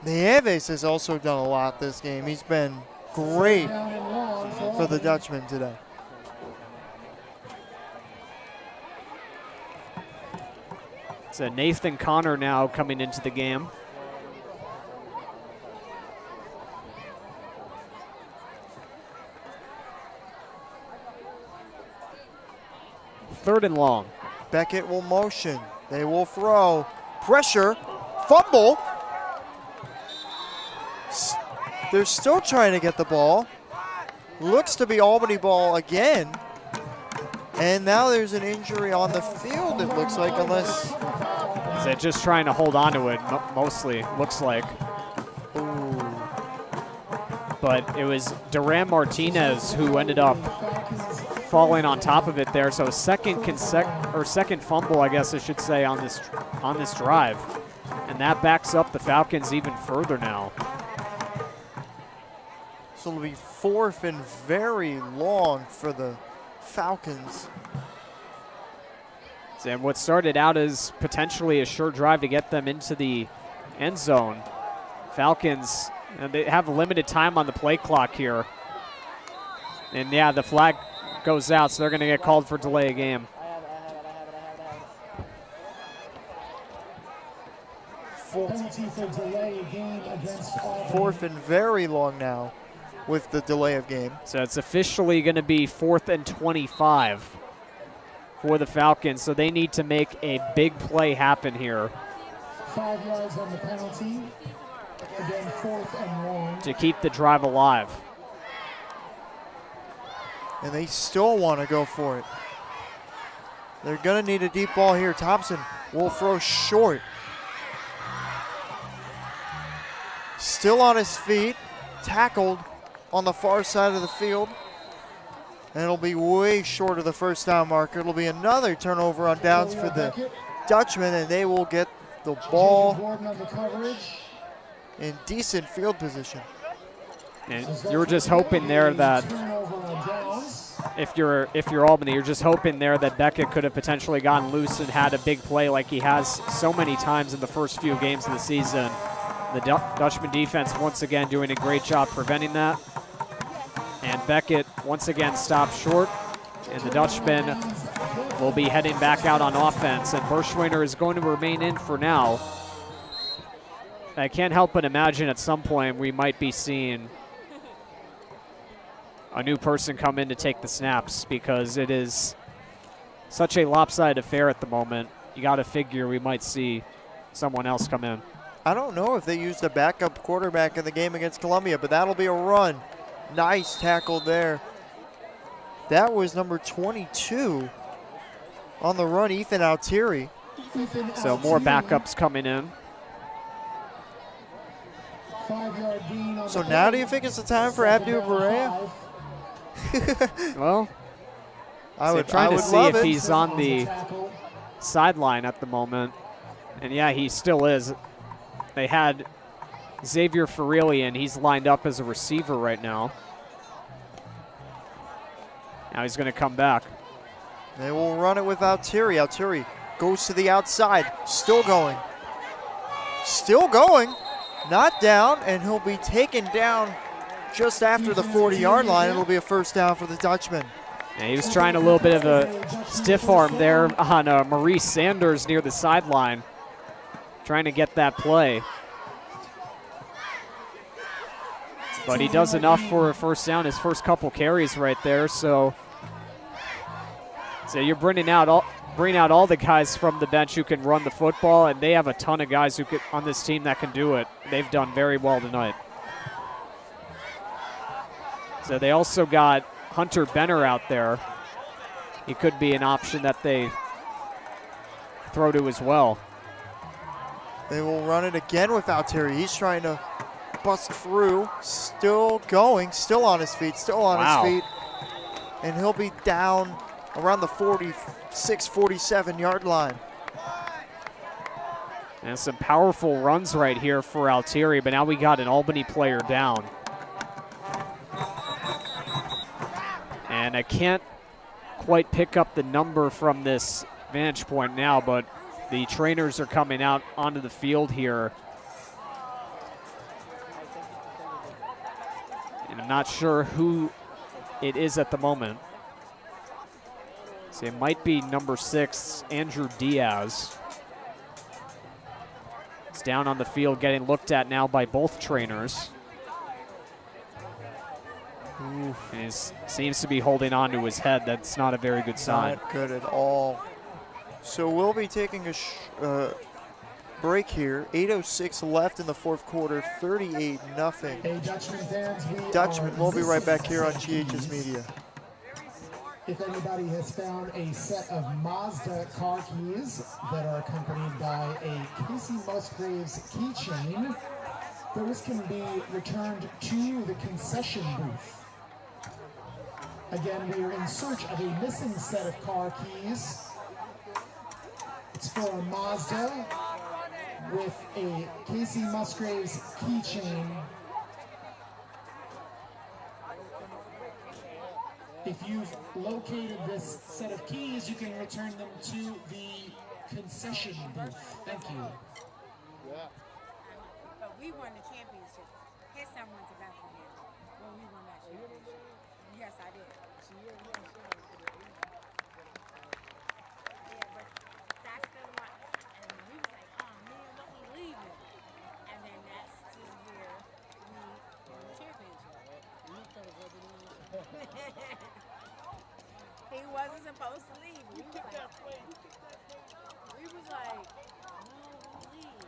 Nieves has also done a lot this game. He's been great for the Dutchman today. It's a Nathan Connor now coming into the game. Third and long. Beckett will motion. They will throw. Pressure. Fumble. They're still trying to get the ball. Looks to be Albany ball again. And now there's an injury on the field, it looks like, unless... They're just trying to hold on to it, mostly, looks like. Ooh. But it was Duran Martinez who ended up falling on top of it there. So second fumble, I guess I should say, on this drive. And that backs up the Falcons even further now. So it'll be fourth and very long for the Falcons. And what started out as potentially a sure drive to get them into the end zone. Falcons, they have limited time on the play clock here. And yeah, the flag goes out, so they're going to get called for delay of game. Fourth and very long now with the delay of game. So it's officially going to be 4th and 25 for the Falcons, so they need to make a big play happen here. 5 yards on the penalty. Again, 4th and 1. to keep the drive alive. And they still want to go for it. They're going to need a deep ball here. Thompson will throw short. Still on his feet, tackled on the far side of the field. And it'll be way short of the first down marker. It'll be another turnover on downs for the Dutchmen, and they will get the ball in decent field position. And you're just hoping there that if you're Albany, you're just hoping there that Beckett could have potentially gotten loose and had a big play like he has so many times in the first few games of the season. The Dutchman defense once again doing a great job preventing that. And Beckett once again stopped short, and the Dutchmen will be heading back out on offense, and Berschweiner is going to remain in for now. I can't help but imagine at some point we might be seeing a new person come in to take the snaps, because it is such a lopsided affair at the moment. You got to figure we might see someone else come in. I don't know if they used a backup quarterback in the game against Columbia, but that'll be a run. Nice tackle there. That was number 22 on the run, Ethan Altieri. So more backups coming in. So now do you think it's the time for Abdu Berea? Well, I would trying to see love if it. he's on the sideline at the moment. And yeah, he still is. They had Xavier Farilli, and he's lined up as a receiver right now. Now he's going to come back. They will run it with Altieri. Altieri goes to the outside. Still going. Still going. Not down, and he'll be taken down just after the 40-yard line. It'll be a first down for the Dutchman. Yeah, he was trying a little bit of a stiff arm there on Maurice Sanders near the sideline, trying to get that play. But he does enough for a first down, his first couple carries right there. So you're bringing out all the guys from the bench who can run the football, and they have a ton of guys who could, on this team that can do it. They've done very well tonight. So they also got Hunter Benner out there. He could be an option that they throw to as well. They will run it again with Altieri. He's trying to bust through, still going, still on his feet, his feet. And he'll be down around the 46, 47-yard line. And some powerful runs right here for Altieri, but now we got an Albany player down. And I can't quite pick up the number from this vantage point now, but the trainers are coming out onto the field here. And I'm not sure who it is at the moment. So it might be number 6, Andrew Diaz. It's down on the field, getting looked at now by both trainers. And he seems to be holding on to his head. That's not a very good sign. Not good at all. So we'll be taking a break here. 8:06 left in the fourth quarter, 38-0. Hey, Dutchman fans, We'll be right back here on GHS Media. If anybody has found a set of Mazda car keys that are accompanied by a Casey Musgraves keychain, those can be returned to the concession booth. Again, we are in search of a missing set of car keys. It's for a Mazda with a Casey Musgraves keychain. If you've located this set of keys, you can return them to the concession booth. Thank you. But we won the championship. His son went to Bethlehem when we won that championship. Yes, I did. Yeah, but that's the one. And we was like, oh man, what we leaving? And then that's the year we won the championship. He wasn't supposed to leave. We was like, no, we leave.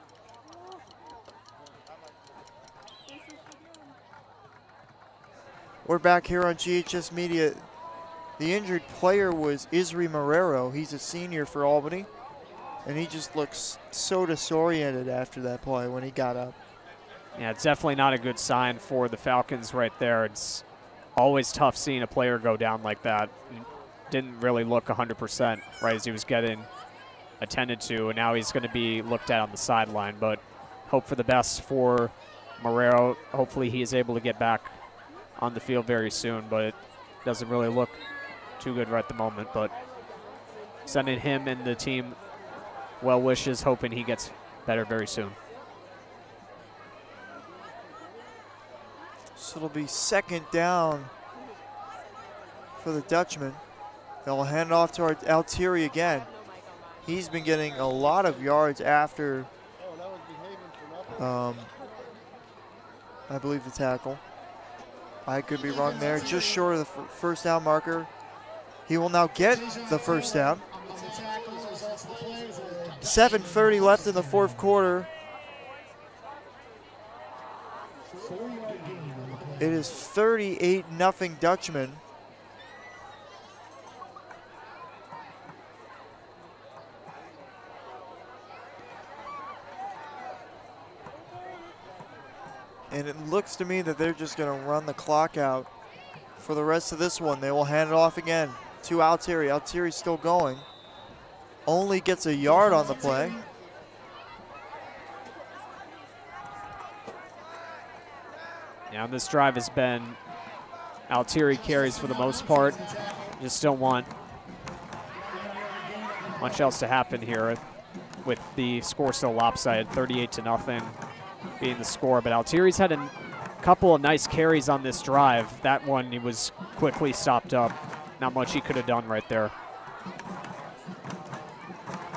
We're back here on GHS Media. The injured player was Isri Marrero. He's a senior for Albany, and he just looks so disoriented after that play when he got up. Yeah, it's definitely not a good sign for the Falcons right there. It's always tough seeing a player go down like that. Didn't really look 100% right as he was getting attended to, and now he's going to be looked at on the sideline. But hope for the best for Marrero. Hopefully he is able to get back on the field very soon, but it doesn't really look too good right at the moment. But sending him and the team well wishes, hoping he gets better very soon. So it'll be second down for the Dutchman. They'll hand it off to Altieri again. He's been getting a lot of yards after, I believe, the tackle. I could be wrong there. Just short of the first down marker. He will now get the first down. 7:30 left in the fourth quarter. It is 38-0 Dutchman. And it looks to me that they're just going to run the clock out for the rest of this one. They will hand it off again to Altieri. Altieri's still going. Only gets a yard on the play. Yeah, this drive has been Altieri carries for the most part. Just don't want much else to happen here with the score still lopsided, 38-0 being the score. But Altieri's had a couple of nice carries on this drive. That one, he was quickly stopped up. Not much he could have done right there.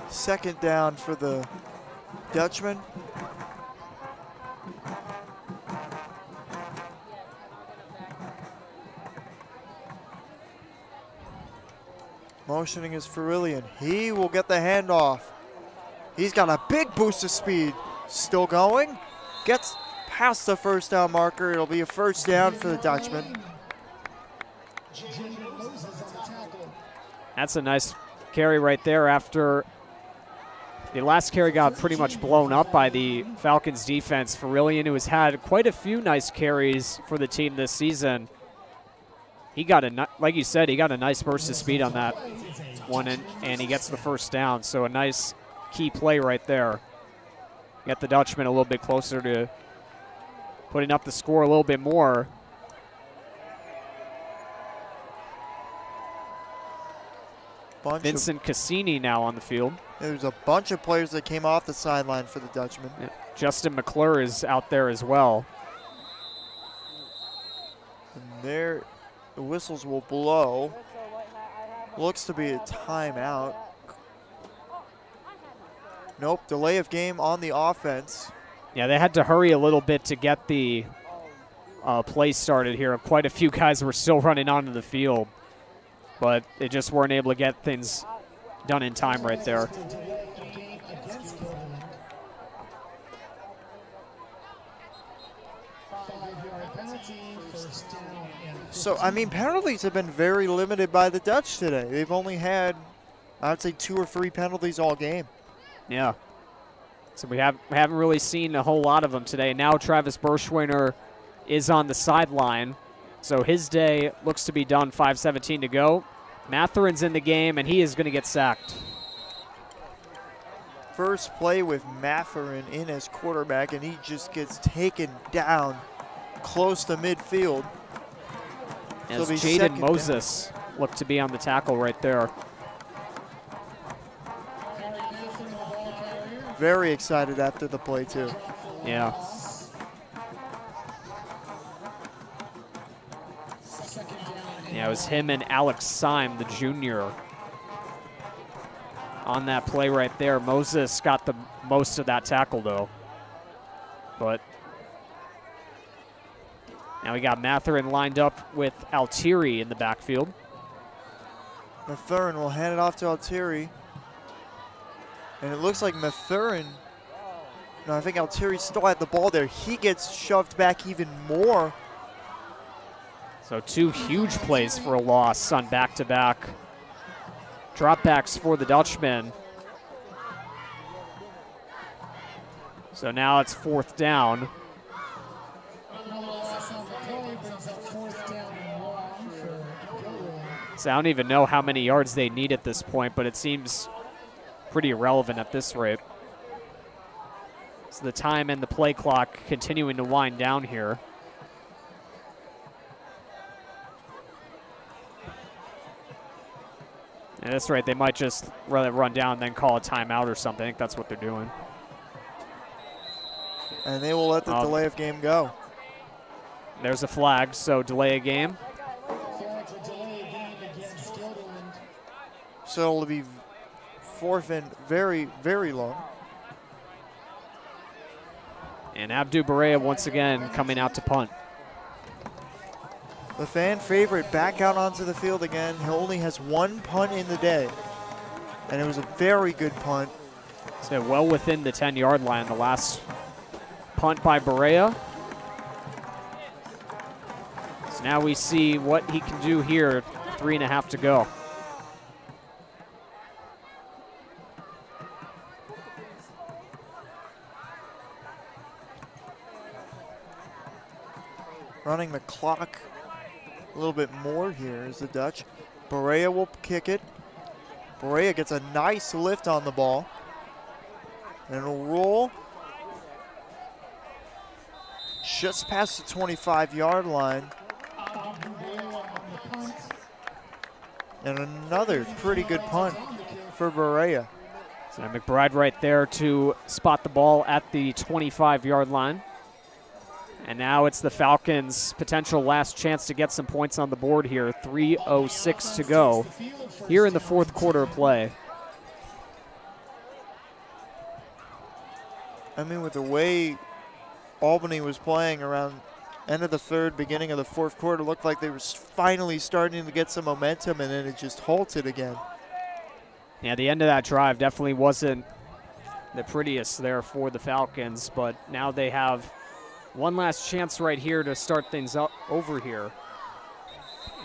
Second down for the Dutchman. Motioning is Ferillian. He will get the handoff. He's got a big boost of speed. Still going. Gets past the first down marker. It'll be a first down for the Dutchman. That's a nice carry right there after the last carry got pretty much blown up by the Falcons defense. Ferillian, who has had quite a few nice carries for the team this season, he got like you said, he got a nice burst of speed on that one, and he gets the first down. So a nice key play right there. Get the Dutchman a little bit closer to putting up the score a little bit more. Vincent Cassini now on the field. There's a bunch of players that came off the sideline for the Dutchman. Yeah. Justin McClure is out there as well. And there, the whistles will blow. Looks to be a timeout. Nope, delay of game on the offense. Yeah, they had to hurry a little bit to get the play started here. Quite a few guys were still running onto the field, but they just weren't able to get things done in time right there. So, I mean, penalties have been very limited by the Dutch today. They've only had, I would say, 2 or 3 penalties all game. Yeah. So we haven't really seen a whole lot of them today. Now Travis Berschwiner is on the sideline. So his day looks to be done, 5:17 to go. Matherin's in the game, and he is going to get sacked. First play with Matherin in as quarterback, and he just gets taken down close to midfield. As Jaden Moses looked to be on the tackle right there. Very excited after the play, too. Yeah. Yeah, it was him and Alex Syme, the junior, on that play right there. Moses got the most of that tackle, though. But now we got Matherin lined up with Altieri in the backfield. Matherin will hand it off to Altieri. And it looks like Matherin, no, I think Altieri still had the ball there. He gets shoved back even more. So 2 huge plays for a loss on back-to-back dropbacks for the Dutchmen. So now it's 4th down. So I don't even know how many yards they need at this point, but it seems pretty irrelevant at this rate. So the time and the play clock continuing to wind down here. And that's right, they might just rather run down and then call a timeout or something. I think that's what they're doing. And they will let the delay of game go. There's a flag, so delay a game. So it'll be 4th and very, very long. And Abdu Barea once again coming out to punt. The fan favorite back out onto the field again. He only has 1 punt in the day. And it was a very good punt. So well within the 10-yard line. The last punt by Barea. So now we see what he can do here. 3.5 to go. Running the clock a little bit more here is the Dutch. Barea will kick it. Barea gets a nice lift on the ball. And it'll roll just past the 25-yard line. And another pretty good punt for Barea. So McBride right there to spot the ball at the 25-yard line. And now it's the Falcons' potential last chance to get some points on the board here. 3:06 to go here in the 4th quarter of play. I mean, with the way Albany was playing around end of the 3rd, beginning of the 4th quarter, looked like they were finally starting to get some momentum, and then it just halted again. Yeah, the end of that drive definitely wasn't the prettiest there for the Falcons, but now they have one last chance right here to start things up over here.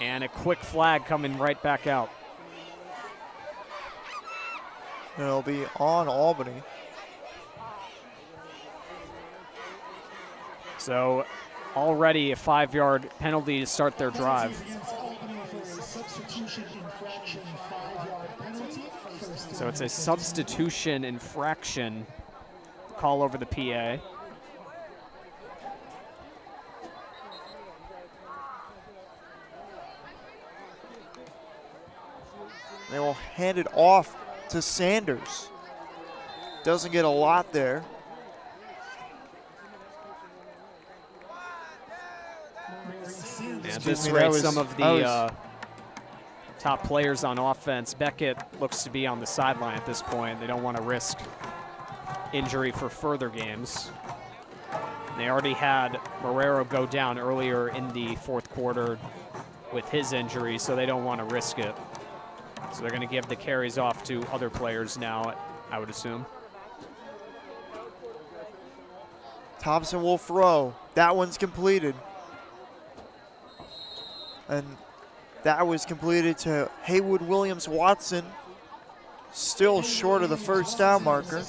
And a quick flag coming right back out. And it'll be on Albany. So already a 5-yard penalty to start their drive. So it's a substitution infraction call over the PA. They will hand it off to Sanders. Doesn't get a lot there. At this rate, some of the top players on offense, Beckett looks to be on the sideline at this point. They don't want to risk injury for further games. They already had Marrero go down earlier in the 4th quarter with his injury, so they don't want to risk it. So they're going to give the carries off to other players now, I would assume. Thompson will throw. That one's completed. And that was completed to Haywood Williams Watson. Still short of the first down marker.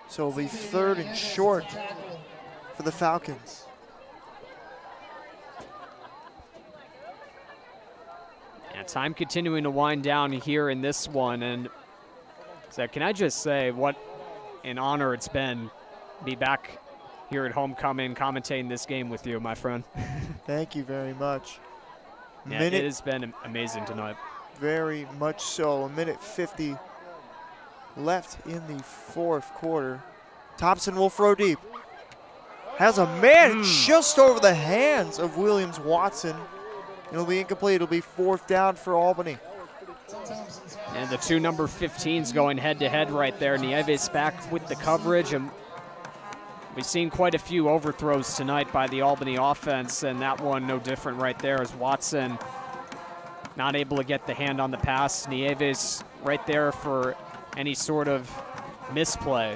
So it'll be 3rd and short for the Falcons. Yeah, time continuing to wind down here in this one. And so can I just say what an honor it's been to be back here at Homecoming commentating this game with you, my friend. Thank you very much. Yeah, it has been amazing tonight. Very much so. 1:50 left in the 4th quarter. Thompson will throw deep. Has a man just over the hands of Williams Watson. It'll be incomplete. It'll be 4th down for Albany. And the 2 number 15s going head-to-head right there. Nieves back with the coverage. And we've seen quite a few overthrows tonight by the Albany offense, and that one no different right there as Watson not able to get the hand on the pass. Nieves right there for any sort of misplay.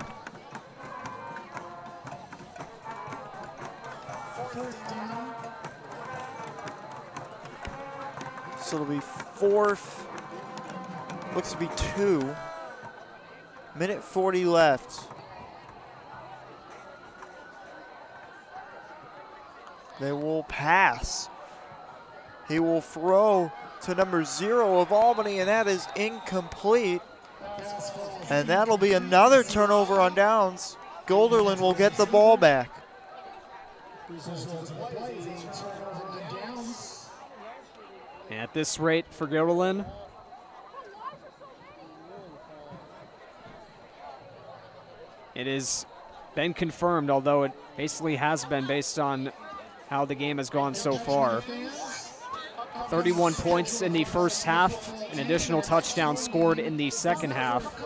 so it'll be fourth. Looks to be 2. Minute 40 left. They will pass. He will throw to number 0 of Albany, and that is incomplete. And that'll be another turnover on downs. Guilderland will get the ball back. At this rate for Guilderland, it has been confirmed, although it basically has been based on how the game has gone so far. 31 points in the first half, an additional touchdown scored in the second half.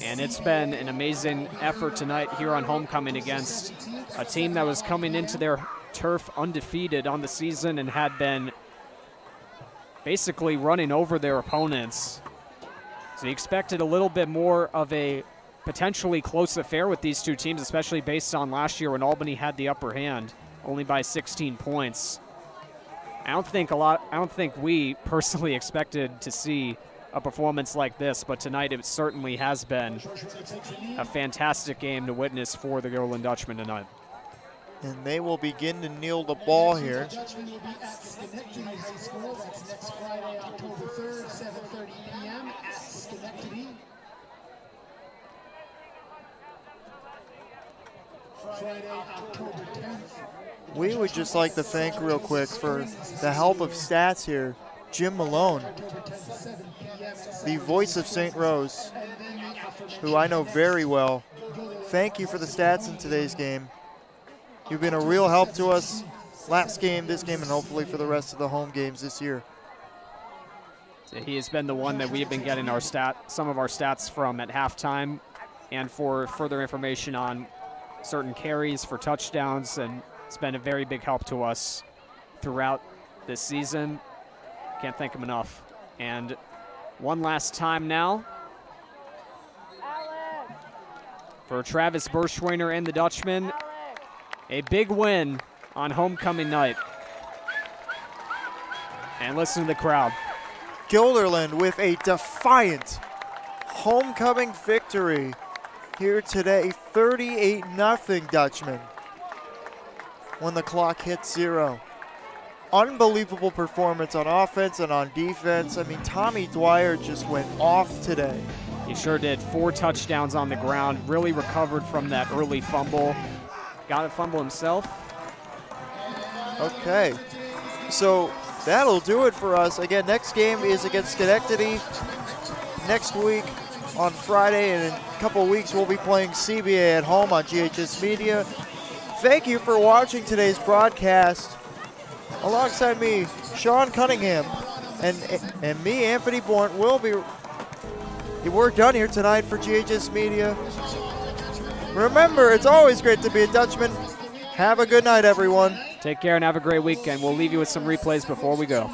And it's been an amazing effort tonight here on homecoming against a team that was coming into their turf undefeated on the season and had been basically running over their opponents. So you expected a little bit more of a potentially close affair with these two teams, especially based on last year when Albany had the upper hand, only by 16 points. I don't think we personally expected to see a performance like this, but tonight it certainly has been a fantastic game to witness for the Guilderland Dutchmen tonight. And they will begin to kneel the ball here. We would just like to thank real quick for the help of stats here, Jim Malone, the voice of St. Rose, who I know very well. Thank you for the stats in today's game. You've been a real help to us last game, this game, and hopefully for the rest of the home games this year. So he has been the one that we have been getting some of our stats from at halftime, and for further information on certain carries for touchdowns, and it's been a very big help to us throughout this season. Can't thank him enough. And one last time now for Travis Berschweiner and the Dutchmen. A big win on homecoming night. And listen to the crowd. Guilderland with a defiant homecoming victory here today, 38-0 Dutchmen when the clock hits 0. Unbelievable performance on offense and on defense. I mean, Tommy Dwyer just went off today. He sure did. 4 touchdowns on the ground, really recovered from that early fumble. Got a fumble himself. Okay, so that'll do it for us. Again, next game is against Schenectady next week on Friday, and in a couple of weeks we'll be playing CBA at home on GHS Media. Thank you for watching today's broadcast. Alongside me, Sean Cunningham, and me, Anthony Bourne, we're done here tonight for GHS Media. Remember, it's always great to be a Dutchman. Have a good night, everyone. Take care and have a great weekend. We'll leave you with some replays before we go.